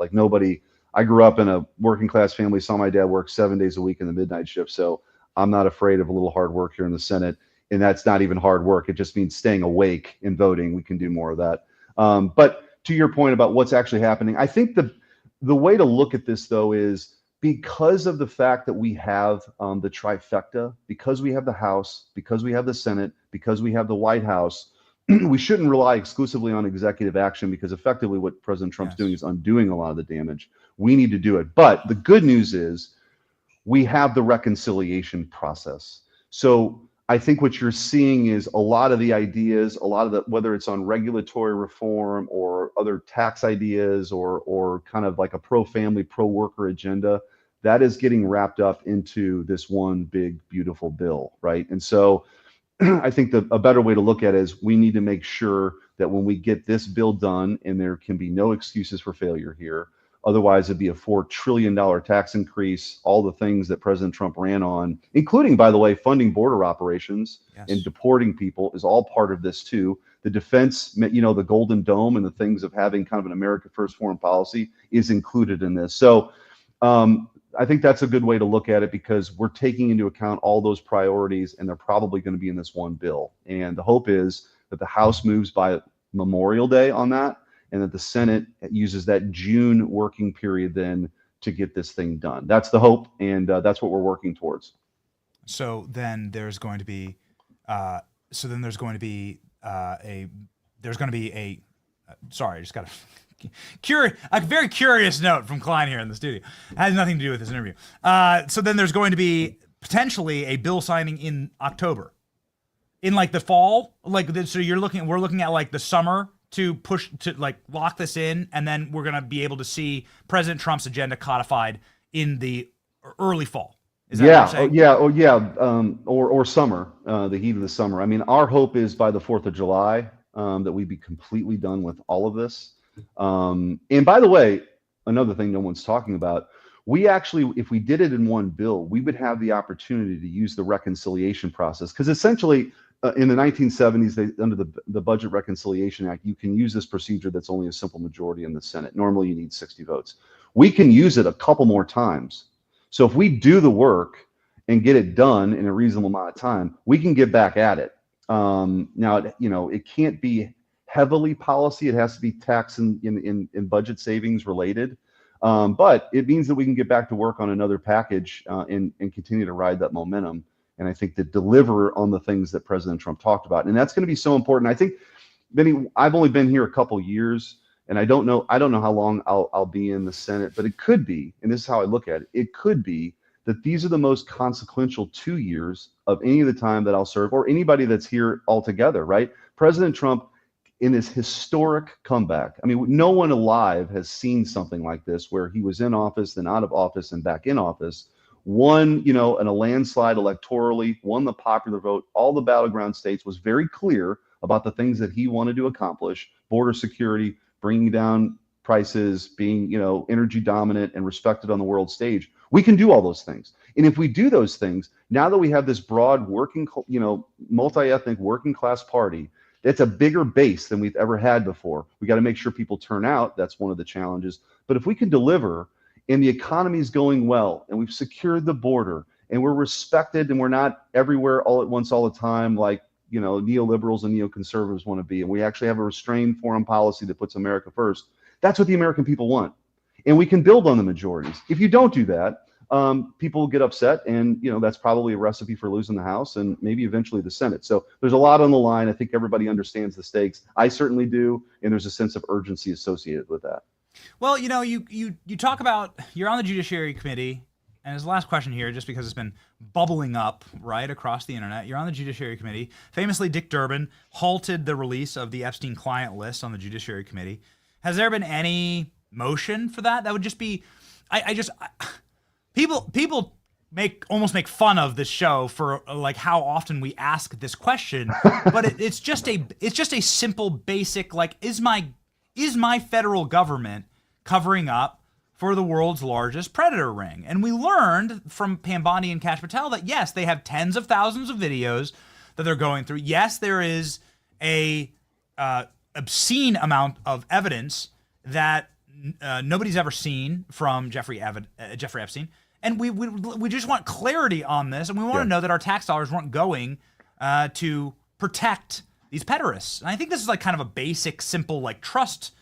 I grew up in a working class family, saw my dad work 7 days a week in the midnight shift. So I'm not afraid of a little hard work here in the Senate. And that's not even hard work. It just means staying awake and voting. We can do more of that. But to your point about what's actually happening, I think the way to look at this, though, is because of the fact that we have the trifecta, because we have the House, because we have the Senate, because we have the White House, we shouldn't rely exclusively on executive action, because effectively what President Trump's doing is undoing a lot of the damage. We need to do it. But the good news is we have the reconciliation process. So I think what you're seeing is a lot of the ideas, whether it's on regulatory reform or other tax ideas or kind of like a pro-family, pro-worker agenda, that is getting wrapped up into this one big, beautiful bill, right? And so I think a better way to look at it is we need to make sure that when we get this bill done, and there can be no excuses for failure here, otherwise it'd be a $4 trillion tax increase, all the things that President Trump ran on, including, by the way, funding border operations and deporting people is all part of this too. The defense, the Golden Dome and the things of having kind of an America First foreign policy is included in this. So I think that's a good way to look at it, because we're taking into account all those priorities, and they're probably going to be in this one bill. And the hope is that the House moves by Memorial Day on that, and that the Senate uses that June working period then to get this thing done. That's the hope, and that's what we're working towards. So then there's going to be a sorry, I just got a very curious note from Klein here in the studio. It has nothing to do with this interview. So then there's going to be potentially a bill signing in October, in the fall. So we're looking at the summer to lock this in, and then we're going to be able to see President Trump's agenda codified in the early fall. Is that what you're saying? Or summer, the heat of the summer. I mean, our hope is by the 4th of July that we'd be completely done with all of this. And by the way, another thing no one's talking about, we actually, if we did it in one bill, we would have the opportunity to use the reconciliation process, because essentially in the 1970s, under the Budget Reconciliation Act, you can use this procedure that's only a simple majority in the Senate. Normally you need 60 votes. We can use it a couple more times. So if we do the work and get it done in a reasonable amount of time, we can get back at it. Now, it can't be heavily policy. It has to be tax and budget savings related. But it means that we can get back to work on another package and continue to ride that momentum. And I think that deliver on the things that President Trump talked about. And that's going to be so important. I think, Benny, I've only been here a couple years, and I don't know how long I'll be in the Senate, but it could be, and this is how I look at it, it could be that these are the most consequential 2 years of any of the time that I'll serve, or anybody that's here altogether, right? President Trump, in his historic comeback, I mean, no one alive has seen something like this, where he was in office, then out of office, and back in office, won, in a landslide electorally, won the popular vote, all the battleground states, was very clear about the things that he wanted to accomplish: border security, bringing down prices, being, energy dominant and respected on the world stage. We can do all those things. And if we do those things, now that we have this broad working, multi-ethnic working class party, that's a bigger base than we've ever had before. We got to make sure people turn out. That's one of the challenges. But if we can deliver, and the economy is going well, and we've secured the border, and we're respected, and we're not everywhere all at once all the time like neoliberals and neoconservatives want to be, and we actually have a restrained foreign policy that puts America first, that's what the American people want. And we can build on the majorities. If you don't do that, people get upset, and that's probably a recipe for losing the House and maybe eventually the Senate. So there's a lot on the line. I think everybody understands the stakes. I certainly do, and there's a sense of urgency associated with that. Well, you talk about, you're on the Judiciary Committee, And his last question here, just because it's been bubbling up right across the internet, you're on the Judiciary Committee. Famously, Dick Durbin halted the release of the Epstein client list on the Judiciary Committee. Has there been any motion for that? That would just be, people almost make fun of this show for like how often we ask this question, but it's just a simple, basic, like, is my federal government covering up for the world's largest predator ring? And we learned from Pam Bondi and Kash Patel that yes, they have tens of thousands of videos that they're going through. Yes, there is a obscene amount of evidence that nobody's ever seen from Jeffrey Epstein. And we just want clarity on this, and we want to know that our tax dollars weren't going to protect these pederasts. And I think this is like kind of a basic, simple, like trust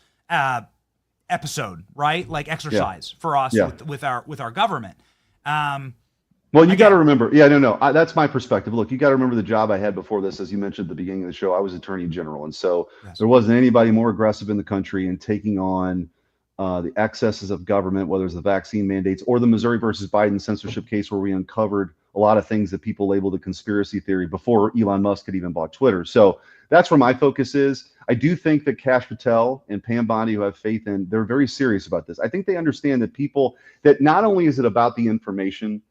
episode, right? Like exercise for us with our government. Well, you got to remember, that's my perspective. Look, you got to remember the job I had before this. As you mentioned at the beginning of the show, I was Attorney General. And so there wasn't anybody more aggressive in the country in taking on the excesses of government, whether it's the vaccine mandates or the Missouri versus Biden censorship case, where we uncovered a lot of things that people labeled a conspiracy theory before Elon Musk had even bought Twitter. So that's where my focus is. I do think that Kash Patel and Pam Bondi, who have faith in, they're very serious about this. I think they understand that not only is it about the information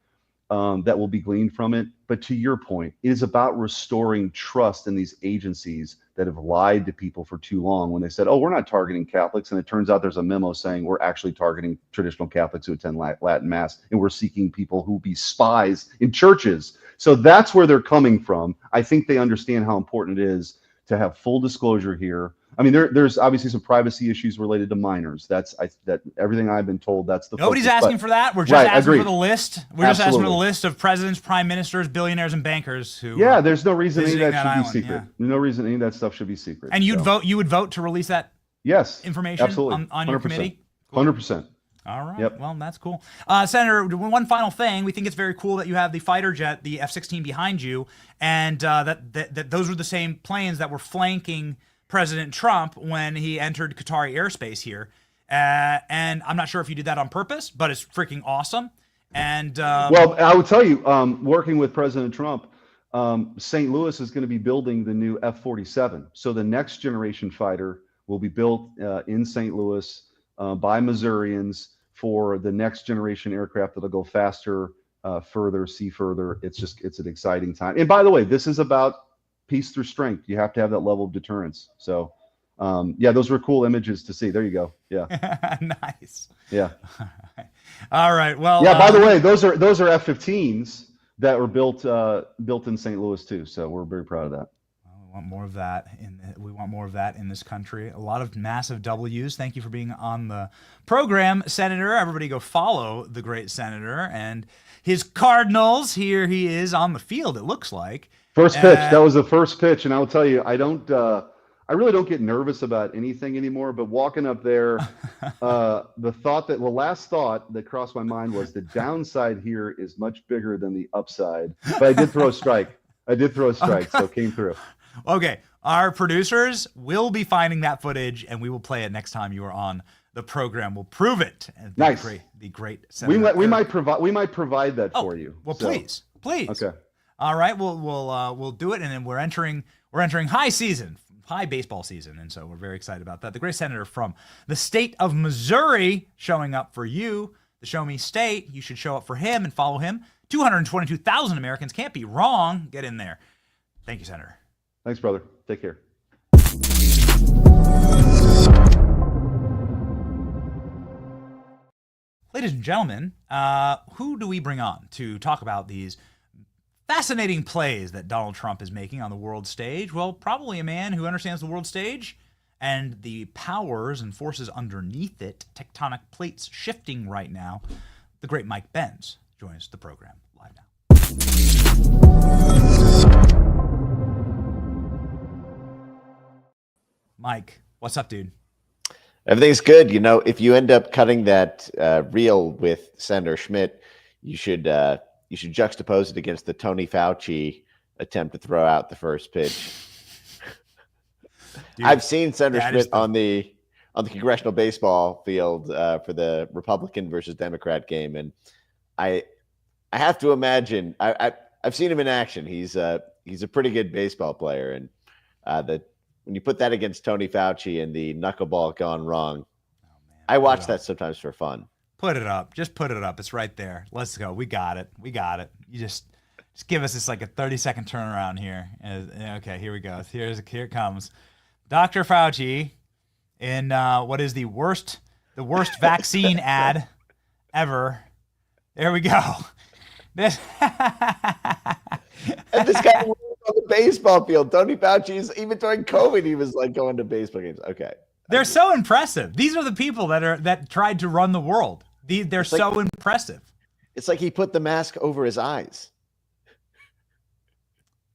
that will be gleaned from it, but to your point, it is about restoring trust in these agencies that have lied to people for too long when they said, oh, we're not targeting Catholics. And it turns out there's a memo saying we're actually targeting traditional Catholics who attend Latin Mass, and we're seeking people who be spies in churches. So that's where they're coming from. I think they understand how important it is to have full disclosure here. I mean, there's obviously some privacy issues related to minors. That everything I've been told, that's the nobody's focus. asking for that. We're just asking for the list. We're just asking for the list of presidents, prime ministers, billionaires, and bankers who. Yeah, there's no reason any of that should island, be secret. No reason any of that stuff should be secret. And you would vote to release that. Yes, information absolutely. on your committee. 100%. All right. Yep. Well, that's cool. Senator, one final thing. We think it's very cool that you have the fighter jet, the F-16 behind you, and that those were the same planes that were flanking President Trump when he entered Qatari airspace here. And I'm not sure if you did that on purpose, but it's freaking awesome. And well, I would tell you, working with President Trump, St. Louis is going to be building the new F-47. So the next generation fighter will be built in St. Louis by Missourians for the next generation aircraft that'll go faster, further, see further. It's an exciting time. And by the way, this is about peace through strength. You have to have that level of deterrence. So those were cool images to see. There you go. Yeah. Nice. Yeah. All right. Well, by the way, those are F-15s that were built in St. Louis too. So we're very proud of that. We want more of that in this country. A lot of massive W's. Thank you for being on the program, Senator. Everybody go follow the great senator and his Cardinals. Here he is on the field, it looks like. First pitch. That was the first pitch. And I will tell you, I really don't get nervous about anything anymore, but walking up there, the last thought that crossed my mind was the downside here is much bigger than the upside, but I did throw a strike. So it came through. Okay. Our producers will be finding that footage and we will play it next time you are on the program. We'll prove it. And nice. The great senator. We might provide that for you. Well, so. Please. Okay. All right. We'll do it. And then we're entering high baseball season. And so we're very excited about that. The great senator from the state of Missouri showing up for you, the Show Me State. You should show up for him and follow him. 222,000 Americans can't be wrong. Get in there. Thank you, Senator. Thanks, brother. Take care. Ladies and gentlemen, who do we bring on to talk about these fascinating plays that Donald Trump is making on the world stage? Well, probably a man who understands the world stage and the powers and forces underneath it, tectonic plates shifting right now. The great Mike Benz joins the program live now. Mike, what's up, dude? Everything's good. You know, if you end up cutting that reel with Senator Schmidt, you should juxtapose it against the Tony Fauci attempt to throw out the first pitch. Dude, I've seen Senator Schmidt on the congressional baseball field for the Republican versus Democrat game, and I I have to imagine. I've seen him in action. He's a pretty good baseball player, and when you put that against Tony Fauci and the knuckleball gone wrong, I watch that sometimes for fun. Put it up. Just put it up. It's right there. Let's go. We got it. You just give us this like a 30-second turnaround here. Okay, here we go. Here it comes. Dr. Fauci in what is the worst vaccine ad ever. There we go. This and this guy on the baseball field. Tony Fauci even during COVID, he was like going to baseball games. Okay. They're so impressive. These are the people that tried to run the world. They're so impressive. It's like he put the mask over his eyes.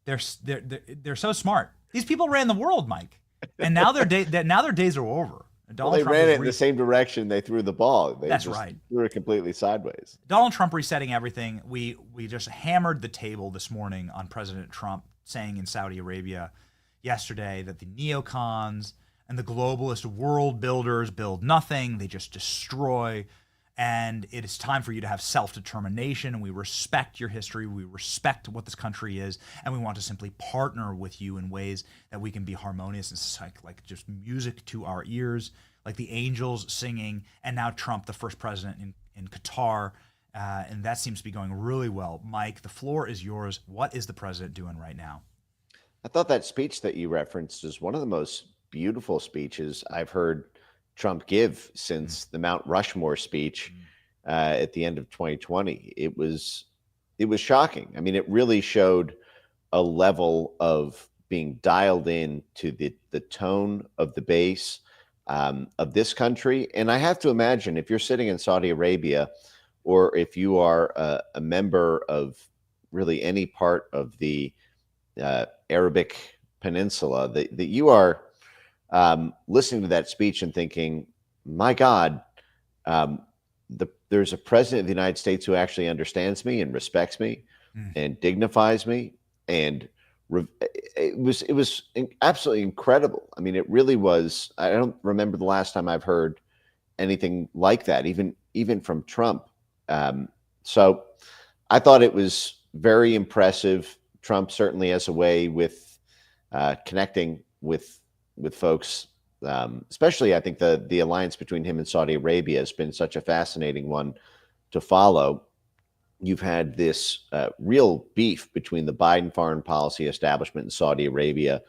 They're so smart. These people ran the world, Mike, and now their days are over. They ran it in the same direction they threw the ball. That's right. Threw it completely sideways. Donald Trump resetting everything. We just hammered the table this morning on President Trump saying in Saudi Arabia yesterday that the neocons and the globalist world builders build nothing. They just destroy. And it is time for you to have self-determination. And we respect your history. We respect what this country is. And we want to simply partner with you in ways that we can be harmonious and like just music to our ears, like the angels singing. And now Trump, the first president in Qatar. And that seems to be going really well. Mike, the floor is yours. What is the president doing right now? I thought that speech that you referenced is one of the most beautiful speeches I've heard Trump give since the Mount Rushmore speech at the end of 2020. It was shocking. I mean, it really showed a level of being dialed in to the tone of the base of this country. And I have to imagine if you're sitting in Saudi Arabia, or if you are a member of really any part of the Arabic Peninsula, that you are listening to that speech and thinking, my God, there's a president of the United States who actually understands me and respects me and dignifies me. And it was absolutely incredible. I mean, it really was. I don't remember the last time I've heard anything like that, even from Trump. So I thought it was very impressive. Trump certainly has a way with connecting with folks, especially I think the alliance between him and Saudi Arabia has been such a fascinating one to follow. You've had this real beef between the Biden foreign policy establishment and Saudi Arabia.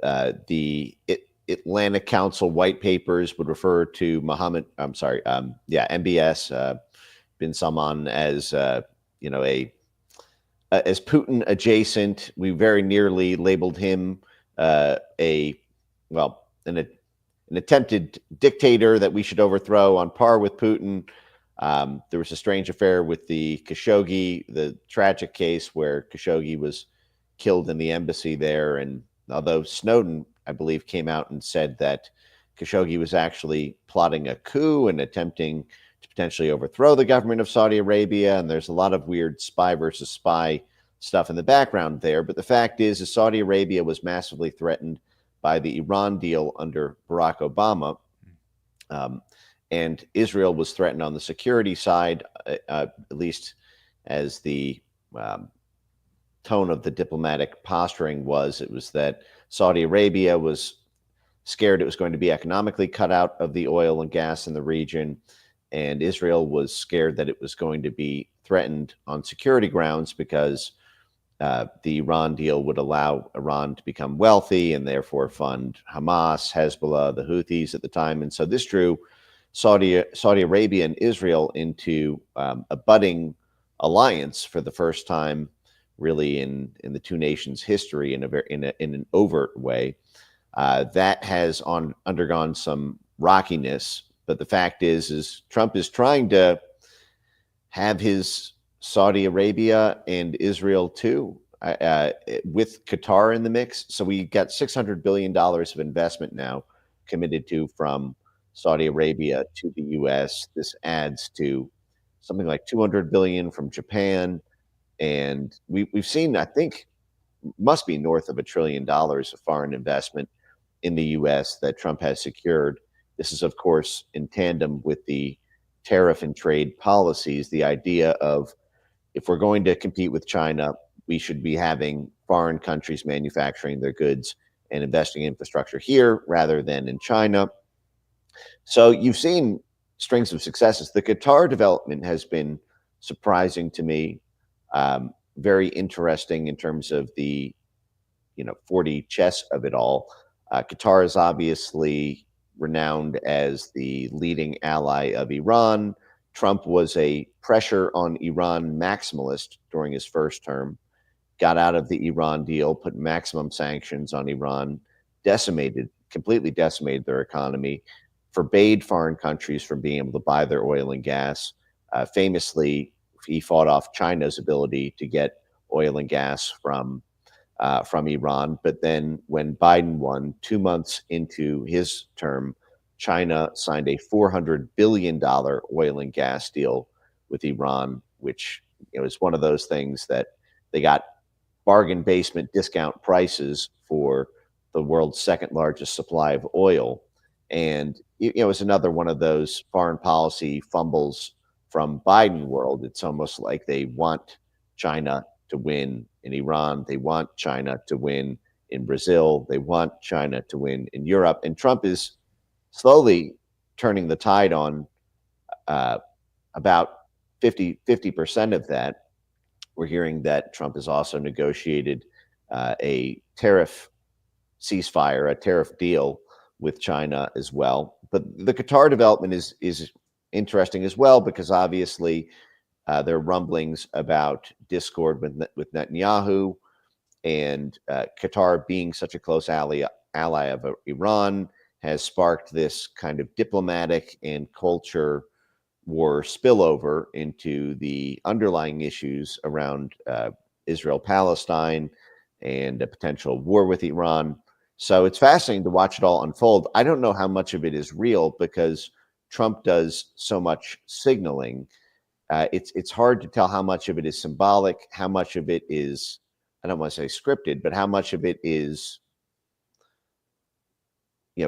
The Atlantic Council white papers would refer to MBS bin Salman as as Putin adjacent. We very nearly labeled him an attempted dictator that we should overthrow on par with Putin. There was a strange affair with the Khashoggi, the tragic case where Khashoggi was killed in the embassy there. And although Snowden, I believe, came out and said that Khashoggi was actually plotting a coup and attempting to potentially overthrow the government of Saudi Arabia. And there's a lot of weird spy versus spy stuff in the background there. But the fact is Saudi Arabia was massively threatened by the Iran deal under Barack Obama. And Israel was threatened on the security side, at least as the tone of the diplomatic posturing was. It was that Saudi Arabia was scared it was going to be economically cut out of the oil and gas in the region. And Israel was scared that it was going to be threatened on security grounds because the Iran deal would allow Iran to become wealthy and therefore fund Hamas, Hezbollah, the Houthis at the time. And so this drew Saudi Arabia and Israel into a budding alliance for the first time, really in the two nations' history in an overt way. That has undergone some rockiness, but the fact is Trump is trying to have his Saudi Arabia and Israel too, with Qatar in the mix. So we got $600 billion of investment now committed to from Saudi Arabia to the U.S. This adds to something like $200 billion from Japan. And we've seen, I think, must be north of $1 trillion of foreign investment in the U.S. that Trump has secured. This is, of course, in tandem with the tariff and trade policies, the idea of if we're going to compete with China, we should be having foreign countries manufacturing their goods and investing in infrastructure here rather than in China. So you've seen strings of successes. The Qatar development has been surprising to me, very interesting in terms of the 4D chess of it all. Qatar is obviously renowned as the leading ally of Iran. Trump was a pressure on Iran maximalist during his first term, got out of the Iran deal, put maximum sanctions on Iran, completely decimated their economy, forbade foreign countries from being able to buy their oil and gas. Famously, he fought off China's ability to get oil and gas from Iran. But then when Biden won 2 months into his term, China signed a $400 billion oil and gas deal with Iran, which is one of those things that they got bargain basement discount prices for the world's second largest supply of oil. And it was another one of those foreign policy fumbles from Biden world. It's almost like they want China to win in Iran. They want China to win in Brazil. They want China to win in Europe. And Trump is slowly turning the tide on about 50% of that. We're hearing that Trump has also negotiated a tariff ceasefire, a tariff deal with China as well. But the Qatar development is interesting as well, because obviously there are rumblings about discord with Netanyahu, and Qatar being such a close ally of Iran has sparked this kind of diplomatic and culture war spillover into the underlying issues around Israel-Palestine and a potential war with Iran. So it's fascinating to watch it all unfold. I don't know how much of it is real, because Trump does so much signaling. It's hard to tell how much of it is symbolic, how much of it is, I don't want to say scripted, but how much of it is,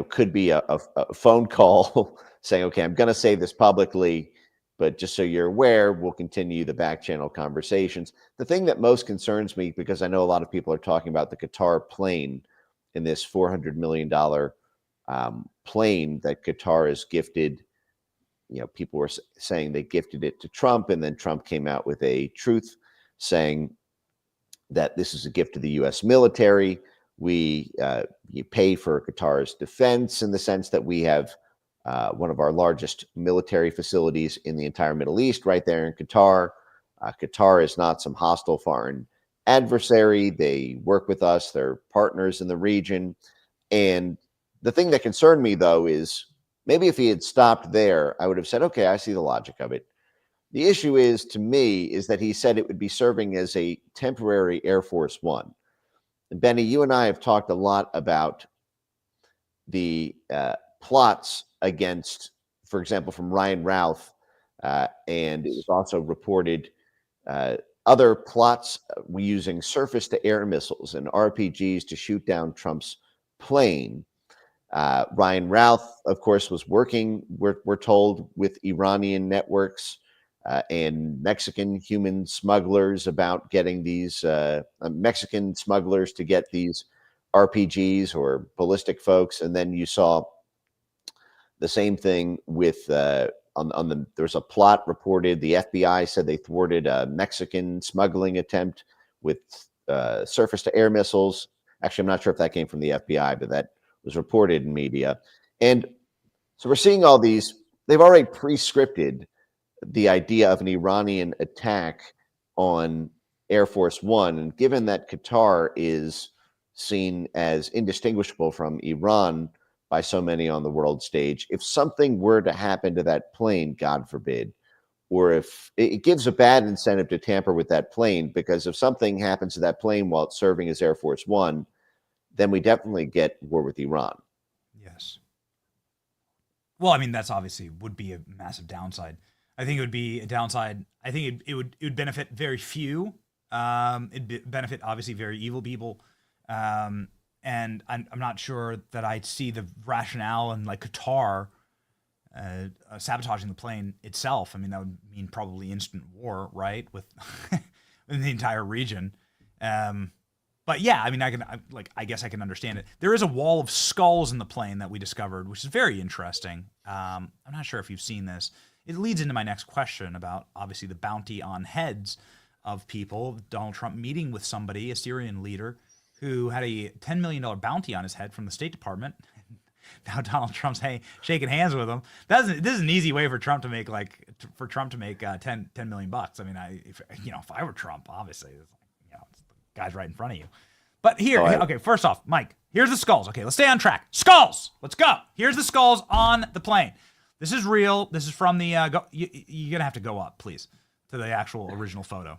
could be a phone call saying, okay, I'm going to say this publicly, but just so you're aware, we'll continue the back channel conversations. The thing that most concerns me, because I know a lot of people are talking about the Qatar plane, in this $400 million plane that Qatar has gifted. People were saying they gifted it to Trump, and then Trump came out with a truth saying that this is a gift to the U.S. military. You pay for Qatar's defense, in the sense that we have one of our largest military facilities in the entire Middle East right there in Qatar. Qatar is not some hostile foreign adversary. They work with us. They're partners in the region. And the thing that concerned me, though, is maybe if he had stopped there, I would have said, okay, I see the logic of it. The issue is, to me, is that he said it would be serving as a temporary Air Force One. And Benny, you and I have talked a lot about the plots against, for example, from Ryan Routh, and it was also reported other plots using surface-to-air missiles and RPGs to shoot down Trump's plane. Ryan Routh, of course, was working, we're told, with Iranian networks and Mexican human smugglers about getting these Mexican smugglers to get these RPGs or ballistic folks. And then you saw the same thing with there's a plot reported. The FBI said they thwarted a Mexican smuggling attempt with surface-to-air missiles. Actually, I'm not sure if that came from the FBI, but that was reported in media. And so we're seeing all these. They've already pre-scripted the idea of an Iranian attack on Air Force One. And given that Qatar is seen as indistinguishable from Iran by so many on the world stage, if something were to happen to that plane, God forbid, or if it gives a bad incentive to tamper with that plane, because if something happens to that plane while it's serving as Air Force One, then we definitely get war with Iran. Yes. Well, I mean, that's obviously would be a massive downside. I think it would be a downside. I think it would benefit very few. It'd benefit obviously very evil people. And I'm not sure that I'd see the rationale in like Qatar sabotaging the plane itself. I mean, that would mean probably instant war, right, with in the entire region. But yeah, I mean, I guess I can understand it. There is a wall of skulls in the plane that we discovered, which is very interesting. I'm not sure if you've seen this. It leads into my next question about, obviously, the bounty on heads of people. Donald Trump meeting with somebody, a Syrian leader, who had a $10 million bounty on his head from the State Department. Now Donald Trump's shaking hands with him. This is an easy way for Trump to make 10 million bucks. I mean, if I were Trump, obviously, it's the guy's right in front of you. But here, okay, first off, Mike, here's the skulls. Okay, let's stay on track. Skulls. Let's go. Here's the skulls on the plane. This is real. This is from the. You're gonna have to go up, please, to the actual original photo.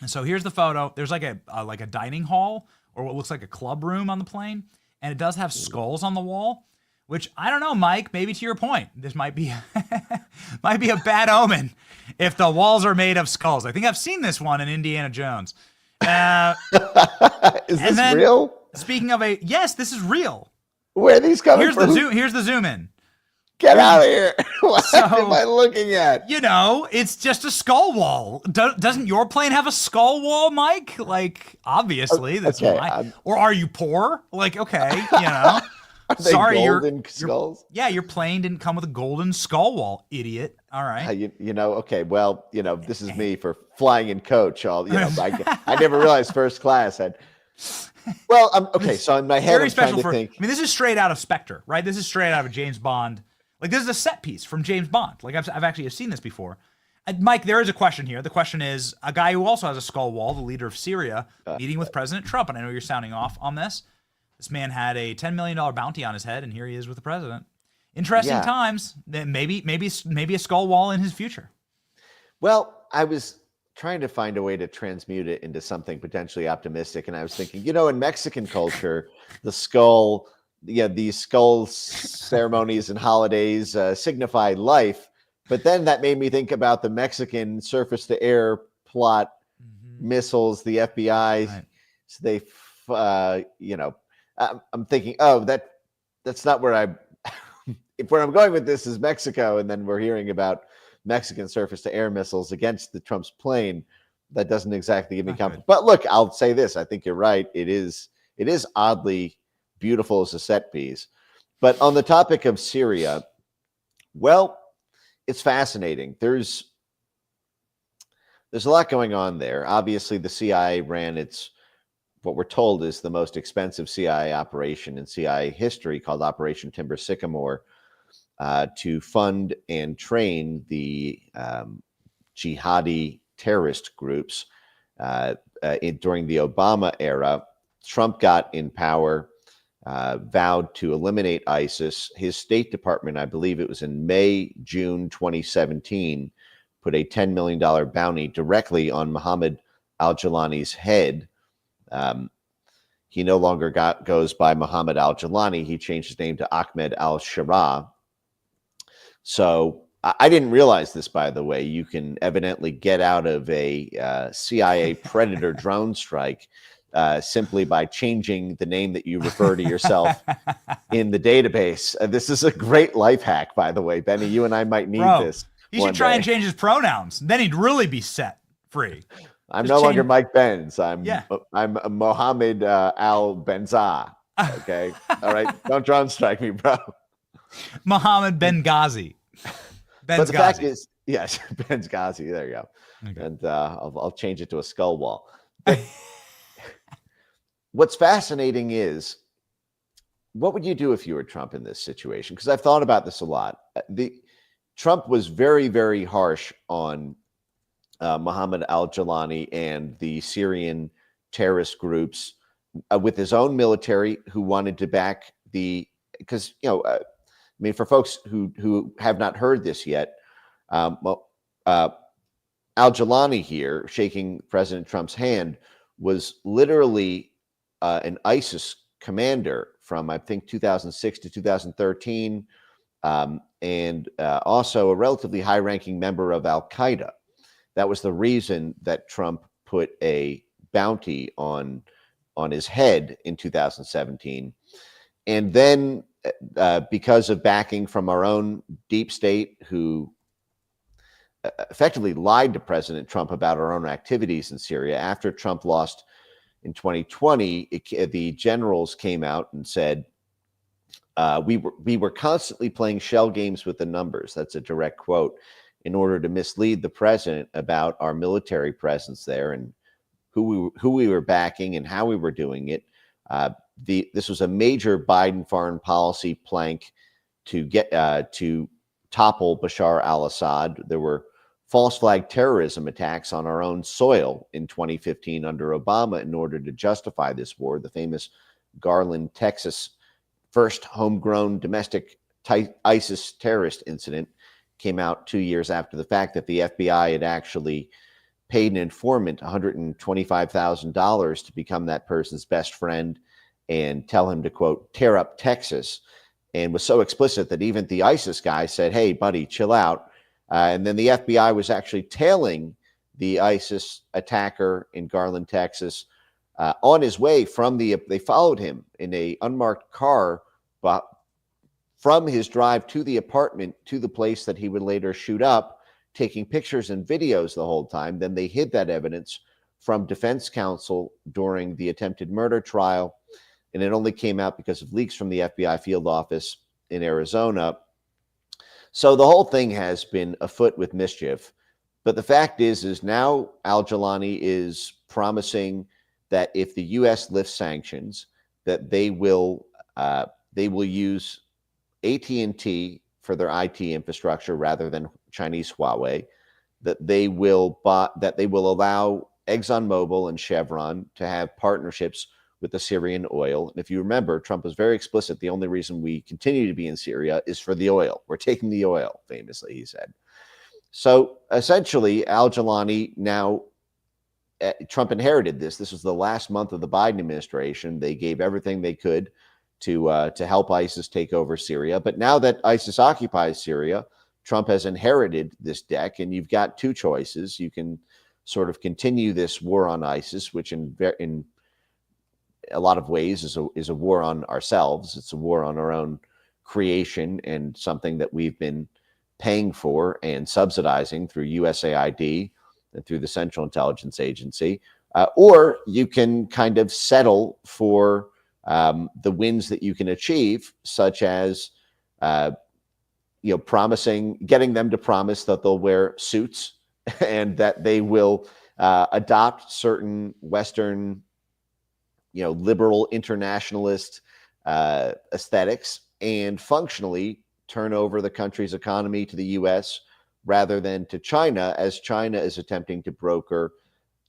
And so here's the photo. There's like a dining hall or what looks like a club room on the plane, and it does have skulls on the wall. Which I don't know, Mike. Maybe to your point, this might be might be a bad omen if the walls are made of skulls. I think I've seen this one in Indiana Jones. Is this real? Speaking of yes, this is real. Where are these coming from? Here's the zoom in. Get out of here. What am I looking at? It's just a skull wall. Doesn't your plane have a skull wall, Mike? Like, obviously. That's why. Or are you poor? Like, okay, Sorry, golden skulls? Your plane didn't come with a golden skull wall, idiot. All right. Okay, well, this is me for flying in coach. I never realized first class had... Well, okay, so in my head, very I'm trying to think. I mean, this is straight out of Spectre, right? This is straight out of a James Bond. Like, this is a set piece from James Bond. Like, I've actually seen this before. Mike, there is a question here. The question is, a guy who also has a skull wall, the leader of Syria, meeting with President Trump, and I know you're sounding off on this. This man had a $10 million bounty on his head, and here he is with the president. Interesting times. Maybe a skull wall in his future. Well, I was trying to find a way to transmute it into something potentially optimistic, and I was thinking, in Mexican culture, the skull, these skull ceremonies and holidays signify life. But then that made me think about the Mexican surface-to-air plot missiles, the FBI. Right. So they, I'm thinking, that's not where where I'm going with this is Mexico, and then we're hearing about Mexican surface-to-air missiles against the Trump's plane. That doesn't exactly give me confidence. But look, I'll say this: I think you're right. It is oddly beautiful as a set piece. But on the topic of Syria, well, it's fascinating. There's a lot going on there. Obviously, the CIA ran what we're told is the most expensive CIA operation in CIA history, called Operation Timber Sycamore, to fund and train the jihadi terrorist groups during the Obama era. Trump got in power, vowed to eliminate ISIS. His State Department, I believe it was in June 2017, put a $10 million bounty directly on Mohammed al-Jawlani's head. He no longer goes by Mohammed al-Jawlani. He changed his name to Ahmed al-Sharaa. So I didn't realize this, by the way. You can evidently get out of a CIA Predator drone strike simply by changing the name that you refer to yourself in the database. This is a great life hack, by the way, Benny. You and I might need this. He should try and change his pronouns. Then he'd really be set free. I'm no longer Mike Benz. I'm Mohammed Al Benza. Okay. All right. Don't drone strike me, bro. Mohammed Benghazi. But the fact is, yes, Benghazi. There you go. Okay. And I'll change it to a skull wall. But what's fascinating is, what would you do if you were Trump in this situation? Because I've thought about this a lot. Trump was very, very harsh on Mohammed al-Jawlani and the Syrian terrorist groups with his own military, who wanted to back because for folks who have not heard this yet, al-Jawlani here, shaking President Trump's hand, was literally an ISIS commander from, I think, 2006 to 2013, and also a relatively high-ranking member of al-Qaeda. That was the reason that Trump put a bounty on his head in 2017. And then because of backing from our own deep state, who effectively lied to President Trump about our own activities in Syria. After Trump lost in 2020, the generals came out and said, we were constantly playing shell games with the numbers. That's a direct quote, in order to mislead the president about our military presence there and who we were backing and how we were doing it. This was a major Biden foreign policy plank to get to topple Bashar al-Assad. There were false flag terrorism attacks on our own soil in 2015 under Obama in order to justify this war. The famous Garland, Texas, first homegrown domestic ISIS terrorist incident came out 2 years after the fact that the FBI had actually paid an informant $125,000 to become that person's best friend and tell him to, quote, tear up Texas, and was so explicit that even the ISIS guy said, hey, buddy, chill out. And then the FBI was actually tailing the ISIS attacker in Garland, Texas, on his way from they followed him in a unmarked car, but from his drive to the apartment to the place that he would later shoot up, taking pictures and videos the whole time. Then they hid that evidence from defense counsel during the attempted murder trial, and it only came out because of leaks from the FBI field office in Arizona. So the whole thing has been afoot with mischief. But the fact is now al-Jilani is promising that if the U.S. lifts sanctions, that they will use AT&T for their IT infrastructure rather than Chinese Huawei, that they will allow ExxonMobil and Chevron to have partnerships with the Syrian oil. And if you remember, Trump was very explicit. The only reason we continue to be in Syria is for the oil. We're taking the oil, famously, he said. So essentially, al-Jilani now, Trump inherited this. This was the last month of the Biden administration. They gave everything they could to help ISIS take over Syria. But now that ISIS occupies Syria, Trump has inherited this deck, and you've got two choices. You can sort of continue this war on ISIS, which in a lot of ways is a war on ourselves. It's a war on our own creation and something that we've been paying for and subsidizing through USAID and through the Central Intelligence Agency. Or you can kind of settle for the wins that you can achieve, such as getting them to promise that they'll wear suits and that they will adopt certain Western, liberal internationalist aesthetics and functionally turn over the country's economy to the U.S. rather than to China, as China is attempting to broker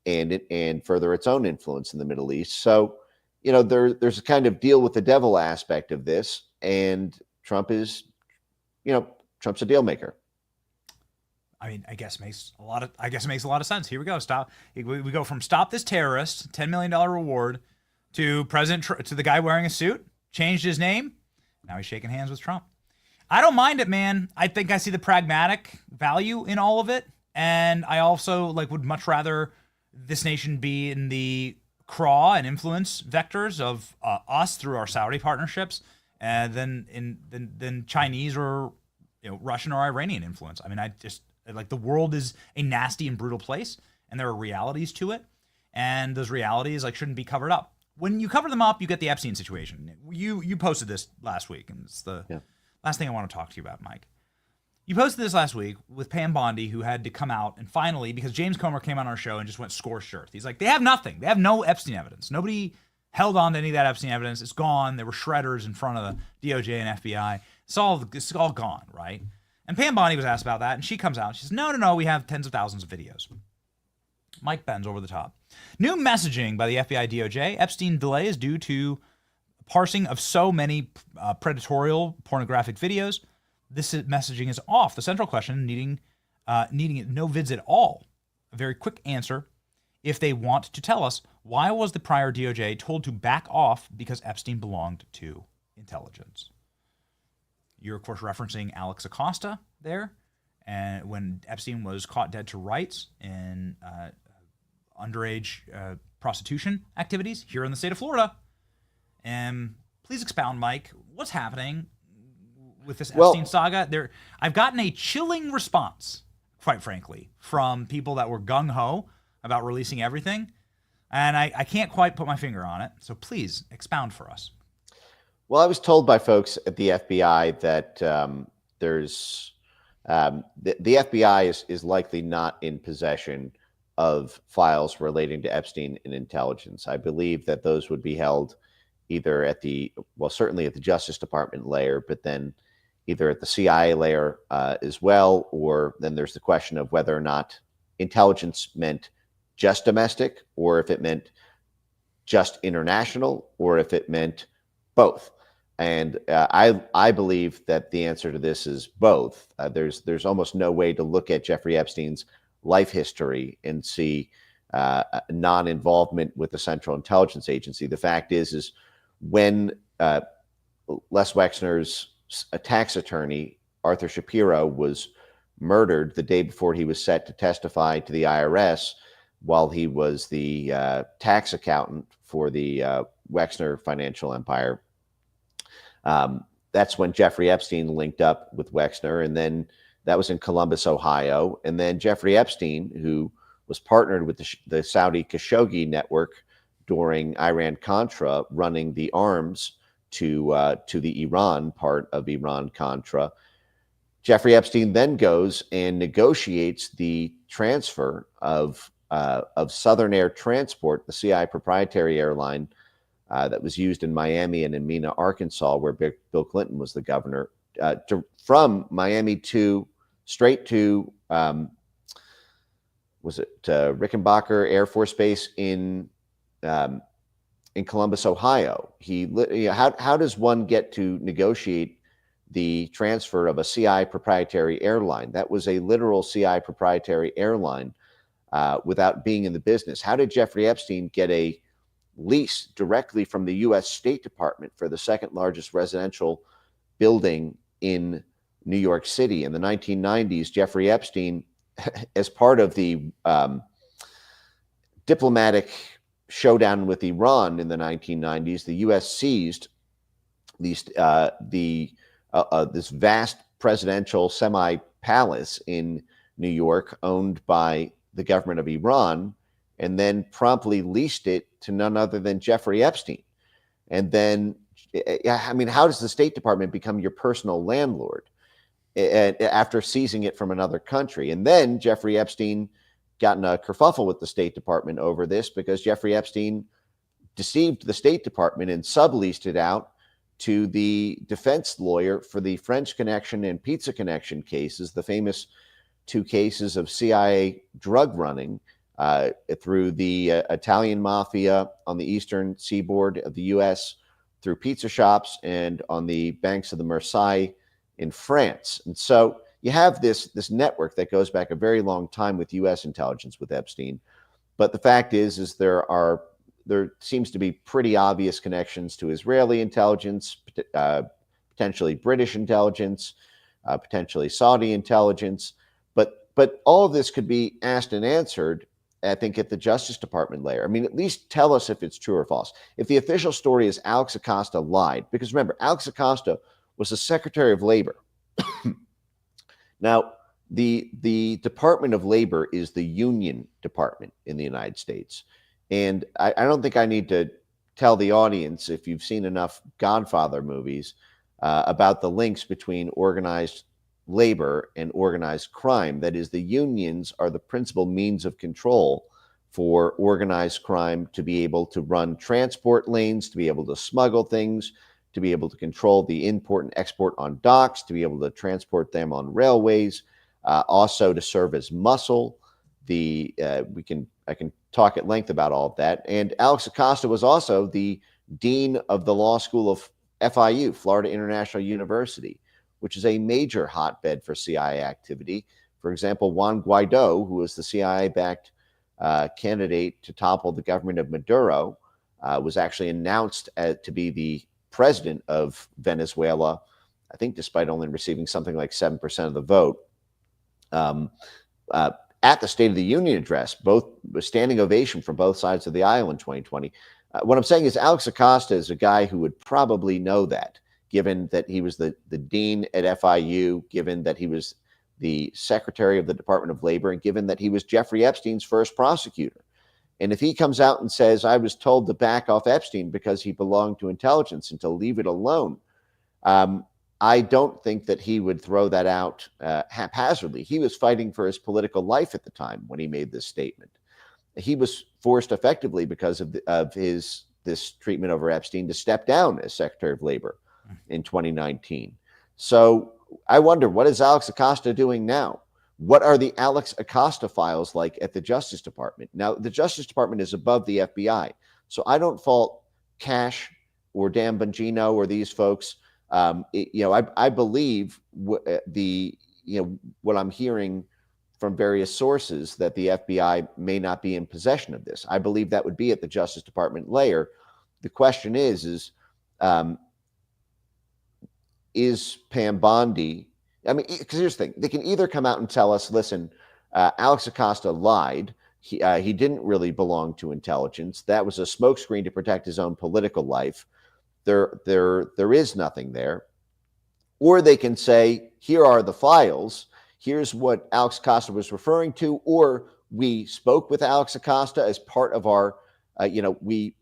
and further its own influence in the Middle East. So, there's a kind of deal with the devil aspect of this, and Trump is, Trump's a deal maker. I mean, I guess it makes a lot of sense. Here we go. We go from stop this terrorist, $10 million reward, to to the guy wearing a suit, changed his name. Now he's shaking hands with Trump. I don't mind it, man. I think I see the pragmatic value in all of it. And I also would much rather this nation be in the craw and influence vectors of us through our Saudi partnerships than Chinese or Russian or Iranian influence. I mean, the world is a nasty and brutal place, and there are realities to it, and those realities shouldn't be covered up. When you cover them up, you get the Epstein situation. You posted this last week, and it's the last thing I want to talk to you about, Mike. You posted this last week with Pam Bondi, who had to come out and finally, because James Comer came on our show and just went scorched earth. He's like, they have nothing. They have no Epstein evidence. Nobody held on to any of that Epstein evidence. It's gone. There were shredders in front of the DOJ and FBI. It's all gone, right? And Pam Bondi was asked about that, and she comes out and she says, no, we have tens of thousands of videos. Mike bends over the top. New messaging by the FBI DOJ. Epstein delay is due to parsing of so many predatorial pornographic videos. This messaging is off. The central question needing no vids at all. A very quick answer. If they want to tell us, why was the prior DOJ told to back off because Epstein belonged to intelligence? You're, of course, referencing Alex Acosta there, and when Epstein was caught dead to rights in underage prostitution activities here in the state of Florida. And please expound, Mike. what's happening with this Well- Epstein saga. I've gotten a chilling response, quite frankly, from people that were gung-ho about releasing everything, and I can't quite put my finger on it. So please expound for us. Well, I was told by folks at the FBI that there's the FBI is likely not in possession of files relating to Epstein and intelligence. I believe that those would be held either at certainly at the Justice Department layer, but then either at the CIA layer as well, or then there's the question of whether or not intelligence meant just domestic, or if it meant just international, or if it meant both. And I believe that the answer to this is both. There's almost no way to look at Jeffrey Epstein's life history and see non-involvement with the Central Intelligence Agency. The fact is when Les Wexner's tax attorney, Arthur Shapiro, was murdered the day before he was set to testify to the IRS while he was the tax accountant for the Wexner financial empire. That's when Jeffrey Epstein linked up with Wexner, and then that was in Columbus, Ohio. And then Jeffrey Epstein, who was partnered with the Saudi Khashoggi network during Iran-Contra, running the arms to the Iran part of Iran-Contra. Jeffrey Epstein then goes and negotiates the transfer of Southern Air Transport, the CI proprietary airline that was used in Miami and in Mena, Arkansas, where Bill Clinton was the governor, from Miami straight to Rickenbacker Air Force Base in Columbus, Ohio. How does one get to negotiate the transfer of a CI proprietary airline? That was a literal CI proprietary airline without being in the business. How did Jeffrey Epstein get a lease directly from the U.S. State Department for the second largest residential building in New York City? In the 1990s, Jeffrey Epstein, as part of the diplomatic showdown with Iran in the 1990s, the U.S. seized this vast presidential semi-palace in New York owned by the government of Iran, and then promptly leased it to none other than Jeffrey Epstein. And then, I mean, how does the State Department become your personal landlord after seizing it from another country? And then Jeffrey Epstein got in a kerfuffle with the State Department over this because Jeffrey Epstein deceived the State Department and subleased it out to the defense lawyer for the French Connection and Pizza Connection cases, the famous two cases of CIA drug running through the Italian mafia on the eastern seaboard of the U.S., through pizza shops, and on the banks of the Marseille in France. And so you have this network that goes back a very long time with U.S. intelligence with Epstein. But the fact is there seems to be pretty obvious connections to Israeli intelligence, potentially British intelligence, potentially Saudi intelligence. But all of this could be asked and answered, I think, at the Justice Department layer. I mean, at least tell us if it's true or false. If the official story is Alex Acosta lied, because remember, Alex Acosta was the Secretary of Labor. Now, the Department of Labor is the union department in the United States. And I don't think I need to tell the audience, if you've seen enough Godfather movies, about the links between organized labor and organized crime. That is, the unions are the principal means of control for organized crime to be able to run transport lanes, to be able to smuggle things, to be able to control the import and export on docks, to be able to transport them on railways, also to serve as muscle. I can talk at length about all of that. And Alex Acosta was also the dean of the law school of FIU, Florida International University, which is a major hotbed for CIA activity. For example, Juan Guaido, who was the CIA-backed candidate to topple the government of Maduro, was actually announced to be the president of Venezuela, I think despite only receiving something like 7% of the vote. At the State of the Union address, both standing ovation from both sides of the aisle in 2020. What I'm saying is Alex Acosta is a guy who would probably know that, given that he was the dean at FIU, given that he was the secretary of the Department of Labor, and given that he was Jeffrey Epstein's first prosecutor. And if he comes out and says, I was told to back off Epstein because he belonged to intelligence and to leave it alone, I don't think that he would throw that out haphazardly. He was fighting for his political life at the time when he made this statement. He was forced effectively because of this treatment over Epstein to step down as Secretary of Labor in 2019. So I wonder, what is Alex Acosta doing now? What are the Alex Acosta files like at the Justice Department? Now, the Justice Department is above the FBI, so I don't fault Kash or Dan Bongino or these folks. I believe what I'm hearing from various sources that the FBI may not be in possession of this. I believe that would be at the Justice Department layer. The question is Pam Bondi? I mean, because here's the thing: they can either come out and tell us, "Listen, Alex Acosta lied. He didn't really belong to intelligence. That was a smokescreen to protect his own political life. There is nothing there." Or they can say, "Here are the files. Here's what Alex Acosta was referring to," or we spoke with Alex Acosta as part of our, we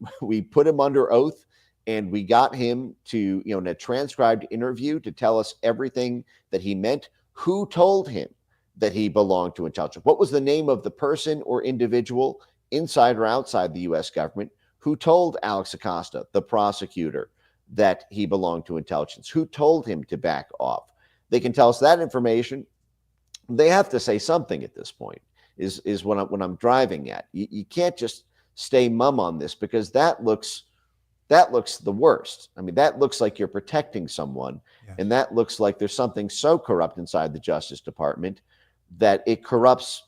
put him under oath and we got him to, in a transcribed interview to tell us everything that he meant. Who told him that he belonged to intelligence? What was the name of the person or individual inside or outside the U.S. government who told Alex Acosta, the prosecutor, that he belonged to intelligence? Who told him to back off? They can tell us that information. They have to say something at this point, is what I'm driving at. You can't just stay mum on this, because that looks the worst. I mean, that looks like you're protecting someone, and that looks like there's something so corrupt inside the Justice Department that it corrupts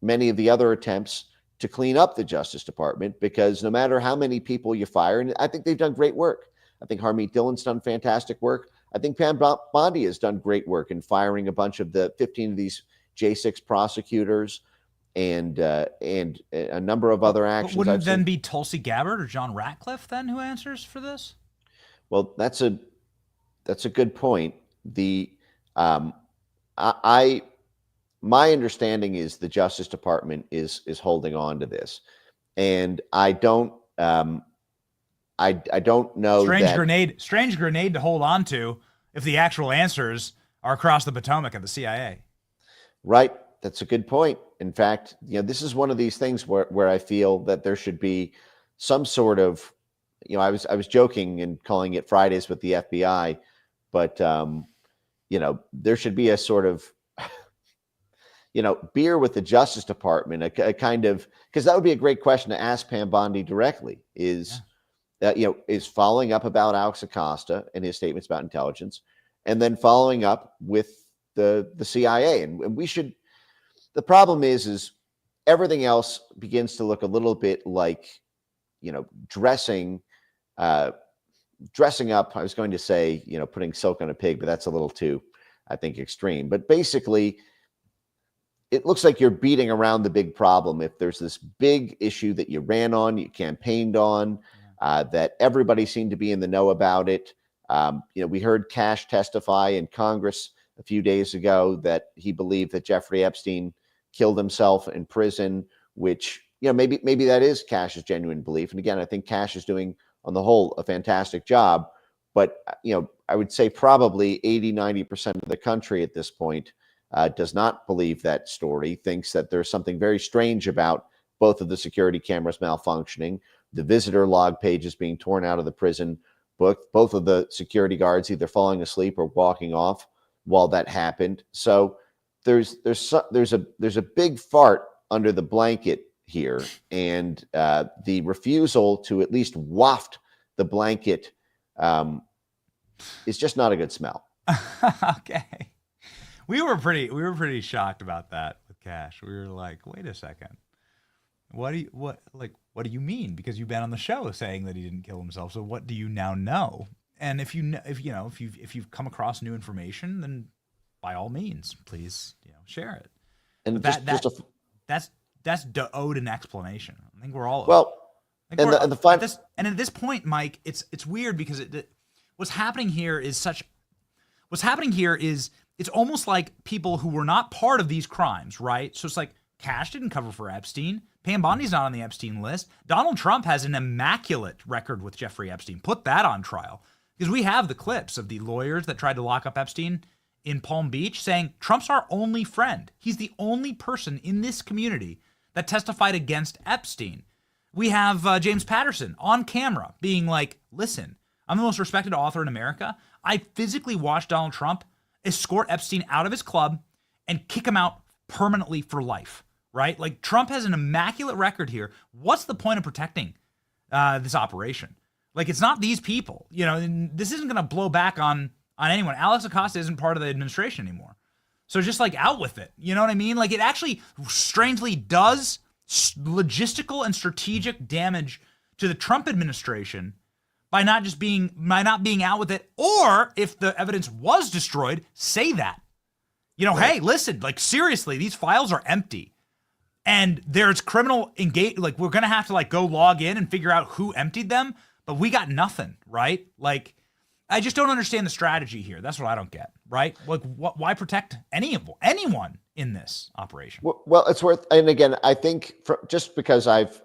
many of the other attempts to clean up the Justice Department, because no matter how many people you fire, and I think they've done great work. I think Harmeet Dillon's done fantastic work. I think Pam Bondi has done great work in firing a bunch of the 15 of these J6 prosecutors and a number of other actions. But wouldn't it then be Tulsi Gabbard or John Ratcliffe then who answers for this? Well, that's a good point. My understanding is the Justice Department is holding on to this, and I don't know. Strange grenade to hold on to if the actual answers are across the Potomac at the CIA. Right. That's a good point. In fact, this is one of these things where I feel that there should be some sort of, I was joking and calling it Fridays with the FBI, but there should be a sort of, beer with the Justice Department, a kind of, because that would be a great question to ask Pam Bondi directly, is following up about Alex Acosta and his statements about intelligence, and then following up with the CIA. And we should, the problem is everything else begins to look a little bit like, dressing up. I was going to say, putting silk on a pig, but that's a little too, I think, extreme. But basically, it looks like you're beating around the big problem. If there's this big issue that you ran on, you campaigned on, that everybody seemed to be in the know about it. We heard Kash testify in Congress a few days ago that he believed that Jeffrey Epstein killed himself in prison, which, maybe that is Kash's genuine belief. And again, I think Kash is doing, on the whole, a fantastic job. But, I would say probably 80-90% of the country at this point does not believe that story, thinks that there's something very strange about both of the security cameras malfunctioning, the visitor log pages being torn out of the prison book, both of the security guards either falling asleep or walking off while that happened. So there's a big fart under the blanket here, and the refusal to at least waft the blanket is just not a good smell. Okay. We were pretty shocked about that with Kash. We were like, wait a second. What do you mean? Because you've been on the show saying that he didn't kill himself. So what do you now know? And if you've come across new information, then by all means, please, share it. And that's owed an explanation. I think we're all well. At this point, Mike, it's weird because what's happening here is it's almost like people who were not part of these crimes, right? So it's like Cash didn't cover for Epstein. Pam Bondi's not on the Epstein list. Donald Trump has an immaculate record with Jeffrey Epstein. Put that on trial. Because we have the clips of the lawyers that tried to lock up Epstein in Palm Beach saying Trump's our only friend. He's the only person in this community that testified against Epstein. We have James Patterson on camera being like, listen, I'm the most respected author in America. I physically watched Donald Trump escort Epstein out of his club and kick him out permanently for life, right? Like Trump has an immaculate record here. What's the point of protecting this operation? Like it's not these people, and this isn't going to blow back on anyone. Alex Acosta isn't part of the administration anymore. So just like out with it. You know what I mean? Like it actually strangely does logistical and strategic damage to the Trump administration by not being out with it. Or if the evidence was destroyed, say that. Hey, listen, like seriously, these files are empty. And there's criminal like we're going to have to like go log in and figure out who emptied them, but we got nothing, right? Like I just don't understand the strategy here. That's what I don't get, right? Like, why protect anyone in this operation? Well, it's worth, and again, I think just because I've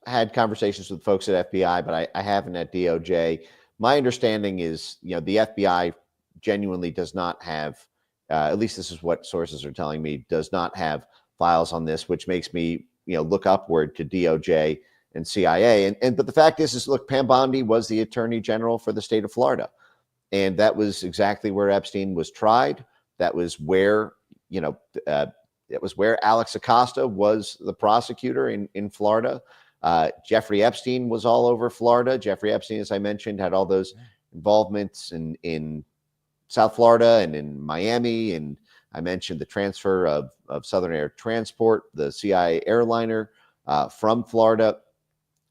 had conversations with folks at FBI, but I haven't at DOJ. My understanding is, the FBI genuinely does not have, at least this is what sources are telling me, does not have files on this, which makes me, look upward to DOJ and CIA. But the fact is look, Pam Bondi was the Attorney General for the state of Florida. And that was exactly where Epstein was tried. That was where, Alex Acosta was the prosecutor in Florida. Jeffrey Epstein was all over Florida. Jeffrey Epstein, as I mentioned, had all those involvements in South Florida and in Miami. And I mentioned the transfer of Southern Air Transport, the CIA airliner from Florida.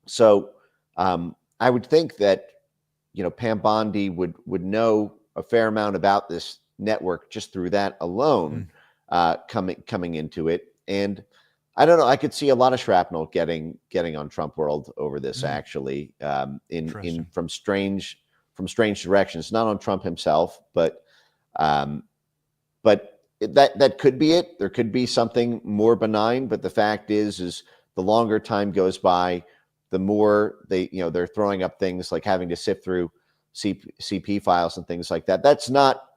So I would think that, Pam Bondi would know a fair amount about this network just through that alone, coming into it. And I don't know, I could see a lot of shrapnel getting on Trump world over this actually, from strange directions, not on Trump himself, but that could be it. There could be something more benign, but the fact is the longer time goes by, the more they're throwing up things like having to sift through CP files and things like that. That's not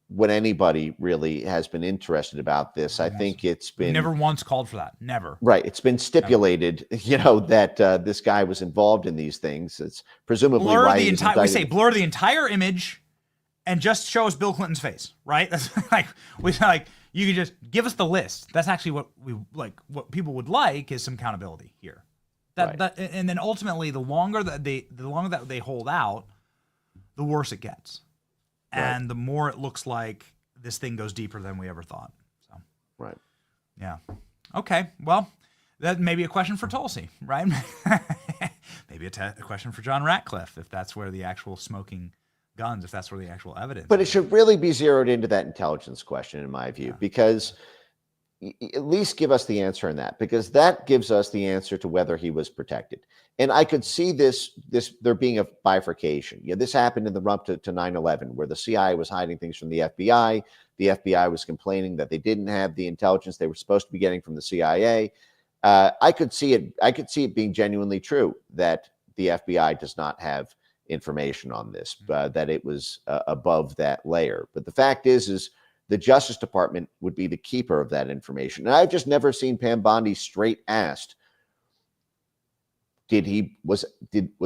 what anybody really has been interested about this. I think it's been never once called for that. Never. Right. It's been stipulated, that this guy was involved in these things. It's presumably why blur the entire image and just show us Bill Clinton's face. Right. That's you could just give us the list. That's actually what we like. What people would like is some accountability here. And then ultimately, the longer that they hold out, the worse it gets, and the more it looks like this thing goes deeper than we ever thought. So, right, yeah, okay. Well, that may be a question for Tulsi, right? Maybe a question for John Ratcliffe, if that's where the actual smoking guns, if that's where the actual evidence. But it should really be zeroed into that intelligence question, in my view, because. At least give us the answer on that, because that gives us the answer to whether he was protected. And I could see this there being a bifurcation. This happened in the run to 9/11, where the CIA was hiding things from the FBI. The FBI was complaining that they didn't have the intelligence they were supposed to be getting from the CIA. I could see it being genuinely true that the FBI does not have information on this, that it was above that layer. But the fact is the Justice Department would be the keeper of that information. And I've just never seen Pam Bondi straight asked, was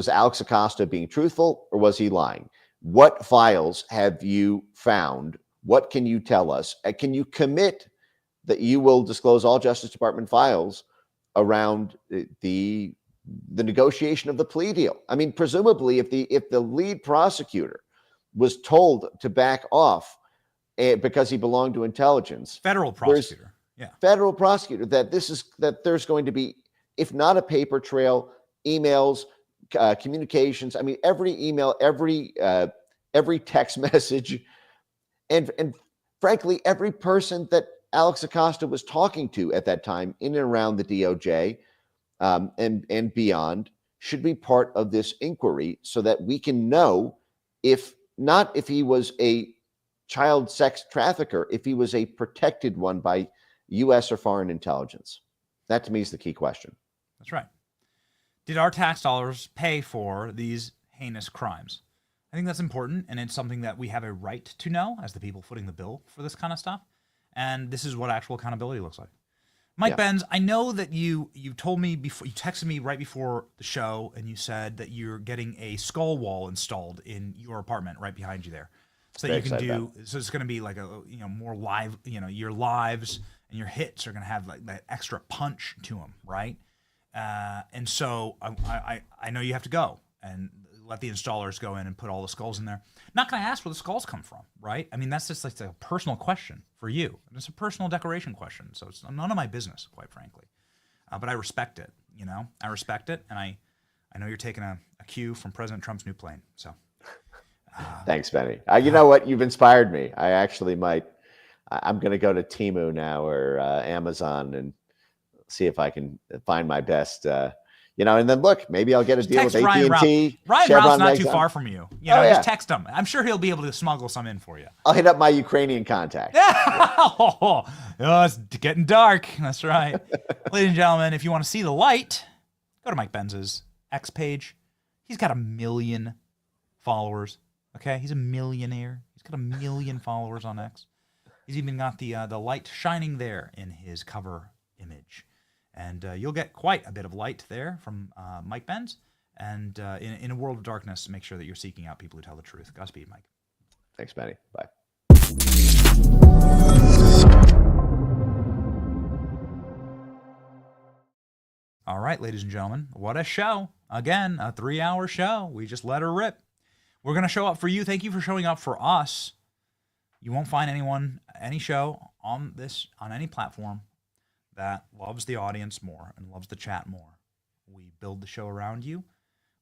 Alex Acosta being truthful or was he lying? What files have you found? What can you tell us? Can you commit that you will disclose all Justice Department files around the negotiation of the plea deal? I mean, presumably if the lead prosecutor was told to back off because he belonged to intelligence, federal prosecutor, that there's going to be, if not a paper trail, emails, communications. I mean, every email, every text message, and frankly, every person that Alex Acosta was talking to at that time in and around the DOJ and beyond should be part of this inquiry, so that we can know if he was a child sex trafficker, if he was a protected one by U.S. or foreign intelligence. That to me is the key question. That's right. Did our tax dollars pay for these heinous crimes? I think that's important, and it's something that we have a right to know as the people footing the bill for this kind of stuff. And this is what actual accountability looks like. Mike Benz, I know that you told me before, you texted me right before the show, and you said that you're getting a skull wall installed in your apartment right behind you there. So that you can do, so it's going to be like a, more live, your lives and your hits are going to have like that extra punch to them, right? And so I know you have to go and let the installers go in and put all the skulls in there. Not going to ask where the skulls come from, right? I mean, that's just like a personal question for you. It's a personal decoration question, so it's none of my business, quite frankly. But I respect it, I respect it, and I know you're taking a cue from President Trump's new plane, so. Thanks, Benny. You know what? You've inspired me. I actually might. I'm going to go to Temu now or Amazon and see if I can find my best. And then look, maybe I'll get a deal with AT&T. Ryan Ralph's not too far from you. Just text him. I'm sure he'll be able to smuggle some in for you. I'll hit up my Ukrainian contact. Oh, it's getting dark. That's right. Ladies and gentlemen, if you want to see the light, go to Mike Benz's X page. He's got 1 million followers. Okay, he's a millionaire. He's got 1 million followers on X. He's even got the light shining there in his cover image. And you'll get quite a bit of light there from Mike Benz. And in a world of darkness, make sure that you're seeking out people who tell the truth. Godspeed, Mike. Thanks, Benny. Bye. All right, ladies and gentlemen, what a show. Again, a 3-hour show. We just let her rip. We're going to show up for you. Thank you for showing up for us. You won't find any show on any platform that loves the audience more and loves the chat more. We build the show around you.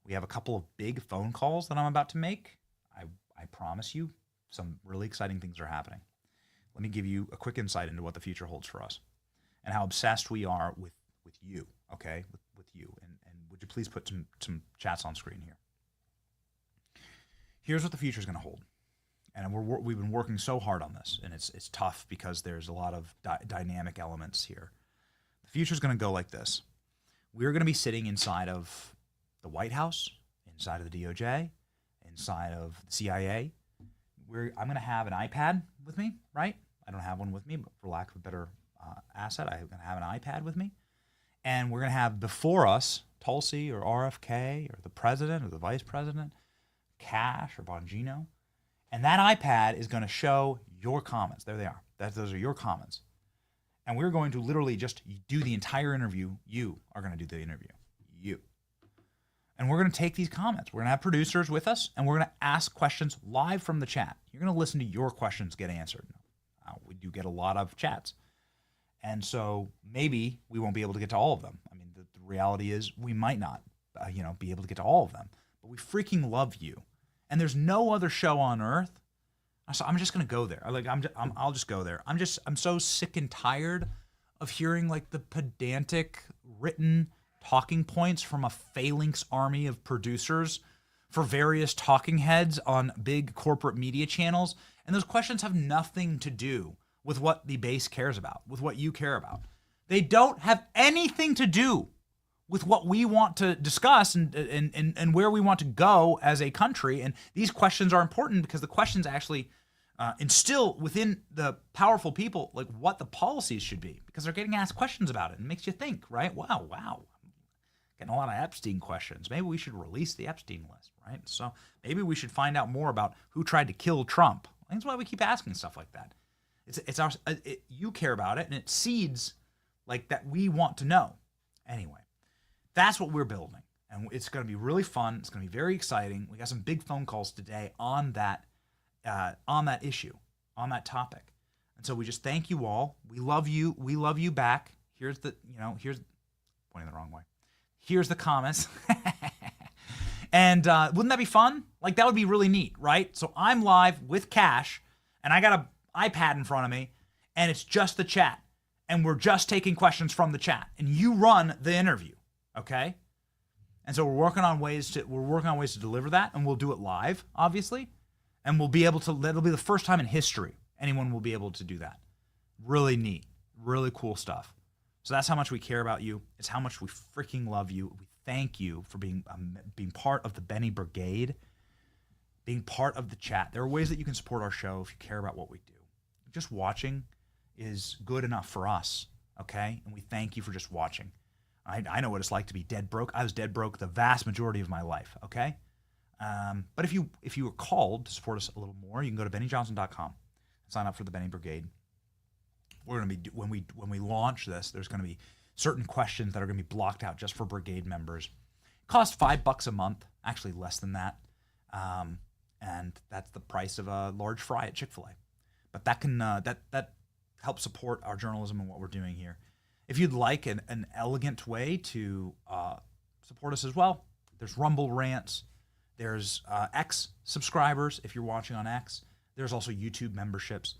We have a couple of big phone calls that I'm about to make. I promise you some really exciting things are happening. Let me give you a quick insight into what the future holds for us and how obsessed we are with you, okay? With you. And would you please put some chats on screen here? Here's what the future is going to hold. And we've been working so hard on this, and it's tough because there's a lot of dynamic elements here. The future is going to go like this. We're going to be sitting inside of the White House, inside of the DOJ, inside of the CIA. I'm going to have an iPad with me, right? I don't have one with me, but for lack of a better asset, I'm going to have an iPad with me. And we're going to have before us Tulsi or RFK or the president or the vice president, Cash or Bongino. And that iPad is going to show your comments. There they are. Those are your comments. And we're going to literally just do the entire interview. You are going to do the interview. You. And we're going to take these comments. We're going to have producers with us, and we're going to ask questions live from the chat. You're going to listen to your questions get answered. We do get a lot of chats. And so maybe we won't be able to get to all of them. I mean, the reality is we might not, be able to get to all of them. But we freaking love you. And there's no other show on earth. So I'm just gonna go there. I'll just go there. I'm so sick and tired of hearing like the pedantic written talking points from a phalanx army of producers for various talking heads on big corporate media channels. And those questions have nothing to do with what the base cares about, with what you care about. They don't have anything to do with what we want to discuss and where we want to go as a country. And these questions are important because the questions actually instill within the powerful people like what the policies should be, because they're getting asked questions about it. And it makes you think, right? Wow. Getting a lot of Epstein questions. Maybe we should release the Epstein list, right? So maybe we should find out more about who tried to kill Trump. That's why we keep asking stuff like that. You care about it, and it seeds like that we want to know. Anyway. That's what we're building, and it's going to be really fun. It's going to be very exciting. We got some big phone calls today on that issue, on that topic, and so we just thank you all. We love you. We love you back. Here's pointing the wrong way. Here's the comments, and wouldn't that be fun? Like that would be really neat, right? So I'm live with Cash, and I got an iPad in front of me, and it's just the chat, and we're just taking questions from the chat, and you run the interview. Okay? And so we're working on ways to deliver that, and we'll do it live, obviously. And we'll be able to, that'll be the first time in history anyone will be able to do that. Really neat, really cool stuff. So that's how much we care about you. It's how much we freaking love you. We thank you for being part of the Benny Brigade, being part of the chat. There are ways that you can support our show if you care about what we do. Just watching is good enough for us, okay? And we thank you for just watching. I know what it's like to be dead broke. I was dead broke the vast majority of my life, okay? But if you were called to support us a little more, you can go to BennyJohnson.com and sign up for the Benny Brigade. We're going to be, when we launch this, there's going to be certain questions that are going to be blocked out just for Brigade members. It costs $5 a month, actually less than that. And that's the price of a large fry at Chick-fil-A. But that can that helps support our journalism and what we're doing here. If you'd like an elegant way to support us as well, there's Rumble rants, there's X subscribers if you're watching on X. There's also YouTube memberships.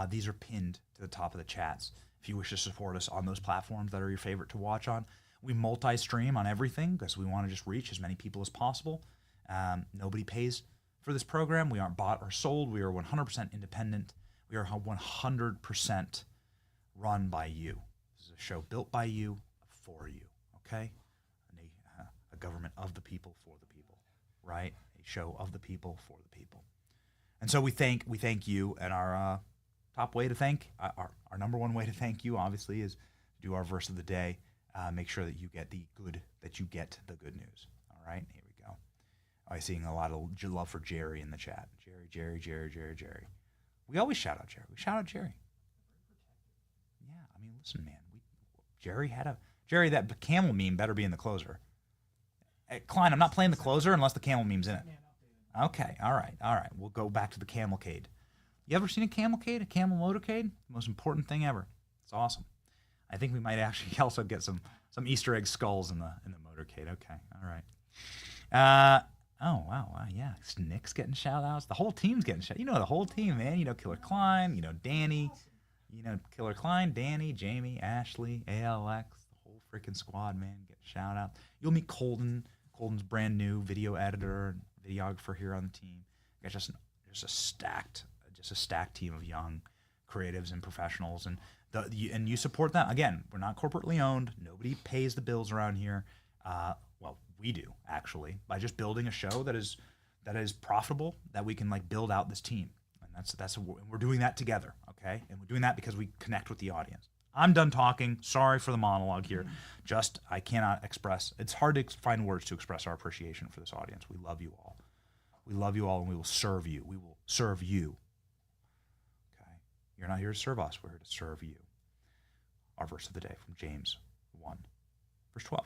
These are pinned to the top of the chats. If you wish to support us on those platforms that are your favorite to watch on, we multi-stream on everything because we want to just reach as many people as possible. Nobody pays for this program. We aren't bought or sold. We are 100% independent. We are 100% run by you. This is a show built by you, for you, okay? A government of the people, for the people, right? A show of the people, for the people. And so we thank you, and our top way to thank, our number one way to thank you, obviously, is to do our verse of the day. Make sure that you get the good news. All right, here we go. I'm seeing a lot of love for Jerry in the chat. Jerry. We always shout out Jerry. We shout out Jerry. Yeah, I mean, listen, man. Jerry, that camel meme better be in the closer. Hey, Klein, I'm not playing the closer unless the camel meme's in it. Okay, all right. We'll go back to the camelcade. You ever seen a camelcade, a camel motorcade? The most important thing ever. It's awesome. I think we might actually also get some Easter egg skulls in the motorcade. Okay, all right. Oh, wow, yeah. Nick's getting shout-outs. The whole team's getting shout-outs. You know the whole team, man. You know Killer Klein. You know Danny. You know Killer Klein, Danny, Jamie, Ashley, ALX. The whole freaking squad, man. Get shout-out. You'll meet Colden. Colden's brand new video editor and videographer here on the team. You got just a stacked team of young creatives and professionals, and you support them. Again, we're not corporately owned. Nobody pays the bills around here. Well, we do actually, by just building a show that is profitable, that we can like build out this team, and we're doing that together, okay? And we're doing that because we connect with the audience. I'm done talking. Sorry for the monologue here. I cannot express. It's hard to find words to express our appreciation for this audience. We love you all. We love you all, and we will serve you. We will serve you. Okay? You're not here to serve us. We're here to serve you. Our verse of the day from James 1, verse 12.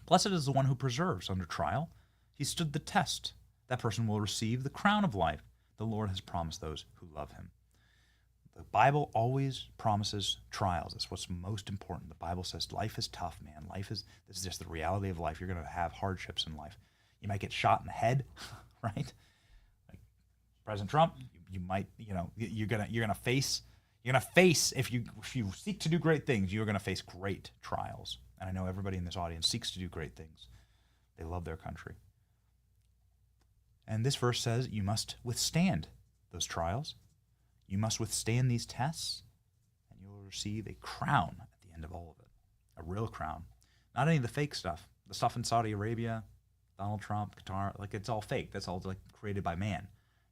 Blessed is the one who preserves under trial. He stood the test. That person will receive the crown of life the Lord has promised those who love him. The Bible always promises trials. That's what's most important. The Bible says life is tough, man. This is just the reality of life. You're going to have hardships in life. You might get shot in the head, right? Like President Trump, you might, you're gonna face if you seek to do great things, you're gonna face great trials. And I know everybody in this audience seeks to do great things. They love their country. And this verse says you must withstand those trials. You must withstand these tests, and you will receive a crown at the end of all of it. A real crown. Not any of the fake stuff. The stuff in Saudi Arabia, Donald Trump, Qatar, like it's all fake. That's all like created by man.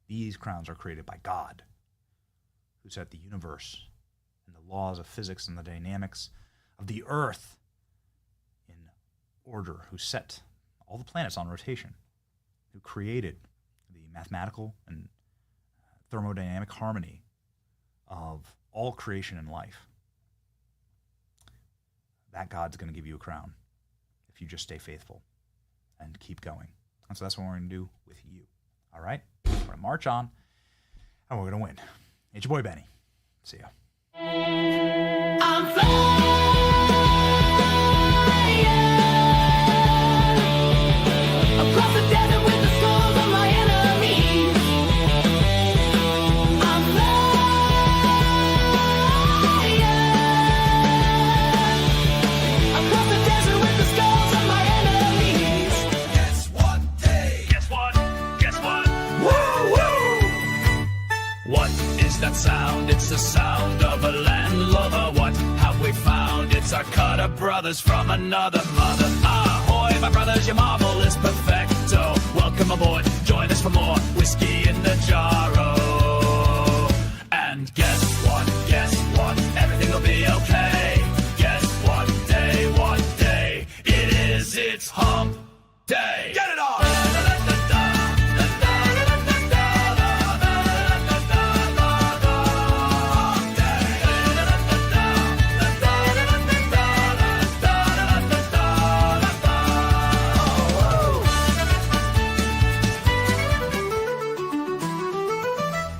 These crowns are created by God, who set the universe and the laws of physics and the dynamics of the earth in order, who set all the planets on rotation, who created the mathematical and thermodynamic harmony of all creation and life. That God's going to give you a crown if you just stay faithful and keep going. And so that's what we're going to do with you. All right? We're going to march on, and we're going to win. It's your boy, Benny. See ya. I'm across the desert with the skulls of my enemies. I'm across the desert with the skulls of my enemies. What is that sound? It's the sound of a landlubber. What have we found? It's our Qatar brothers from another mother. Ahoy, my brothers, your marvel is perfecto. Welcome aboard, join us for more whiskey in the jarro. And guess what? Everything will be okay. Guess what day it is? It's hump day. Get it on!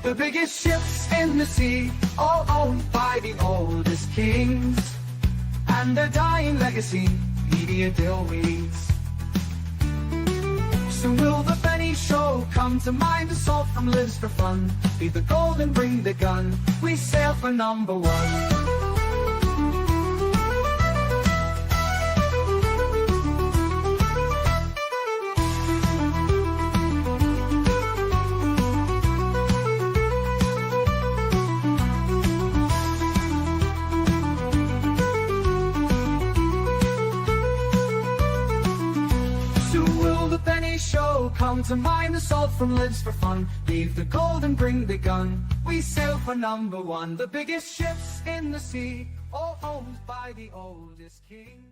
The biggest ships in the sea, all owned by the oldest kings, and their dying legacy, media deal weeds. Soon will the penny show come to mind, the salt from lives for fun. Leave the gold and bring the gun, we sail for number one. Show come to mind, the salt from lives for fun. Leave the gold and bring the gun, we sail for number one. The biggest ships in the sea, all owned by the oldest king.